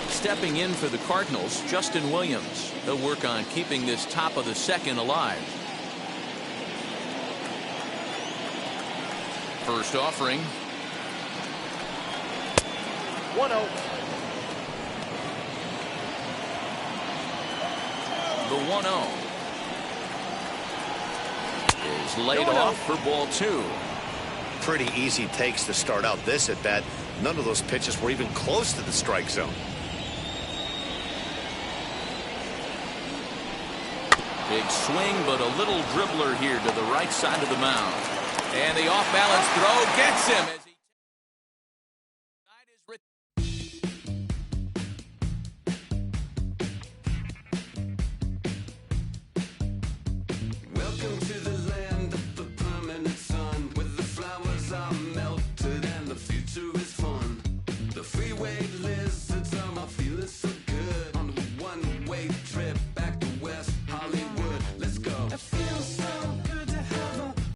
Stepping in for the Cardinals, Justin Williams. They'll work on keeping this top of the 2nd alive. First offering. 1-0. The 1-0 is laid off for ball 2. Pretty easy takes to start out this at bat. None of those pitches were even close to the strike zone. Big swing, but a little dribbler here to the right side of the mound. And the off-balance throw gets him.